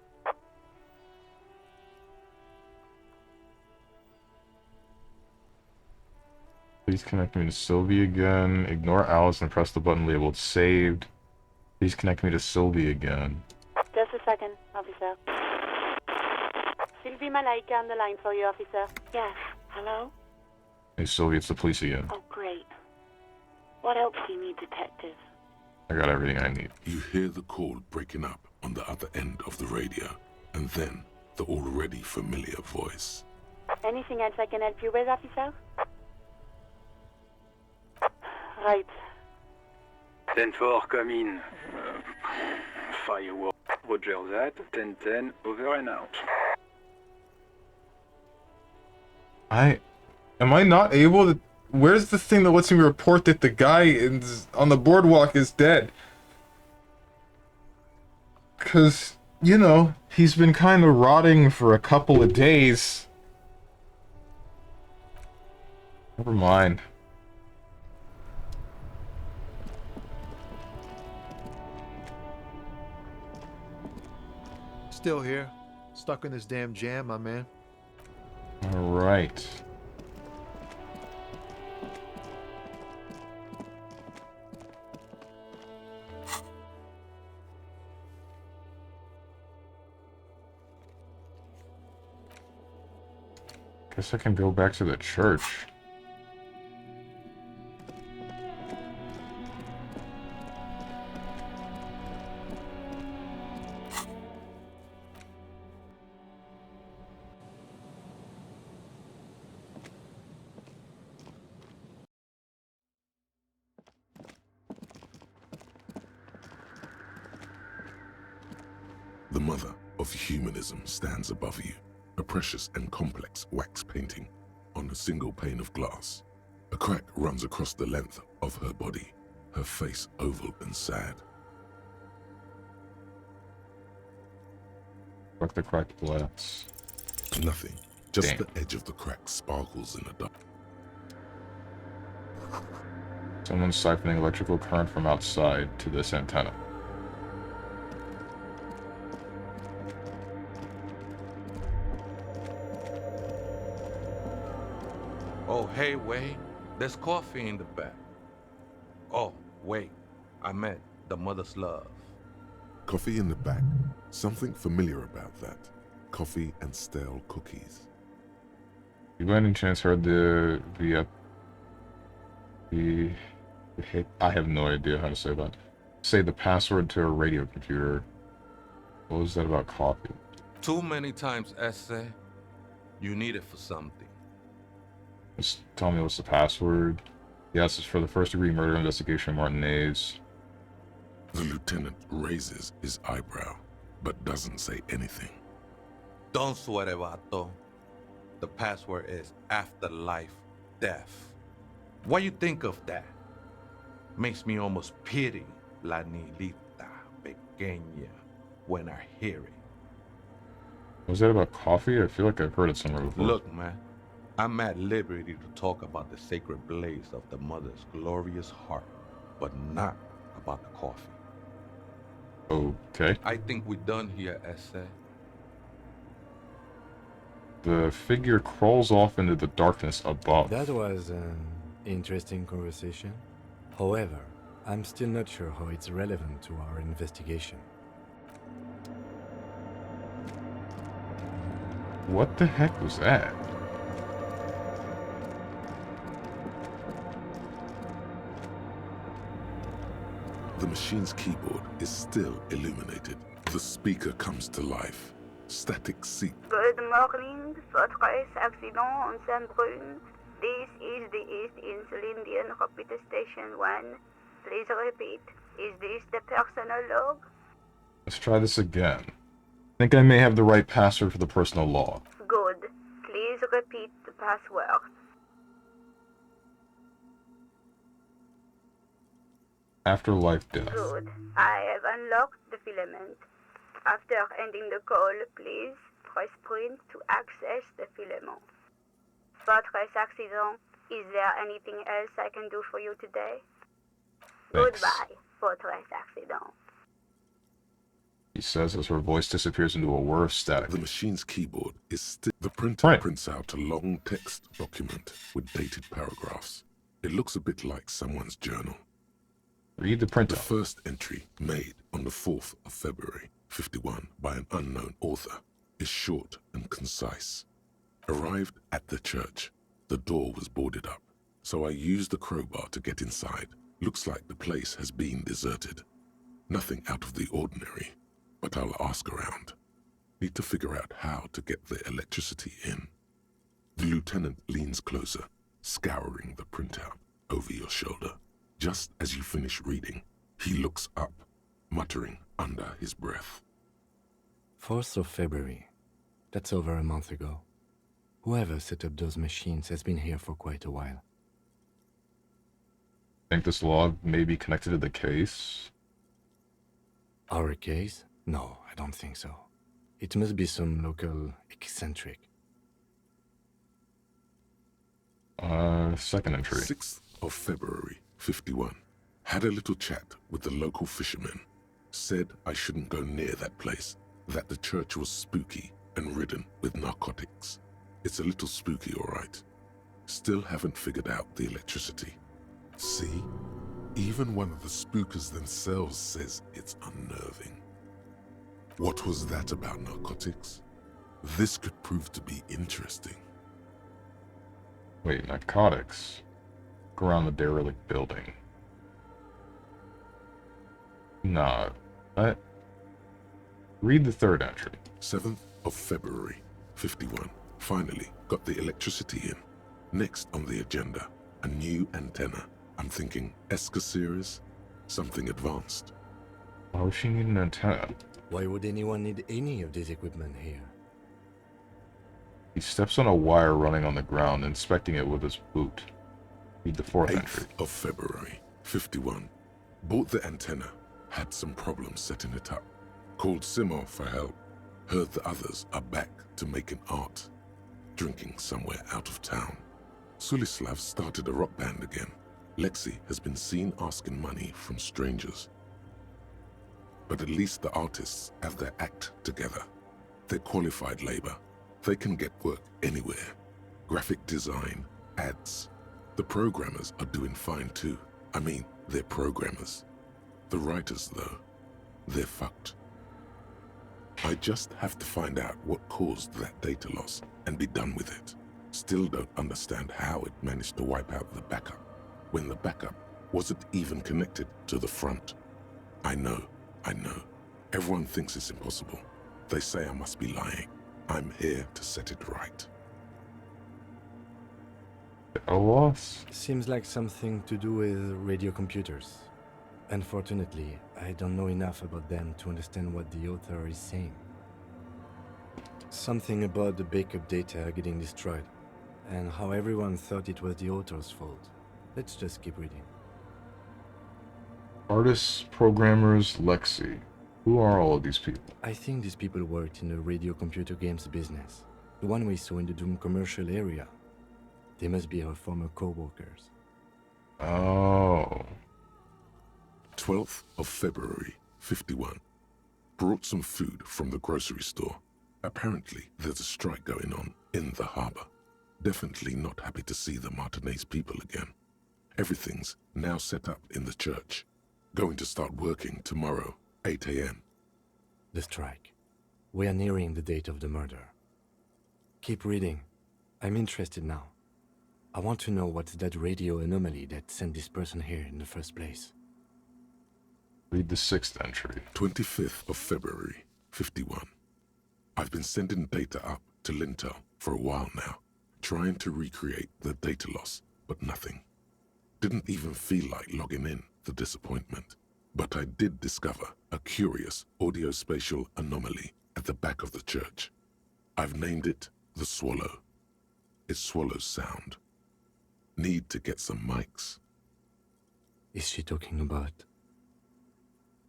Please connect me to Sylvie again. Ignore Alice and press the button labeled saved. Please connect me to Sylvie again. Just a second, officer. Sylvie Malaika on the line for you, officer. Yes, hello? Hey Sylvie, it's the police again. Oh, great. What else do you need, detective? I got everything I need. You hear the call breaking up on the other end of the radio, and then the already familiar voice. Anything else I can help you with, officer? Right. 10-4, come in. Firewall. Roger that. 10-10, over and out. Am I not able to... Where's the thing that lets me report that the guy on the boardwalk is dead? Because, you know, he's been kind of rotting for a couple of days. Never mind. Still here. Stuck in this damn jam, my man. Alright. Guess I can go back to the church. The mother of humanism stands above you, a precious and complex wax painting on a single pane of glass. A crack runs across the length of her body, her face oval and sad. Fuck the cracked glass. Nothing. Just Damn. the edge of the crack sparkles in the dark. Someone's siphoning electrical current from outside to this antenna. Oh, hey, wait. There's coffee in the back. Oh, wait. I meant the mother's love. Coffee in the back. Something familiar about that. Coffee and stale cookies. You by any chance heard the I have no idea how to say that. Say the password to a radio computer. What was that about coffee? Too many times, essay. You need it for something. Just tell me what's the password. Yes, it's for the first-degree murder investigation, Martinez. The lieutenant raises his eyebrow, but doesn't say anything. Don't sweat it, vato. The password is afterlife death. What you think of that? Makes me almost pity la niñita pequeña when I hear it. Was that about coffee? I feel like I've heard it somewhere before. Look, man, I'm at liberty to talk about the sacred blaze of the mother's glorious heart, but not about the coffee. Okay. I think we're done here, essay. The figure crawls off into the darkness above. That was an interesting conversation. However, I'm still not sure how it's relevant to our investigation. What the heck was that? The machine's keyboard is still illuminated. The speaker comes to life. Static seat. Good morning, Fortress Accident on Saint-Brune. This is the East Insulindian Repeater Station 1. Please repeat. Is this the personal log? Let's try this again. I think I may have the right password for the personal log. Good. Please repeat the password. Afterlife death. Good. I have unlocked the filament. After ending the call, please press print to access the filament. Fortress Accident, is there anything else I can do for you today? Thanks. Goodbye, Fortress Accident. He says as her voice disappears into a whir of static. The machine's keyboard is still... The printer prints out a long text document with dated paragraphs. It looks a bit like someone's journal. Read the printout. The first entry, made on the 4th of February, 51, by an unknown author, is short and concise. Arrived at the church. The door was boarded up, so I used the crowbar to get inside. Looks like the place has been deserted. Nothing out of the ordinary, but I'll ask around. Need to figure out how to get the electricity in. The lieutenant leans closer, scouring the printout over your shoulder. Just as you finish reading, he looks up, muttering under his breath. 4th of February. That's over a month ago. Whoever set up those machines has been here for quite a while. Think this log may be connected to the case? Our case? No, I don't think so. It must be some local eccentric. Second entry. 6th of February, 51. Had a little chat with the local fishermen. Said I shouldn't go near that place, that the church was spooky and ridden with narcotics. It's a little spooky, all right. Still haven't figured out the electricity. See? Even one of the spookers themselves says it's unnerving. What was that about narcotics? This could prove to be interesting. Wait, narcotics. Go around the derelict building. Nah. Read the third entry. 7th of February, 51. Finally got the electricity in. Next on the agenda, a new antenna. I'm thinking Eska series, something advanced. Why would she need an antenna? Why would anyone need any of this equipment here? He steps on a wire running on the ground, inspecting it with his boot. Read the fourth 8th entry. of February, 51. Bought the antenna, had some problems setting it up. Called Simo for help. Heard the others are back to making art. Drinking somewhere out of town. Sulislav started a rock band again. Lexi has been seen asking money from strangers. But at least the artists have their act together. They're qualified labor. They can get work anywhere. Graphic design, ads. The programmers are doing fine too. I mean, they're programmers. The writers, though, they're fucked. I just have to find out what caused that data loss and be done with it. Still don't understand how it managed to wipe out the backup, when the backup wasn't even connected to the front. I know. Everyone thinks it's impossible. They say I must be lying. I'm here to set it right. A loss? Seems like something to do with radio computers. Unfortunately, I don't know enough about them to understand what the author is saying. Something about the backup data getting destroyed, and how everyone thought it was the author's fault. Let's just keep reading. Artists, programmers, Lexi. Who are all of these people? I think these people worked in the radio computer games business. The one we saw in the Doom commercial area. They must be our former co-workers. Oh. 12th of February, 51. Brought some food from the grocery store. Apparently, there's a strike going on in the harbor. Definitely not happy to see the Martinez people again. Everything's now set up in the church. Going to start working tomorrow, 8 a.m. The strike. We are nearing the date of the murder. Keep reading. I'm interested now. I want to know what's that radio anomaly that sent this person here in the first place. Read the sixth entry. 25th of February, 51. I've been sending data up to Lintel for a while now, trying to recreate the data loss, but nothing. Didn't even feel like logging in, the disappointment. But I did discover a curious audio-spatial anomaly at the back of the church. I've named it the Swallow. It swallows sound. Need to get some mics. Is she talking about?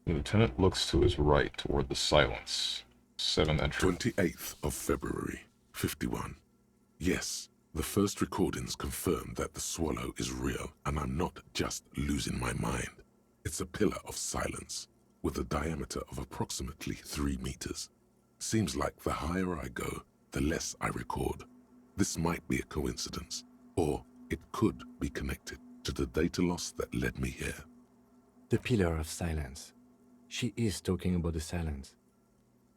The lieutenant looks to his right toward the silence. 7th entry. 28th of February, 51. Yes, the first recordings confirm that the Swallow is real and I'm not just losing my mind. It's a pillar of silence with a diameter of approximately 3 meters. Seems like the higher I go, the less I record. This might be a coincidence, or it could be connected to the data loss that led me here. The pillar of silence. She is talking about the silence.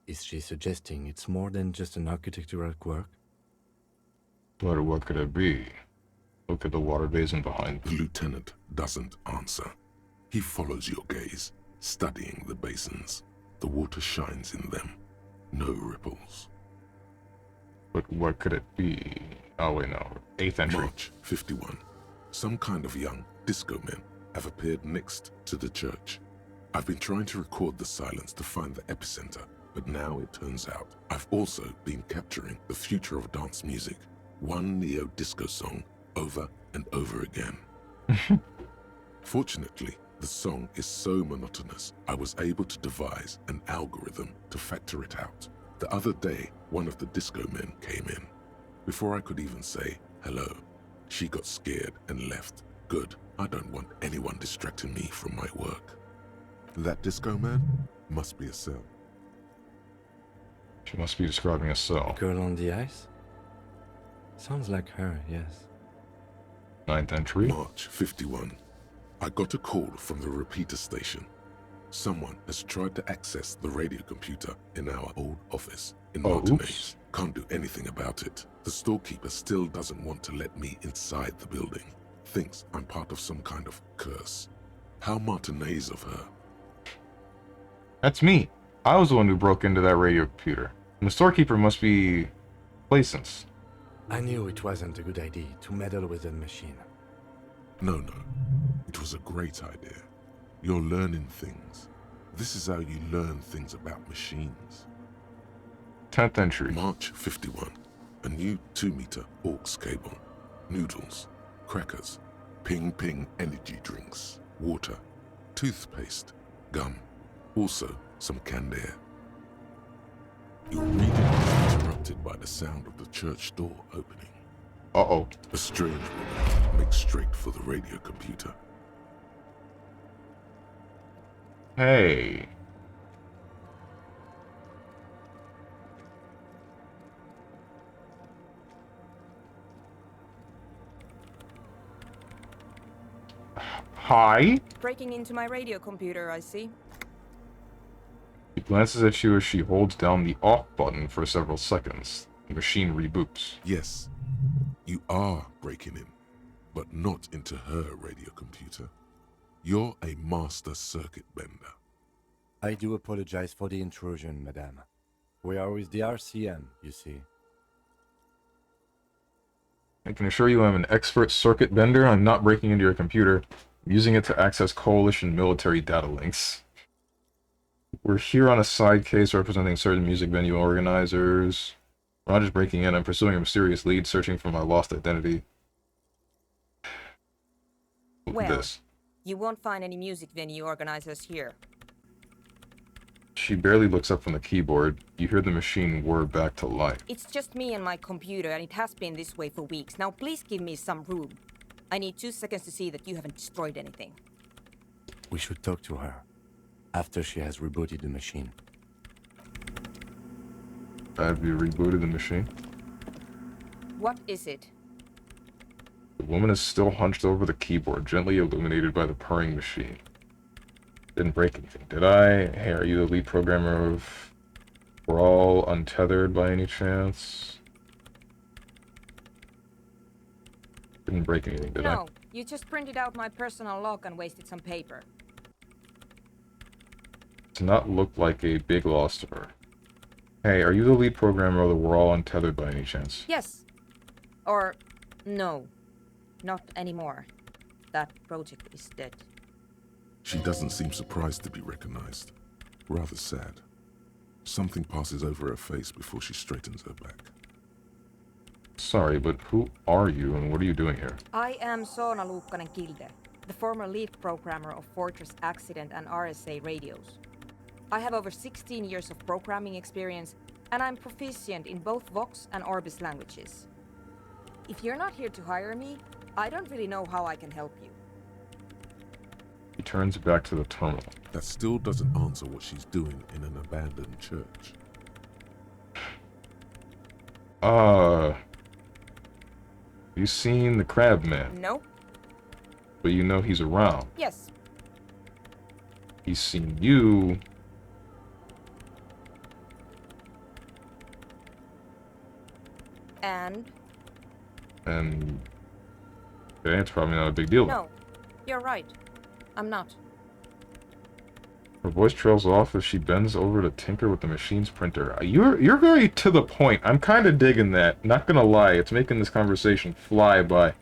Is she suggesting it's more than just an architectural quirk? But what could it be? Look at the water basin behind The lieutenant doesn't answer. He follows your gaze, studying the basins. The water shines in them. No ripples. But what could it be? Oh wait, no. 8th entry. March 51. Some kind of young disco men have appeared next to the church. I've been trying to record the silence to find the epicenter, but now it turns out I've also been capturing the future of dance music, one neo-disco song over and over again. Fortunately, the song is so monotonous, I was able to devise an algorithm to factor it out. The other day, one of the disco men came in. Before I could even say hello, she got scared and left. Good, I don't want anyone distracting me from my work. That disco man must be a cell. She must be describing a cell. Girl on the ice? Sounds like her, yes. 9th entry. March 51. I got a call from the repeater station. Someone has tried to access the radio computer in our old office in Martinez. Oops. Can't do anything about it. The The storekeeper still doesn't want to let me inside the building. Thinks I'm part of some kind of curse. How Martinez of her. That's me. I was the one who broke into that radio computer. And the storekeeper must be Plaisance. I knew it wasn't a good idea to meddle with the machine. No. It was a great idea. You're learning things. This is how you learn things about machines. 10th entry. March 51. A new 2-meter aux cable. Noodles. Crackers. Ping energy drinks. Water. Toothpaste. Gum. Also some canned air. Your reading is interrupted by the sound of the church door opening. Uh-oh. A strange woman makes straight for the radio computer. Hey. Hi? Breaking into my radio computer, I see. She glances at you as she holds down the off button for several seconds. The machine reboots. Yes, you are breaking in, but not into her radio computer. You're a master circuit bender. I do apologize for the intrusion, madame. We are with the RCM, you see. I can assure you I'm an expert circuit bender. I'm not breaking into your computer. I'm using it to access Coalition military data links. We're here on a side case representing certain music venue organizers. I'm not just breaking in, I'm pursuing a mysterious lead, searching for my lost identity. Look at Well, this. you won't find any music venue organizers here. She barely looks up from the keyboard. You hear the machine whir back to life. It's just me and my computer, and it has been this way for weeks. Now please give me some room. I need 2 seconds to see that you haven't destroyed anything. We should talk to her after she has rebooted the machine. Have you rebooted the machine? What is it? The woman is still hunched over the keyboard, gently illuminated by the purring machine. Didn't break anything, did I? Hey, are you the lead programmer of We're All Untethered by any chance? Didn't break anything, did I? No, you just printed out my personal log and wasted some paper. Does not look like a big loss to her. Hey, are you the lead programmer of the We're All Untethered by any chance? Yes. Or, no. Not anymore. That project is dead. She doesn't seem surprised to be recognized. Rather sad. Something passes over her face before she straightens her back. Sorry, but who are you and what are you doing here? I am Soona Luukkanen-Kilde, the former lead programmer of Fortress Accident and RSA radios. I have over 16 years of programming experience, and I'm proficient in both Vox and Orbis languages. If you're not here to hire me, I don't really know how I can help you. He turns back to the terminal. That still doesn't answer what she's doing in an abandoned church. You seen the Crab Man? No. But you know he's around. Yes. He's seen you. And? And okay, it's probably not a big deal. No. You're right. I'm not. Her voice trails off as she bends over to tinker with the machine's printer. You're very to the point. I'm kind of digging that. Not gonna lie, it's making this conversation fly by.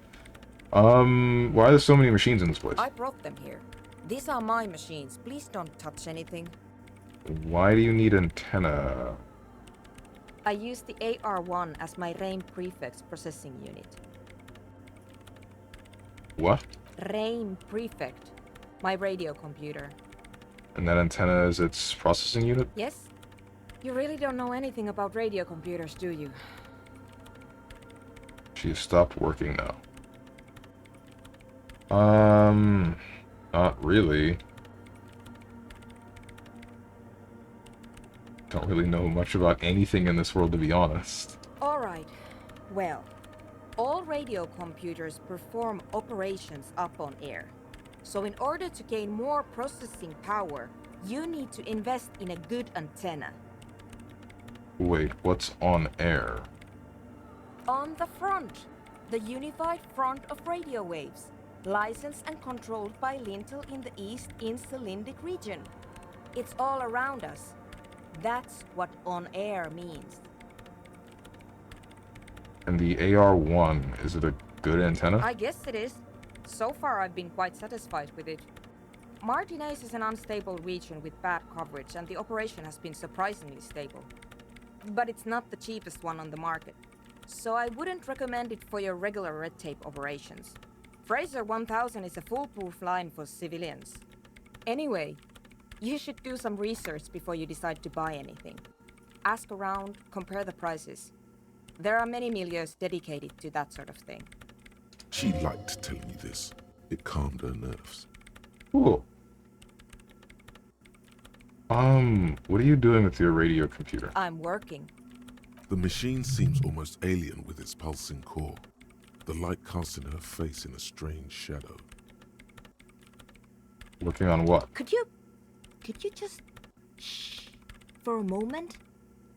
Why are there so many machines in this place? I brought them here. These are my machines. Please don't touch anything. Why do you need antenna? I use the AR-1 as my RAIN prefix processing unit. What? RAIN prefect. My radio computer. And that antenna is its processing unit? Yes? You really don't know anything about radio computers, do you? She has stopped working now. Not really. Don't really know much about anything in this world, to be honest. Alright. Well, all radio computers perform operations up on air. So in order to gain more processing power, you need to invest in a good antenna. Wait, what's on air? On the front, the unified front of radio waves, licensed and controlled by Lintel in the East Insulindic region. It's all around us. That's what on air means. And the AR-1, is it a good antenna? I guess it is. So far I've been quite satisfied with it. Martinez is an unstable region with bad coverage and the operation has been surprisingly stable. But it's not the cheapest one on the market. So I wouldn't recommend it for your regular red tape operations. Fraser 1000 is a foolproof line for civilians. Anyway, you should do some research before you decide to buy anything. Ask around, compare the prices. There are many milieus dedicated to that sort of thing. She liked telling you this. It calmed her nerves. Cool. What are you doing with your radio computer? I'm working. The machine seems almost alien with its pulsing core, the light casting her face in a strange shadow. Working on what? Could you just shh for a moment?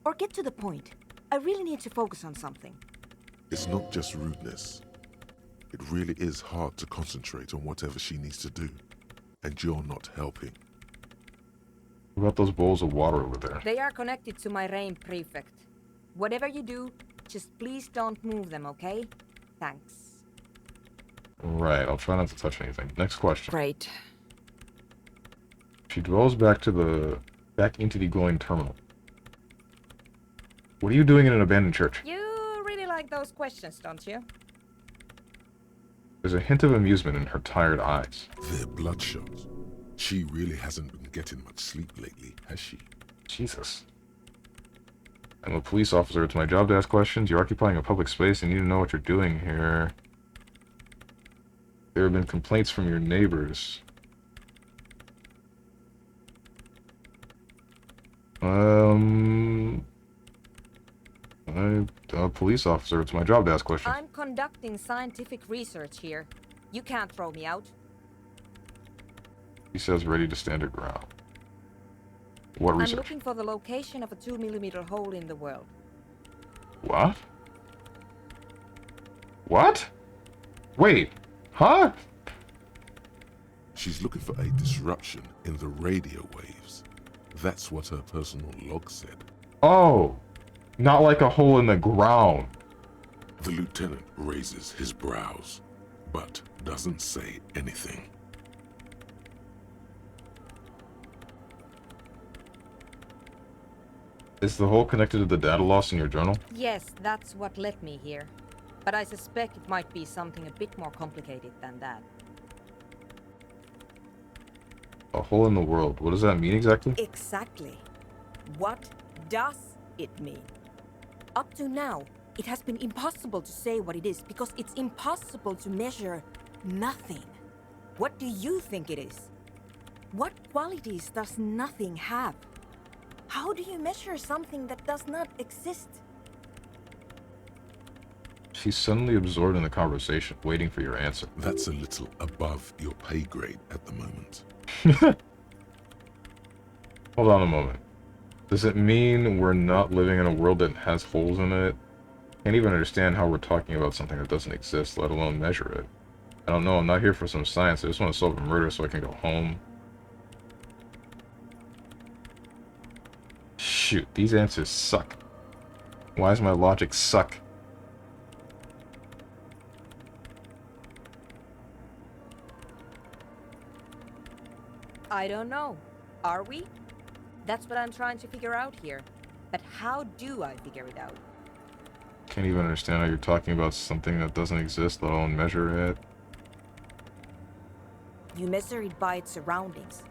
Or get to the point. I really need to focus on something. It's not just rudeness. It really is hard to concentrate on whatever she needs to do, and you're not helping. What about those bowls of water over there? They are connected to my RAIN prefect. Whatever you do, just please don't move them, okay? Thanks. Right, I'll try not to touch anything. Next question. Great. She dwells back into the glowing terminal. What are you doing in an abandoned church? You really like those questions, don't you? There's a hint of amusement in her tired eyes. They're bloodshot. She really hasn't been getting much sleep lately, has she? Jesus. I'm a police officer. It's my job to ask questions. You're occupying a public space and you need to know what you're doing here. There have been complaints from your neighbors. I'm a police officer. It's my job to ask questions. I'm conducting scientific research here. You can't throw me out. He says ready to stand her ground. What research? I'm looking for the location of a 2mm hole in the world. What? What? Wait. Huh? She's looking for a disruption in the radio waves. That's what her personal log said. Oh. Not like a hole in the ground. The lieutenant raises his brows, but doesn't say anything. Is the hole connected to the data loss in your journal? Yes, that's what led me here. But I suspect it might be something a bit more complicated than that. A hole in the world. What does that mean exactly? Exactly. What does it mean? Up to now, it has been impossible to say what it is because it's impossible to measure nothing. What do you think it is? What qualities does nothing have? How do you measure something that does not exist? She's suddenly absorbed in the conversation, waiting for your answer. That's a little above your pay grade at the moment. Hold on a moment. Does it mean we're not living in a world that has holes in it? Can't even understand how we're talking about something that doesn't exist, let alone measure it. I don't know, I'm not here for some science, I just want to solve a murder so I can go home. Shoot, these answers suck. Why does my logic suck? I don't know. Are we? That's what I'm trying to figure out here. But how do I figure it out? Can't even understand how you're talking about something that doesn't exist, let alone measure it. You measure it by its surroundings.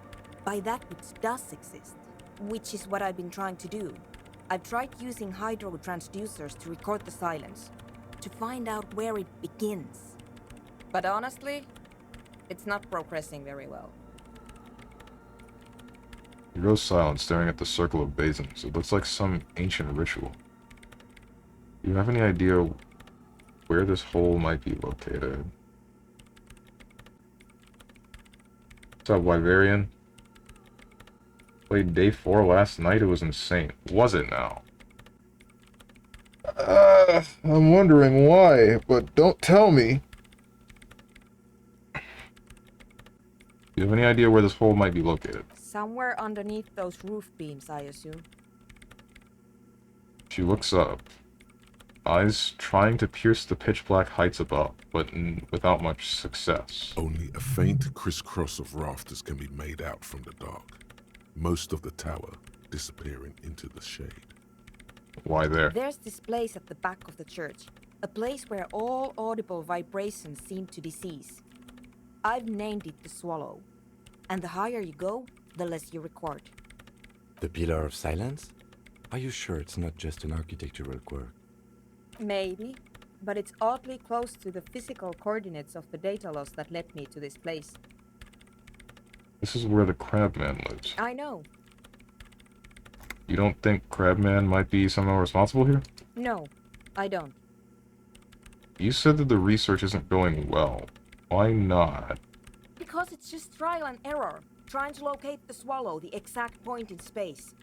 By that which does exist. Which is what I've been trying to do. I've tried using hydro transducers to record the silence. To find out where it begins. But honestly, it's not progressing very well. He goes silent, staring at the circle of basins. It looks like some ancient ritual. Do you have any idea where this hole might be located? What's up, Wyverian? Played day 4 last night. It was insane. Was it now? I'm wondering why, but don't tell me. Do you have any idea where this hole might be located? Somewhere underneath those roof beams, I assume. She looks up, eyes trying to pierce the pitch-black heights above, but without much success. Only a faint crisscross of rafters can be made out from the dark, most of the tower disappearing into the shade. Why there? There's this place at the back of the church, a place where all audible vibrations seem to cease. I've named it the Swallow, and the higher you go, the less you record. The Pillar of Silence? Are you sure it's not just an architectural quirk? Maybe, but it's oddly close to the physical coordinates of the data loss that led me to this place. This is where the Crabman lives. I know. You don't think Crabman might be somehow responsible here? No, I don't. You said that the research isn't going well. Why not? Because it's just trial and error, trying to locate the Swallow, the exact point in space.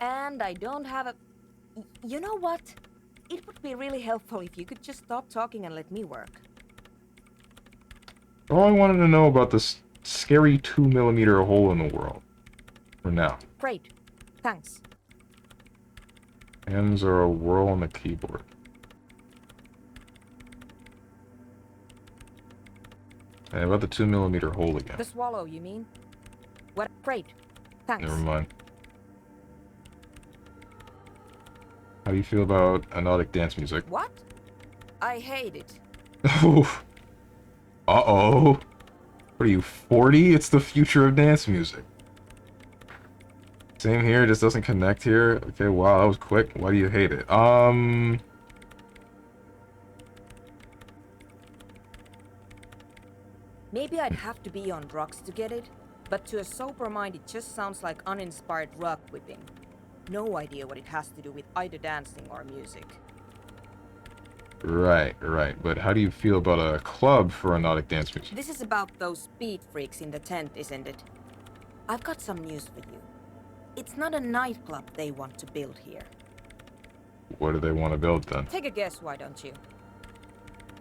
And I don't have a... You know what? It would be really helpful if you could just stop talking and let me work. All I wanted to know about this scary 2mm hole in the world. For now. Great. Thanks. Hands are a whirl on the keyboard. Hey, about the 2mm hole again. The Swallow, you mean? What? Great. Thanks. Never mind. How do you feel about anodic dance music? What? I hate it. Uh-oh. What are you, 40? It's the future of dance music. Same here, it just doesn't connect here. Okay, wow, that was quick. Why do you hate it? Maybe I'd have to be on drugs to get it, but to a sober mind it just sounds like uninspired rug whipping. No idea what it has to do with either dancing or music. Right. But how do you feel about a club for anodic dance music? This is about those speed freaks in the tent, isn't it? I've got some news for you. It's not a nightclub they want to build here. What do they want to build then? Take a guess, why don't you?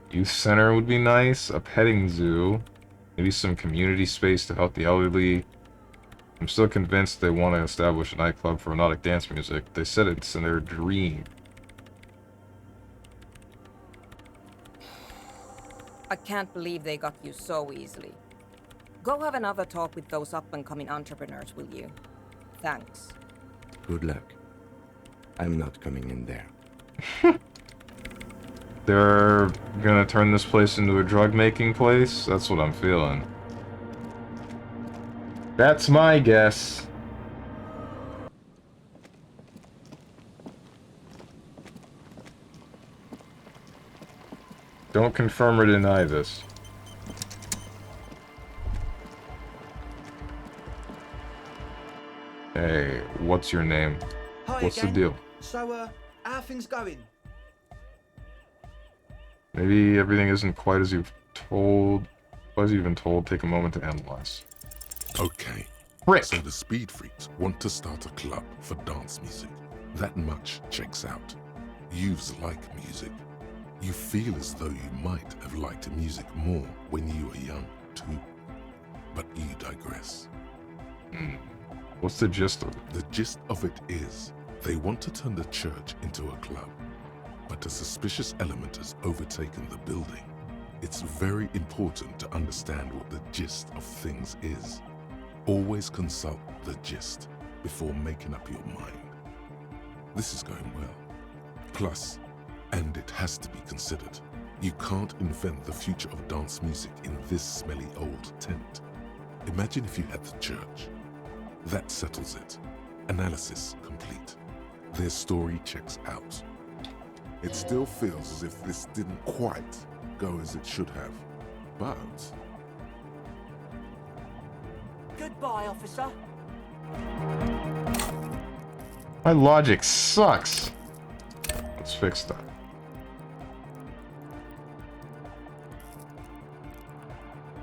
Youth center would be nice, a petting zoo, maybe some community space to help the elderly. I'm still convinced they want to establish a nightclub for anodic dance music. They said it's in their dream. I can't believe they got you so easily. Go have another talk with those up-and-coming entrepreneurs, will you? Thanks. Good luck. I'm not coming in there. They're gonna turn this place into a drug-making place? That's what I'm feeling. That's my guess. Don't confirm or deny this. Hey, what's your name? Hi What's again. the deal? So, how are things going? Maybe everything isn't quite as you've told. As you've been told, take a moment to analyze. Okay. Rick. So the Speed Freaks want to start a club for dance music. That much checks out. Youths like music. You feel as though you might have liked music more when you were young, too. But you digress. What's the gist of it? The gist of it is, they want to turn the church into a club, but a suspicious element has overtaken the building. It's very important to understand what the gist of things is. Always consult the gist before making up your mind. This is going well. Plus, and it has to be considered, you can't invent the future of dance music in this smelly old tent. Imagine if you had the church. That settles it. Analysis complete. Their story checks out. It still feels as if this didn't quite go as it should have, but... Goodbye, officer. My logic sucks. Let's fix that.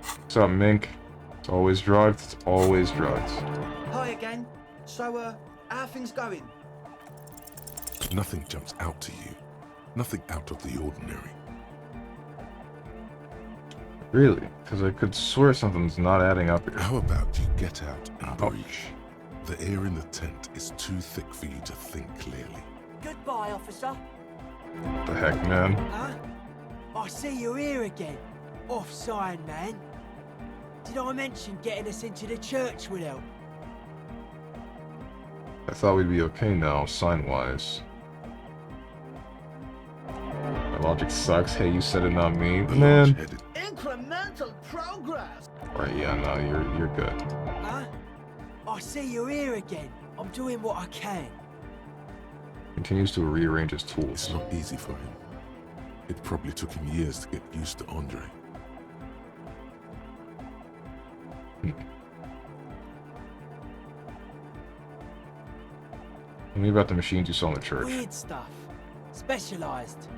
What's up, Mink? It's always drugs, it's always drugs. Hi again. So, how are things going? Nothing jumps out to you. Nothing out of the ordinary. Really? Because I could swear something's not adding up here. How about you get out and breathe? The air in the tent is too thick for you to think clearly. Goodbye, officer. What the heck, man? Huh? I see you're here again. Off-sign, man. Did I mention getting us into the church would help? I thought we'd be okay now, sign-wise. My logic sucks. Hey, you said it, not me. Man. Incremental progress. Right, yeah, no, you're good. Huh? I see you're here again. I'm doing what I can. Continues to rearrange his tools. It's not easy for him. It probably took him years to get used to Andre. Tell me about the machines you saw in the church. Weird stuff. Specialized.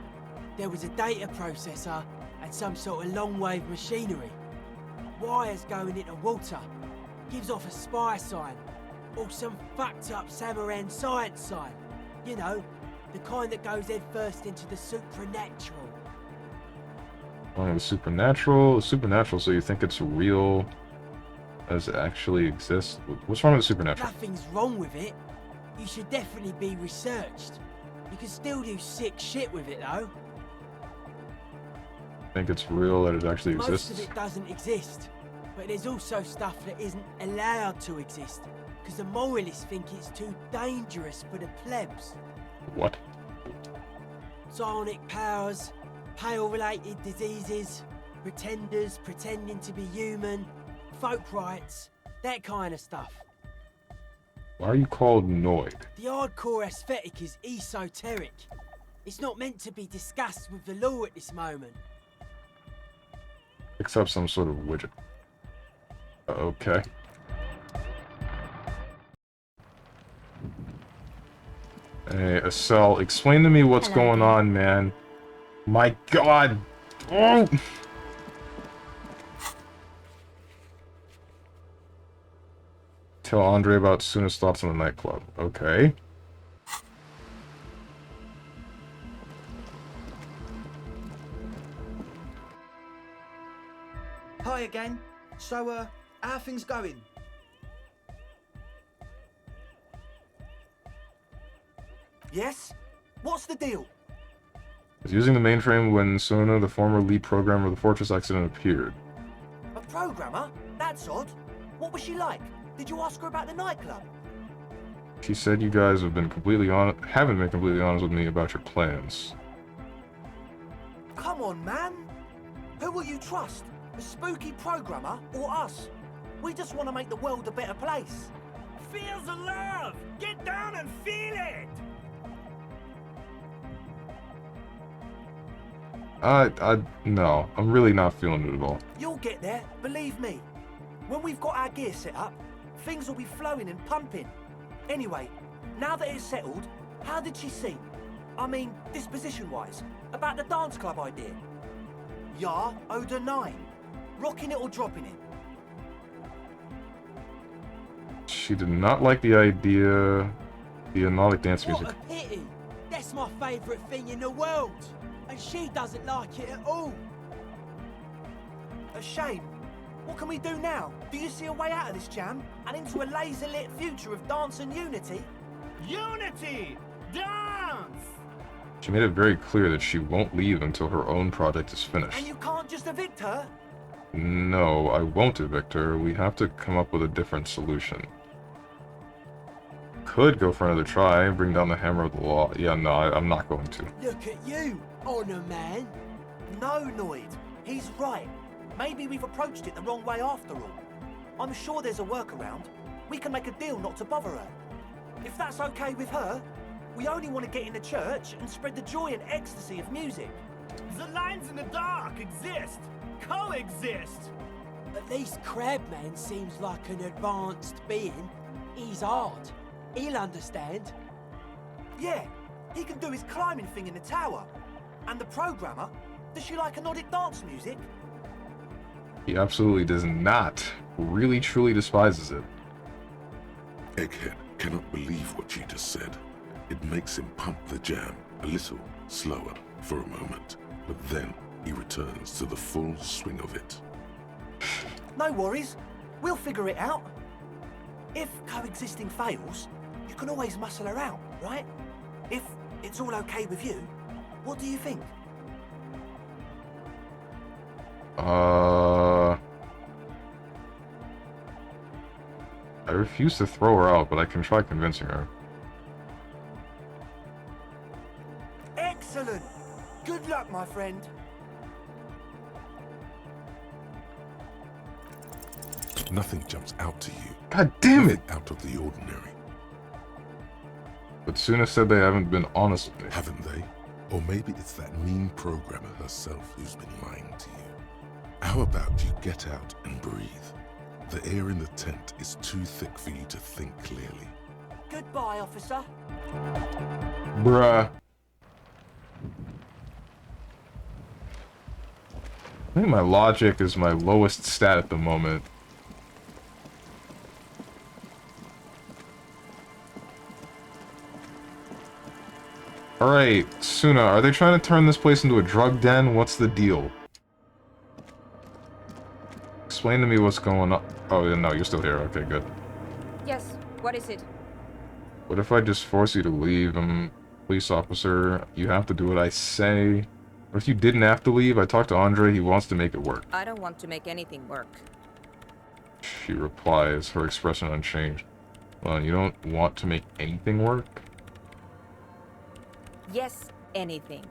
There was a data processor and some sort of long-wave machinery. Wires going into water. Gives off a spy sign. Or some fucked up Samaran science sign. You know, the kind that goes head first into the supernatural. The supernatural? Supernatural, so you think it's real as it actually exists? What's wrong with the supernatural? Nothing's wrong with it. You should definitely be researched. You can still do sick shit with it, though. Think it's real that it actually Most exists? of it doesn't exist. But there's also stuff that isn't allowed to exist. Because the moralists think it's too dangerous for the plebs. What? Psionic powers, pale-related diseases, pretenders pretending to be human, folk rights, that kind of stuff. Why are you called Noid? The hardcore aesthetic is esoteric. It's not meant to be discussed with the law at this moment. Picks up some sort of widget. Okay. Hey, Estelle, explain to me what's going on, man. My god! Oh! Tell Andre about Suna's thoughts on the nightclub. Okay. Hi again. So, how are things going? Yes? What's the deal? I was using the mainframe when Suna, the former lead programmer of the Fortress accident, appeared. A programmer? That's odd. What was she like? Did you ask her about the nightclub? She said you guys haven't been completely honest with me about your plans. Come on, man. Who will you trust? The spooky programmer or us? We just want to make the world a better place. Feel the love! Get down and feel it! No, I'm really not feeling it at all. You'll get there, believe me. When we've got our gear set up, things will be flowing and pumping. Anyway, now that it's settled, how did she seem? I mean, disposition-wise, about the dance club idea. Ja oder nein? Rocking it or dropping it? She did not like the idea, the anodic dance music. What a pity! That's my favourite thing in the world! And she doesn't like it at all! A shame. What can we do now? Do you see a way out of this jam? And into a laser-lit future of dance and unity? Unity! Dance! She made it very clear that she won't leave until her own project is finished. And you can't just evict her? No, I won't evict her. We have to come up with a different solution. Could go for another try and bring down the hammer of the law. Yeah, no, I'm not going to. Look at you, Honor Man. No, Noid. He's right. Maybe we've approached it the wrong way after all. I'm sure there's a workaround. We can make a deal not to bother her. If that's okay with her, we only want to get in the church and spread the joy and ecstasy of music. The lines in the dark exist. Coexist. At least Crabman seems like an advanced being. He's hard. He'll understand. Yeah, he can do his climbing thing in the tower. And the programmer, does she like anodic dance music? He absolutely does not. Really, truly despises it. Egghead cannot believe what you just said. It makes him pump the jam a little slower. for a moment, but then he returns to the full swing of it. No worries. We'll figure it out. If coexisting fails, you can always muscle her out, right? If it's all okay with you, what do you think? I refuse to throw her out, but I can try convincing her. Excellent! Good luck, my friend. Nothing jumps out to you. God damn it! Nothing out of the ordinary. But Suna said they haven't been honest with me. Haven't they? Or maybe it's that mean programmer herself who's been lying to you. How about you get out and breathe? The air in the tent is too thick for you to think clearly. Goodbye, officer. Bruh. I think my logic is my lowest stat at the moment. Alright, Suna, are they trying to turn this place into a drug den? What's the deal? Explain to me what's going on. Oh, no, you're still here. Okay, good. Yes, what is it? What if I just force you to leave? I'm a police officer. You have to do what I say. What if you didn't have to leave? I talked to Andre. He wants to make it work. I don't want to make anything work. She replies, her expression unchanged. Well, you don't want to make anything work? Yes, anything.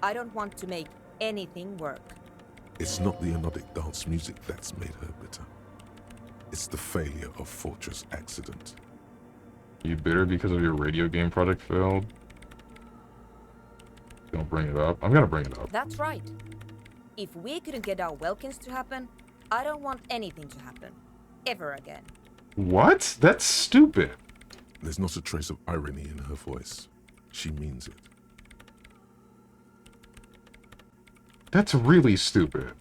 I don't want to make anything work. It's not the anodic dance music that's made her bitter. It's the failure of Fortress Accident. You bitter because of your radio game project failed? Don't bring it up. I'm gonna bring it up. That's right. If we couldn't get our Welkins to happen, I don't want anything to happen. Ever again. What? That's stupid. There's not a trace of irony in her voice. She means it. That's really stupid.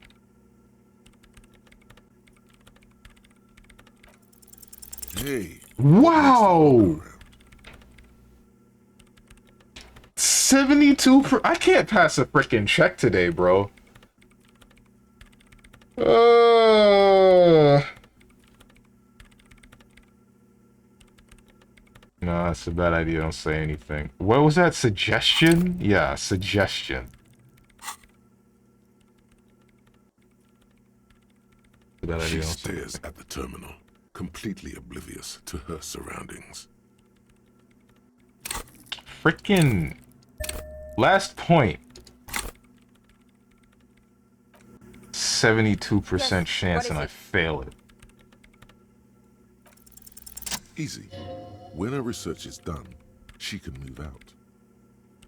Hey. Wow! 72 per- I can't pass a freaking check today, bro. No, that's a bad idea. Don't say anything. What was that? Suggestion? Yeah, suggestion. She stares at the terminal, completely oblivious to her surroundings. Freaking last point. 72% chance and I fail it. Easy. When her research is done, she can move out.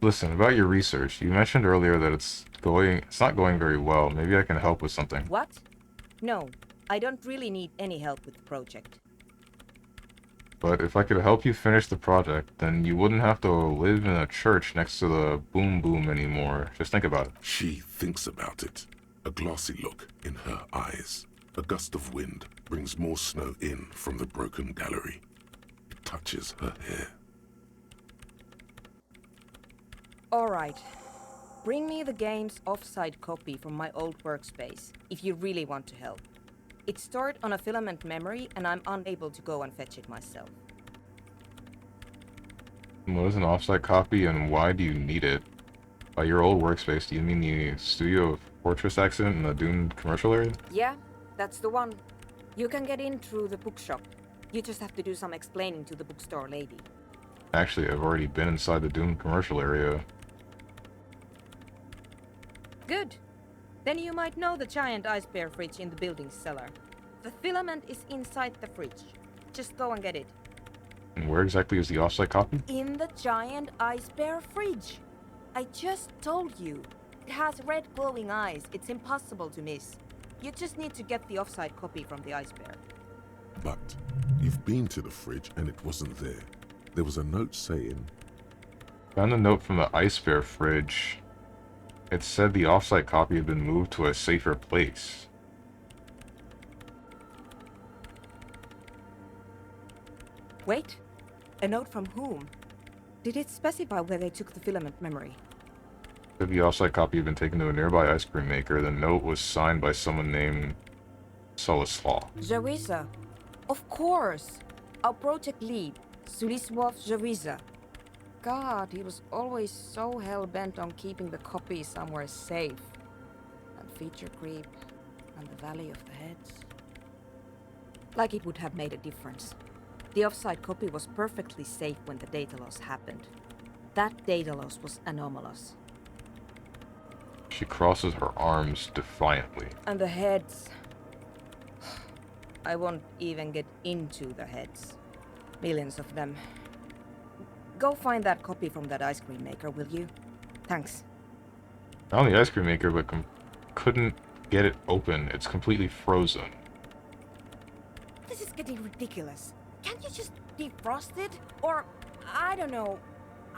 Listen, about your research, you mentioned earlier that it's not going very well. Maybe I can help with something. What? No, I don't really need any help with the project. But if I could help you finish the project, then you wouldn't have to live in a church next to the boom boom anymore. Just think about it. She thinks about it. A glossy look in her eyes. A gust of wind brings more snow in from the broken gallery. It touches her hair. Alright. Bring me the game's offsite copy from my old workspace, if you really want to help. It's stored on a filament memory, and I'm unable to go and fetch it myself. What is an offsite copy, and why do you need it? By your old workspace, do you mean the studio of Fortress Accident in the Dune commercial area? Yeah, that's the one. You can get in through the bookshop. You just have to do some explaining to the bookstore lady. Actually, I've already been inside the Dune commercial area. Good. Then you might know the giant ice bear fridge in the building's cellar. The filament is inside the fridge. Just go and get it. And where exactly is the offsite copy? In the giant ice bear fridge. I just told you. It has red glowing eyes. It's impossible to miss. You just need to get the offsite copy from the ice bear. But you've been to the fridge and it wasn't there. There was a note saying... Found a note from the ice bear fridge. It said the offsite copy had been moved to a safer place. Wait. A note from whom? Did it specify where they took the filament memory? If the offsite copy had been taken to a nearby ice cream maker, the note was signed by someone named Solislaw. Jawiza. Of course. Our project lead, Suliswov Jawiza. God, he was always so hell-bent on keeping the copy somewhere safe. And feature creep, and the Valley of the Heads. Like it would have made a difference. The offsite copy was perfectly safe when the data loss happened. That data loss was anomalous. She crosses her arms defiantly. And the heads... I won't even get into the heads. Millions of them. Go find that copy from that ice cream maker, will you? Thanks. Found the ice cream maker, but couldn't get it open. It's completely frozen. This is getting ridiculous. Can't you just defrost it? Or, I don't know.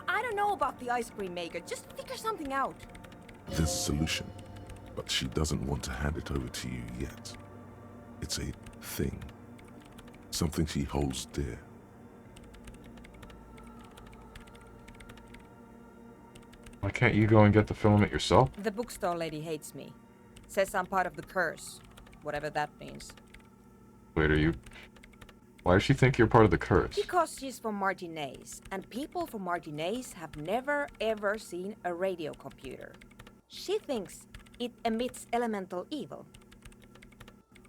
I don't know about the ice cream maker. Just figure something out. There's a solution, but she doesn't want to hand it over to you yet. It's a thing. Something she holds dear. Why can't you go and get the filament yourself? The bookstore lady hates me. Says I'm part of the curse. Whatever that means. Wait, are you... Why does she think you're part of the curse? Because she's from Martinez, and people from Martinez have never ever seen a radio computer. She thinks it emits elemental evil.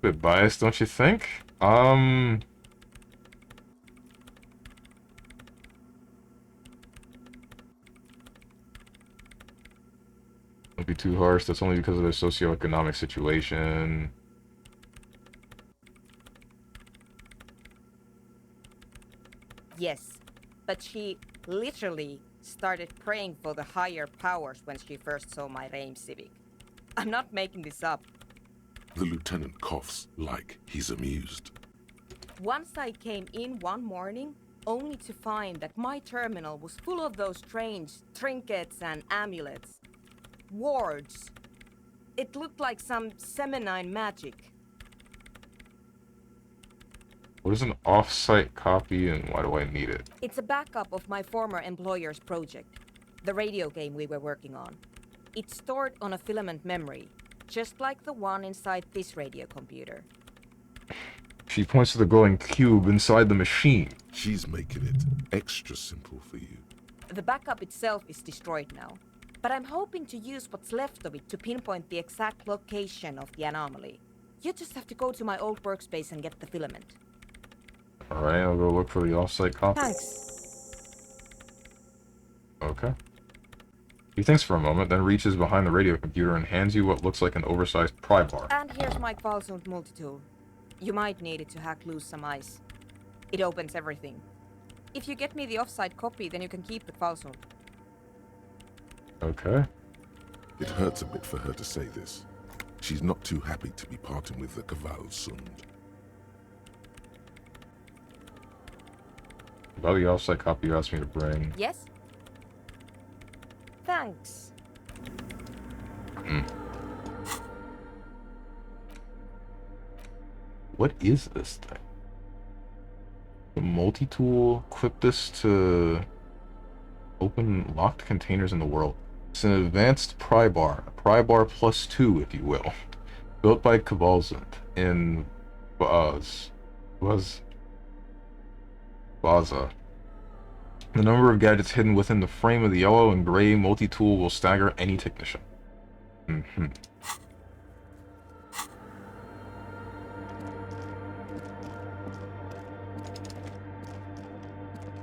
Bit biased, don't you think? Don't be too harsh. That's only because of their socioeconomic situation. Yes, but she literally started praying for the higher powers when she first saw my Rame Civic. I'm not making this up. The lieutenant coughs like he's amused. Once I came in one morning, only to find that my terminal was full of those strange trinkets and amulets. Wards. It looked like some Semenine magic. What is an off-site copy and why do I need it? It's a backup of my former employer's project, the radio game we were working on. It's stored on a filament memory, just like the one inside this radio computer. She points to the glowing cube inside the machine. She's making it extra simple for you. The backup itself is destroyed now, but I'm hoping to use what's left of it to pinpoint the exact location of the anomaly. You just have to go to my old workspace and get the filament. Alright, I'll go look for the off-site copy. Thanks. Okay. He thinks for a moment, then reaches behind the radio computer and hands you what looks like an oversized pry bar. And here's my Kvalsund multitool. You might need it to hack loose some ice. It opens everything. If you get me the off-site copy, then you can keep the Kvalsund. Okay. It hurts a bit for her to say this. She's not too happy to be parting with the Kvalsund. About the off-site copy you asked me to bring. Yes? Thanks. What is this thing? The multi-tool. Equip this to open locked containers in the world. It's an advanced pry bar. A pry bar +2, if you will. Built by Kvalsund in Baza. The number of gadgets hidden within the frame of the yellow and gray multi-tool will stagger any technician.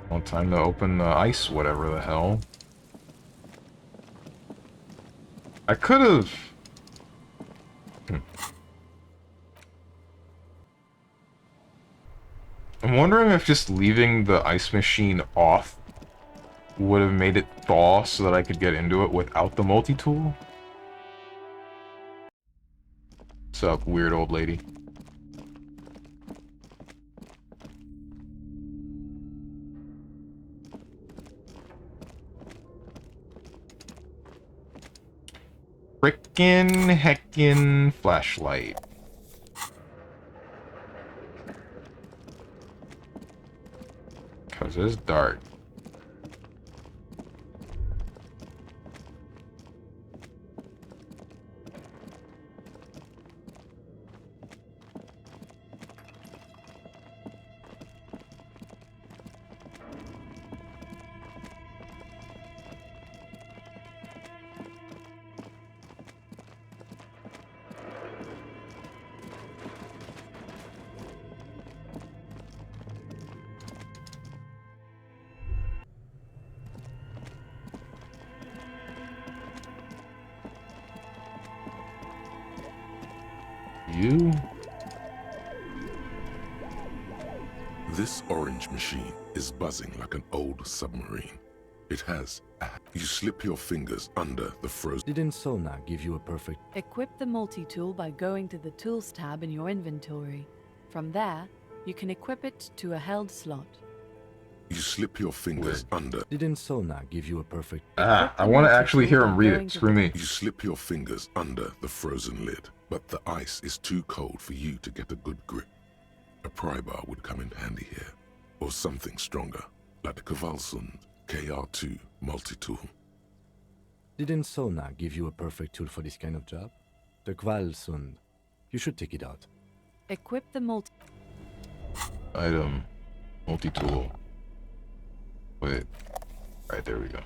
Well, time to open the ice, whatever the hell. I could have... I'm wondering if just leaving the ice machine off would have made it thaw so that I could get into it without the multi-tool. What's up, weird old lady? Frickin' heckin' flashlight. Cause it's dark. You? This orange machine is buzzing like an old submarine. It has you slip your fingers under the frozen. Didn't Sona give you a perfect... Equip the multi-tool by going to the Tools tab in your inventory. From there, you can equip it to a held slot. You slip your fingers under. Didn't Sona give you a perfect... I want to actually hear him read it. Screw me. You slip your fingers under the frozen lid, but the ice is too cold for you to get a good grip. A pry bar would come in handy here, or something stronger, like the Kvalsund KR2 multi-tool. Didn't Sona give you a perfect tool for this kind of job? The Kvalsund. You should take it out. Equip the multi... Item. Multi-tool. Wait. Alright, there we go.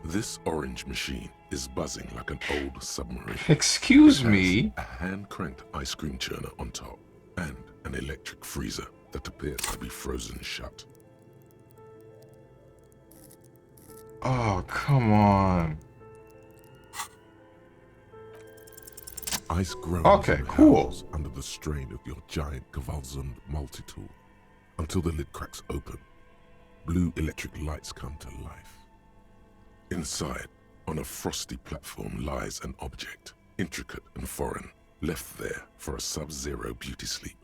This orange machine is buzzing like an old submarine. Excuse It has me? a hand-cranked ice cream churner on top, and an electric freezer that appears to be frozen shut. Oh, come on. Ice groans Okay, and cool. howls under the strain of your giant Kvalsund multi-tool, until the lid cracks open. Blue electric lights come to life. Inside, on a frosty platform, lies an object, intricate and foreign, left there for a sub-zero beauty sleep.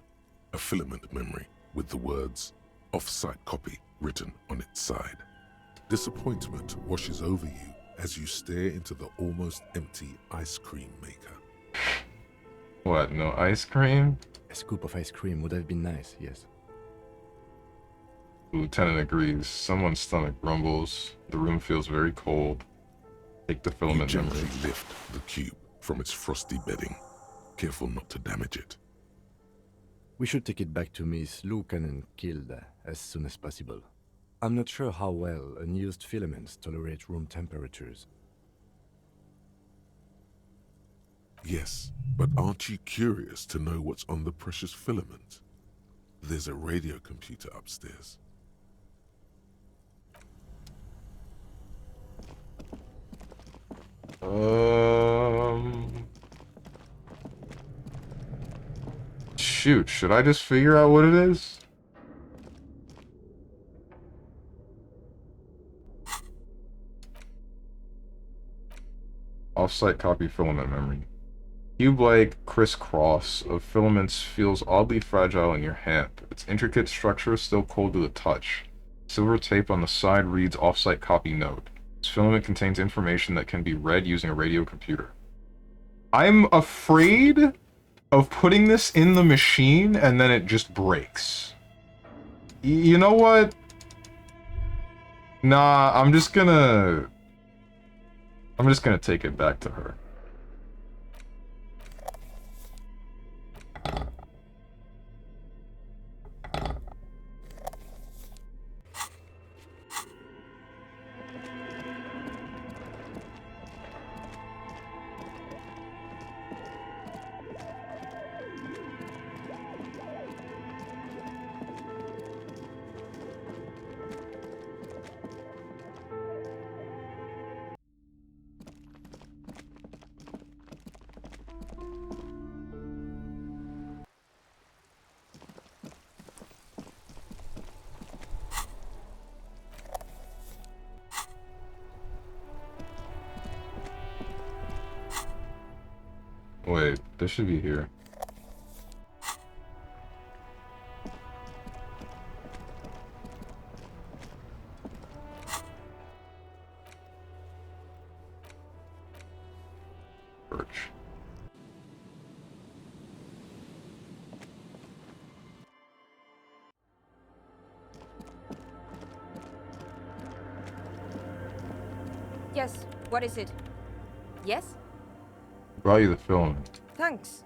A filament memory with the words, off-site copy, written on its side. Disappointment washes over you as you stare into the almost empty ice cream maker. What, no ice cream? A scoop of ice cream would have been nice, yes. Lieutenant agrees. Someone's stomach rumbles. The room feels very cold. Take the You filament gently memory. lift the cube from its frosty bedding, careful not to damage it. We should take it back to Miss Lukanen killed as soon as possible. I'm not sure how well unused filaments tolerate room temperatures. Yes, but aren't you curious to know what's on the precious filament? There's a radio computer upstairs. Shoot, should I just figure out what it is? Offsite copy filament memory. Cube-like crisscross of filaments feels oddly fragile in your hand. Its intricate structure is still cold to the touch. Silver tape on the side reads offsite copy note. This filament contains information that can be read using a radio computer. I'm afraid of putting this in the machine and then it just breaks. You know what? Nah, I'm just gonna take it back to her. Wait, this should be here. Birch. Yes, what is it? Yes? Brought you the filament. Thanks.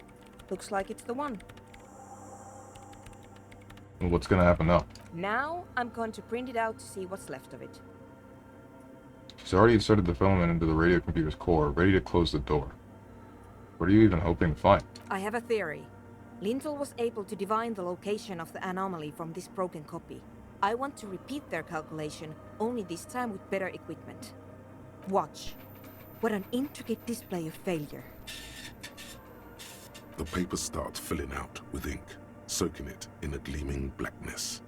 Looks like it's the one. What's gonna happen now? Now I'm going to print it out to see what's left of it. She's already inserted the filament into the radio computer's core, ready to close the door. What are you even hoping to find? I have a theory. Lintel was able to divine the location of the anomaly from this broken copy. I want to repeat their calculation, only this time with better equipment. Watch. What an intricate display of failure. The paper starts filling out with ink, soaking it in a gleaming blackness.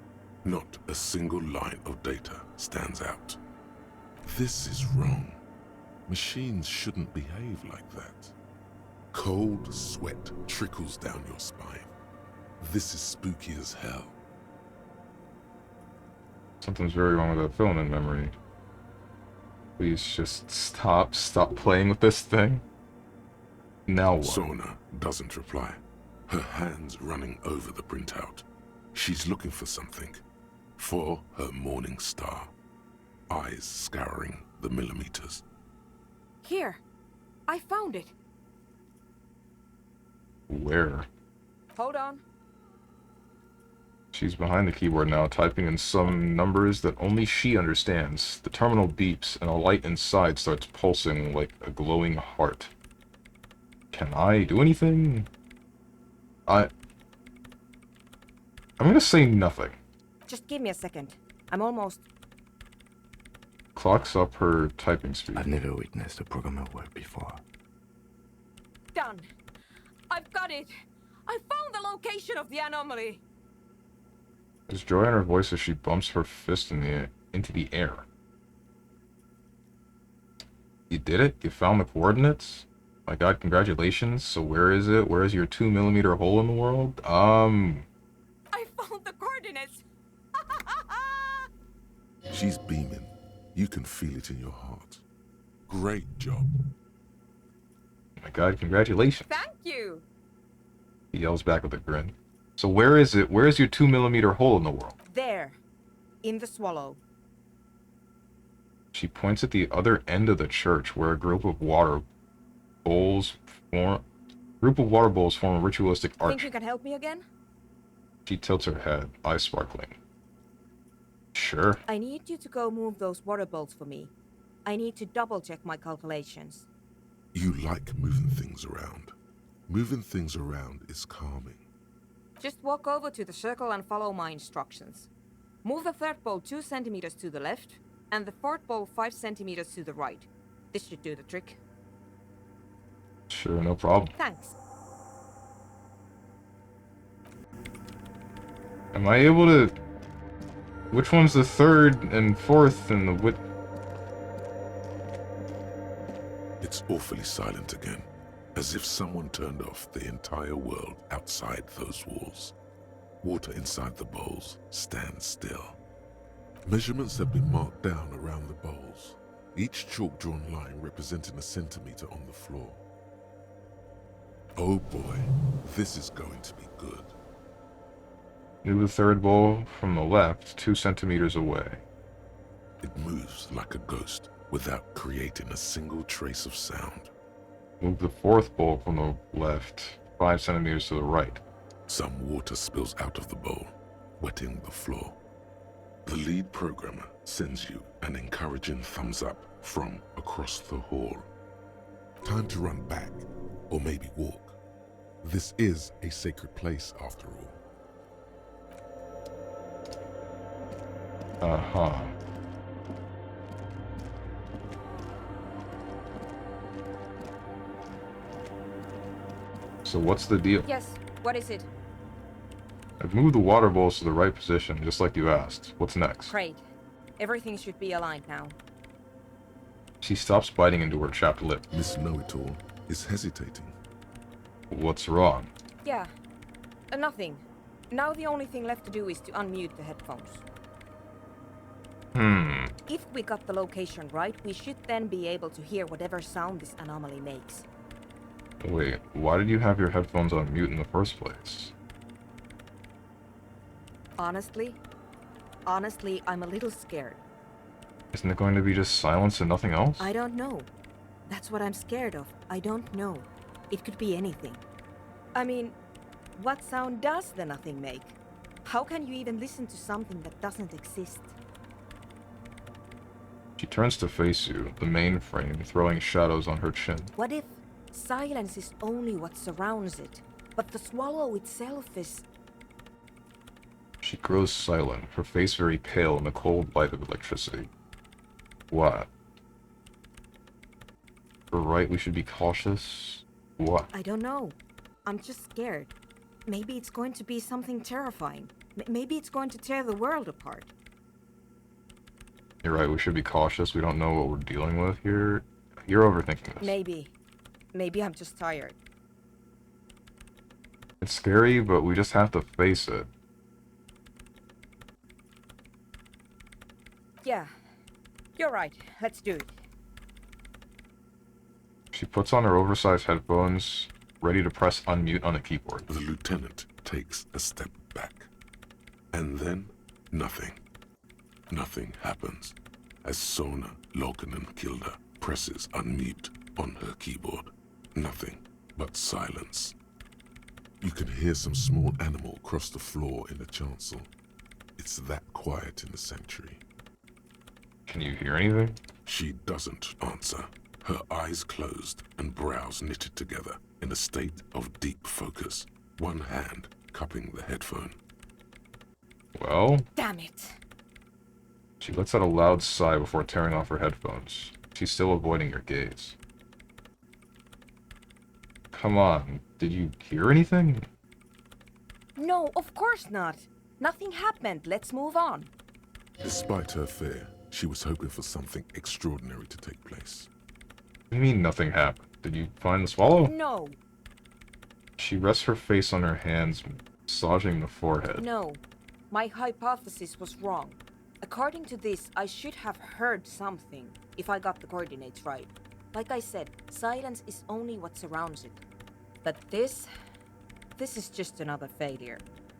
Not a single line of data stands out. This is wrong. Machines shouldn't behave like that. Cold sweat trickles down your spine. This is spooky as hell. Something's very wrong with that filament memory. Please just stop playing with this thing. Now what? Sona doesn't reply, her hands running over the printout. She's looking for something. For her morning star. Eyes scouring the millimeters. Here. I found it. Where? Hold on. She's behind the keyboard now, typing in some numbers that only she understands. The terminal beeps, and a light inside starts pulsing like a glowing heart. Can I do anything? I'm gonna say nothing. Just give me a second. I'm almost... Clocks up her typing speed. I've never witnessed a programmer work before. Done. I've got it. I found the location of the anomaly. There's joy in her voice as she bumps her fist into the air. You did it? You found the coordinates? My god, congratulations. So where is it? Where is your 2mm hole in the world? I found the coordinates. She's beaming. You can feel it in your heart. Great job. My god, congratulations. Thank you. He yells back with a grin. So where is it? Where is your 2mm hole in the world? There. In the swallow. She points at the other end of the church where a group of water bowls form a ritualistic arch. Think you can help me again? She tilts her head, eyes sparkling. Sure. I need you to go move those water bowls for me. I need to double check my calculations. You like moving things around. Moving things around is calming. Just walk over to the circle and follow my instructions. Move the third bowl 2 centimeters to the left, and the fourth bowl 5 centimeters to the right. This should do the trick. Sure, no problem. Thanks. Am I able to... Which one's the third and fourth and the what? It's awfully silent again, as if someone turned off the entire world outside those walls. Water inside the bowls stands still. Measurements have been marked down around the bowls, each chalk-drawn line representing a centimeter on the floor. Oh boy, this is going to be good. Move the third bowl from the left 2 centimeters away. It moves like a ghost without creating a single trace of sound. Move the fourth bowl from the left 5 centimeters to the right. Some water spills out of the bowl, wetting the floor. The lead programmer sends you an encouraging thumbs up from across the hall. Time to run back, or maybe walk. This is a sacred place after all. Uh-huh. So what's the deal? Yes, what is it? I've moved the water bowls to the right position, just like you asked. What's next? Great. Everything should be aligned now. She stops biting into her chapped lip. Miss Know-It-All is hesitating. What's wrong? Yeah. Nothing. Now the only thing left to do is to unmute the headphones. If we got the location right, we should then be able to hear whatever sound this anomaly makes. Wait, why did you have your headphones on mute in the first place? Honestly, I'm a little scared. Isn't it going to be just silence and nothing else? I don't know. That's what I'm scared of. I don't know. It could be anything. I mean, what sound does the nothing make? How can you even listen to something that doesn't exist? She turns to face you, the mainframe throwing shadows on her chin. What if silence is only what surrounds it, but the swallow itself is... She grows silent, her face very pale in the cold light of electricity. What? You're right, we should be cautious? What? I don't know. I'm just scared. Maybe it's going to be something terrifying. Maybe it's going to tear the world apart. You're right, we should be cautious. We don't know what we're dealing with here. You're overthinking this. Maybe. Maybe I'm just tired. It's scary, but we just have to face it. Yeah. You're right. Let's do it. She puts on her oversized headphones, ready to press unmute on the keyboard. The lieutenant takes a step back. And then, nothing. Nothing happens as Sona Lokanen-Kilda presses unmute on her keyboard. Nothing but silence. You can hear some small animal cross the floor in the chancel. It's that quiet in the sanctuary. Can you hear anything? She doesn't answer. Her eyes closed and brows knitted together in a state of deep focus, one hand cupping the headphone. Well? Damn it. She lets out a loud sigh before tearing off her headphones. She's still avoiding your gaze. Come on, did you hear anything? No, of course not. Nothing happened. Let's move on. Despite her fear, she was hoping for something extraordinary to take place. What do you mean nothing happened? Did you find the swallow? No. She rests her face on her hands, massaging the forehead. No. My hypothesis was wrong. According to this, I should have heard something, if I got the coordinates right. Like I said, silence is only what surrounds it. But this is just another failure.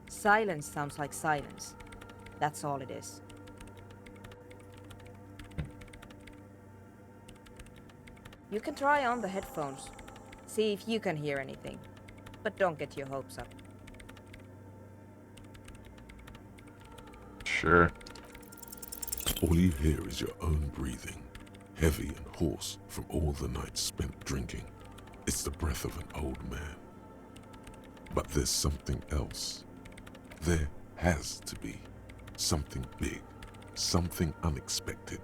Silence sounds like silence. That's all it is. You can try on the headphones. See if you can hear anything. But don't get your hopes up. Sure. All you hear is your own breathing, heavy and hoarse from all the nights spent drinking. It's the breath of an old man. But there's something else. There has to be something big, something unexpected,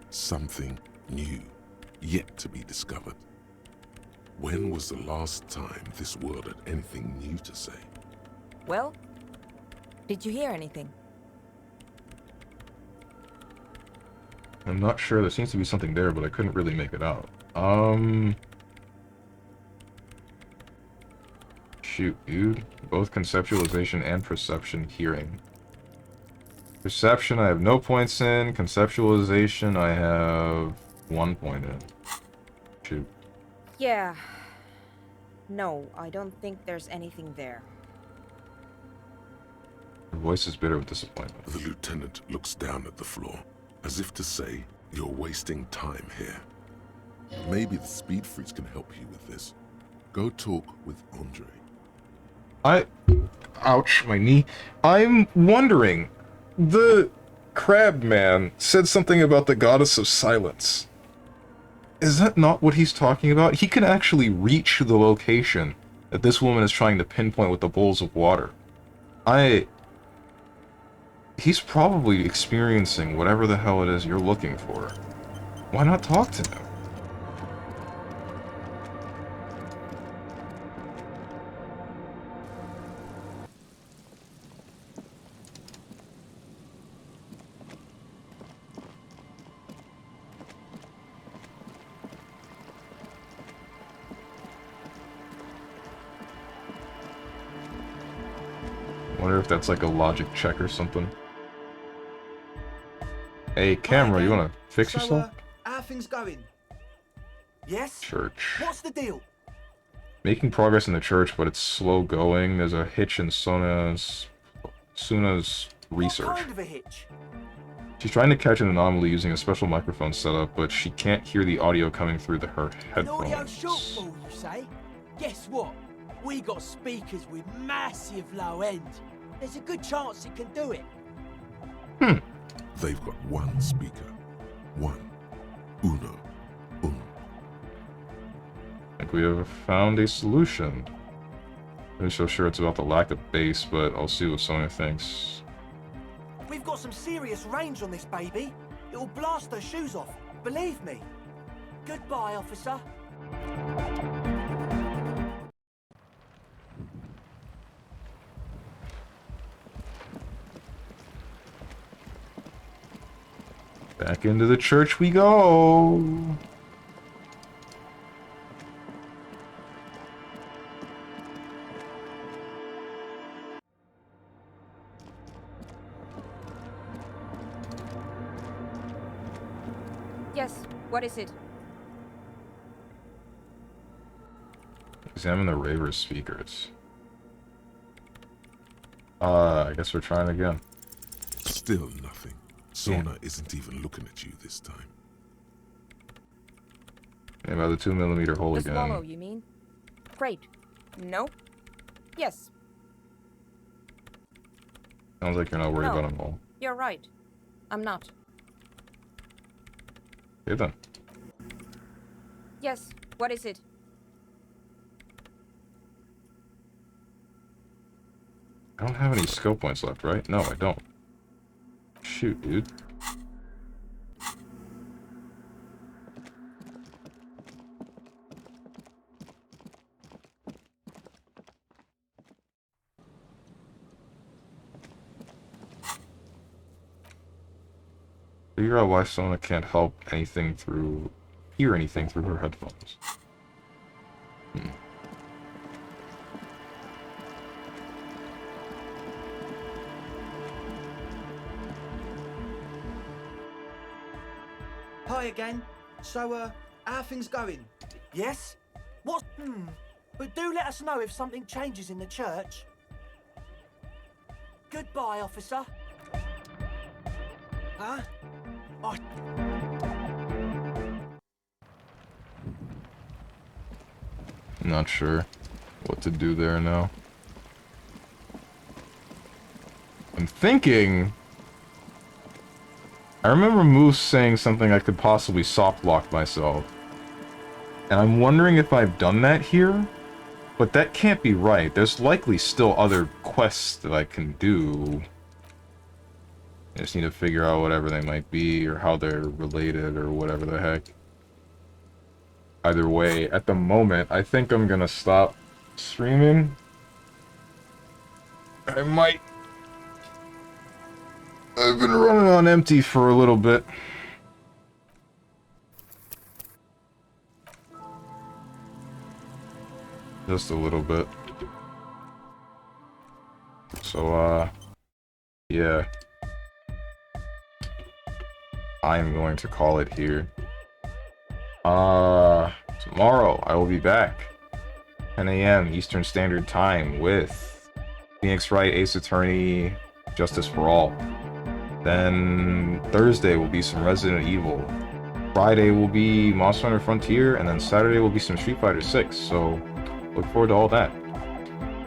something new, yet to be discovered. When was the last time this world had anything new to say? Well, did you hear anything? I'm not sure. There seems to be something there, but I couldn't really make it out. Shoot, dude. Both conceptualization and perception hearing. Perception I have no points in. Conceptualization I have 1 point in. Shoot. Yeah. No, I don't think there's anything there. Her voice is bitter with disappointment. The lieutenant looks down at the floor, as if to say, you're wasting time here. Maybe the speed freaks can help you with this. Go talk with Andre. Ouch, my knee. I'm wondering, the crab man said something about the goddess of silence. Is that not what he's talking about? He can actually reach the location that this woman is trying to pinpoint with the bowls of water. He's probably experiencing whatever the hell it is you're looking for. Why not talk to him? Wonder if that's like a logic check or something. Hey, camera, you wanna fix yourself? How are things going? Yes? Church. What's the deal? Making progress in the church, but it's slow going. There's a hitch in Suna's research. What kind of a hitch? She's trying to catch an anomaly using a special microphone setup, but she can't hear the audio coming through her An audio headphones. shortfall, you say? Guess what? We got speakers with massive low end. There's a good chance it can do it. They've got one speaker. One. Uno. Un. I think we have found a solution. I'm not so sure it's about the lack of bass, but I'll see what Sonya thinks. got some serious range on this baby. It'll blast her shoes off, believe me. Goodbye, officer. Back into the church we go. Yes, what is it? Examine the raver's speakers. I guess we're trying again. Still nothing. Sona isn't even looking at you this time. Yeah, about the 2mm hole The again. swallow, you mean? Great. No? Yes. Sounds like you're not worried No. about them all. You're right. I'm not. Okay then. Yes, what is it? I don't have any skill points left, right? No, I don't. Shoot, dude. Figure out why Sona can't hear anything through her headphones. Hi again. So, how are things going? Yes? What? But do let us know if something changes in the church. Goodbye, officer. Huh? Not sure what to do there now. I'm thinking... I remember Moose saying something I could possibly soft lock myself. And I'm wondering if I've done that here? But that can't be right. There's likely still other quests that I can do. I just need to figure out whatever they might be, or how they're related, or whatever the heck. Either way, at the moment, I think I'm gonna stop streaming. I might... I've been running on empty for a little bit. Just a little bit. So, yeah. I'm going to call it here. Tomorrow I will be back. 10 a.m. Eastern Standard Time with Phoenix Wright, Ace Attorney, Justice for All. Then Thursday will be some Resident Evil. Friday will be Monster Hunter Frontier, and then Saturday will be some Street Fighter 6. So look forward to all that.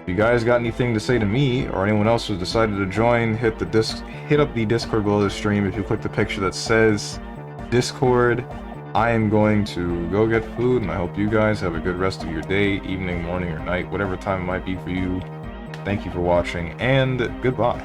If you guys got anything to say to me, or anyone else who's decided to join, hit up the Discord below the stream. If you click the picture that says Discord, I am going to go get food, and I hope you guys have a good rest of your day, evening, morning, or night, whatever time it might be for you. Thank you for watching, and goodbye.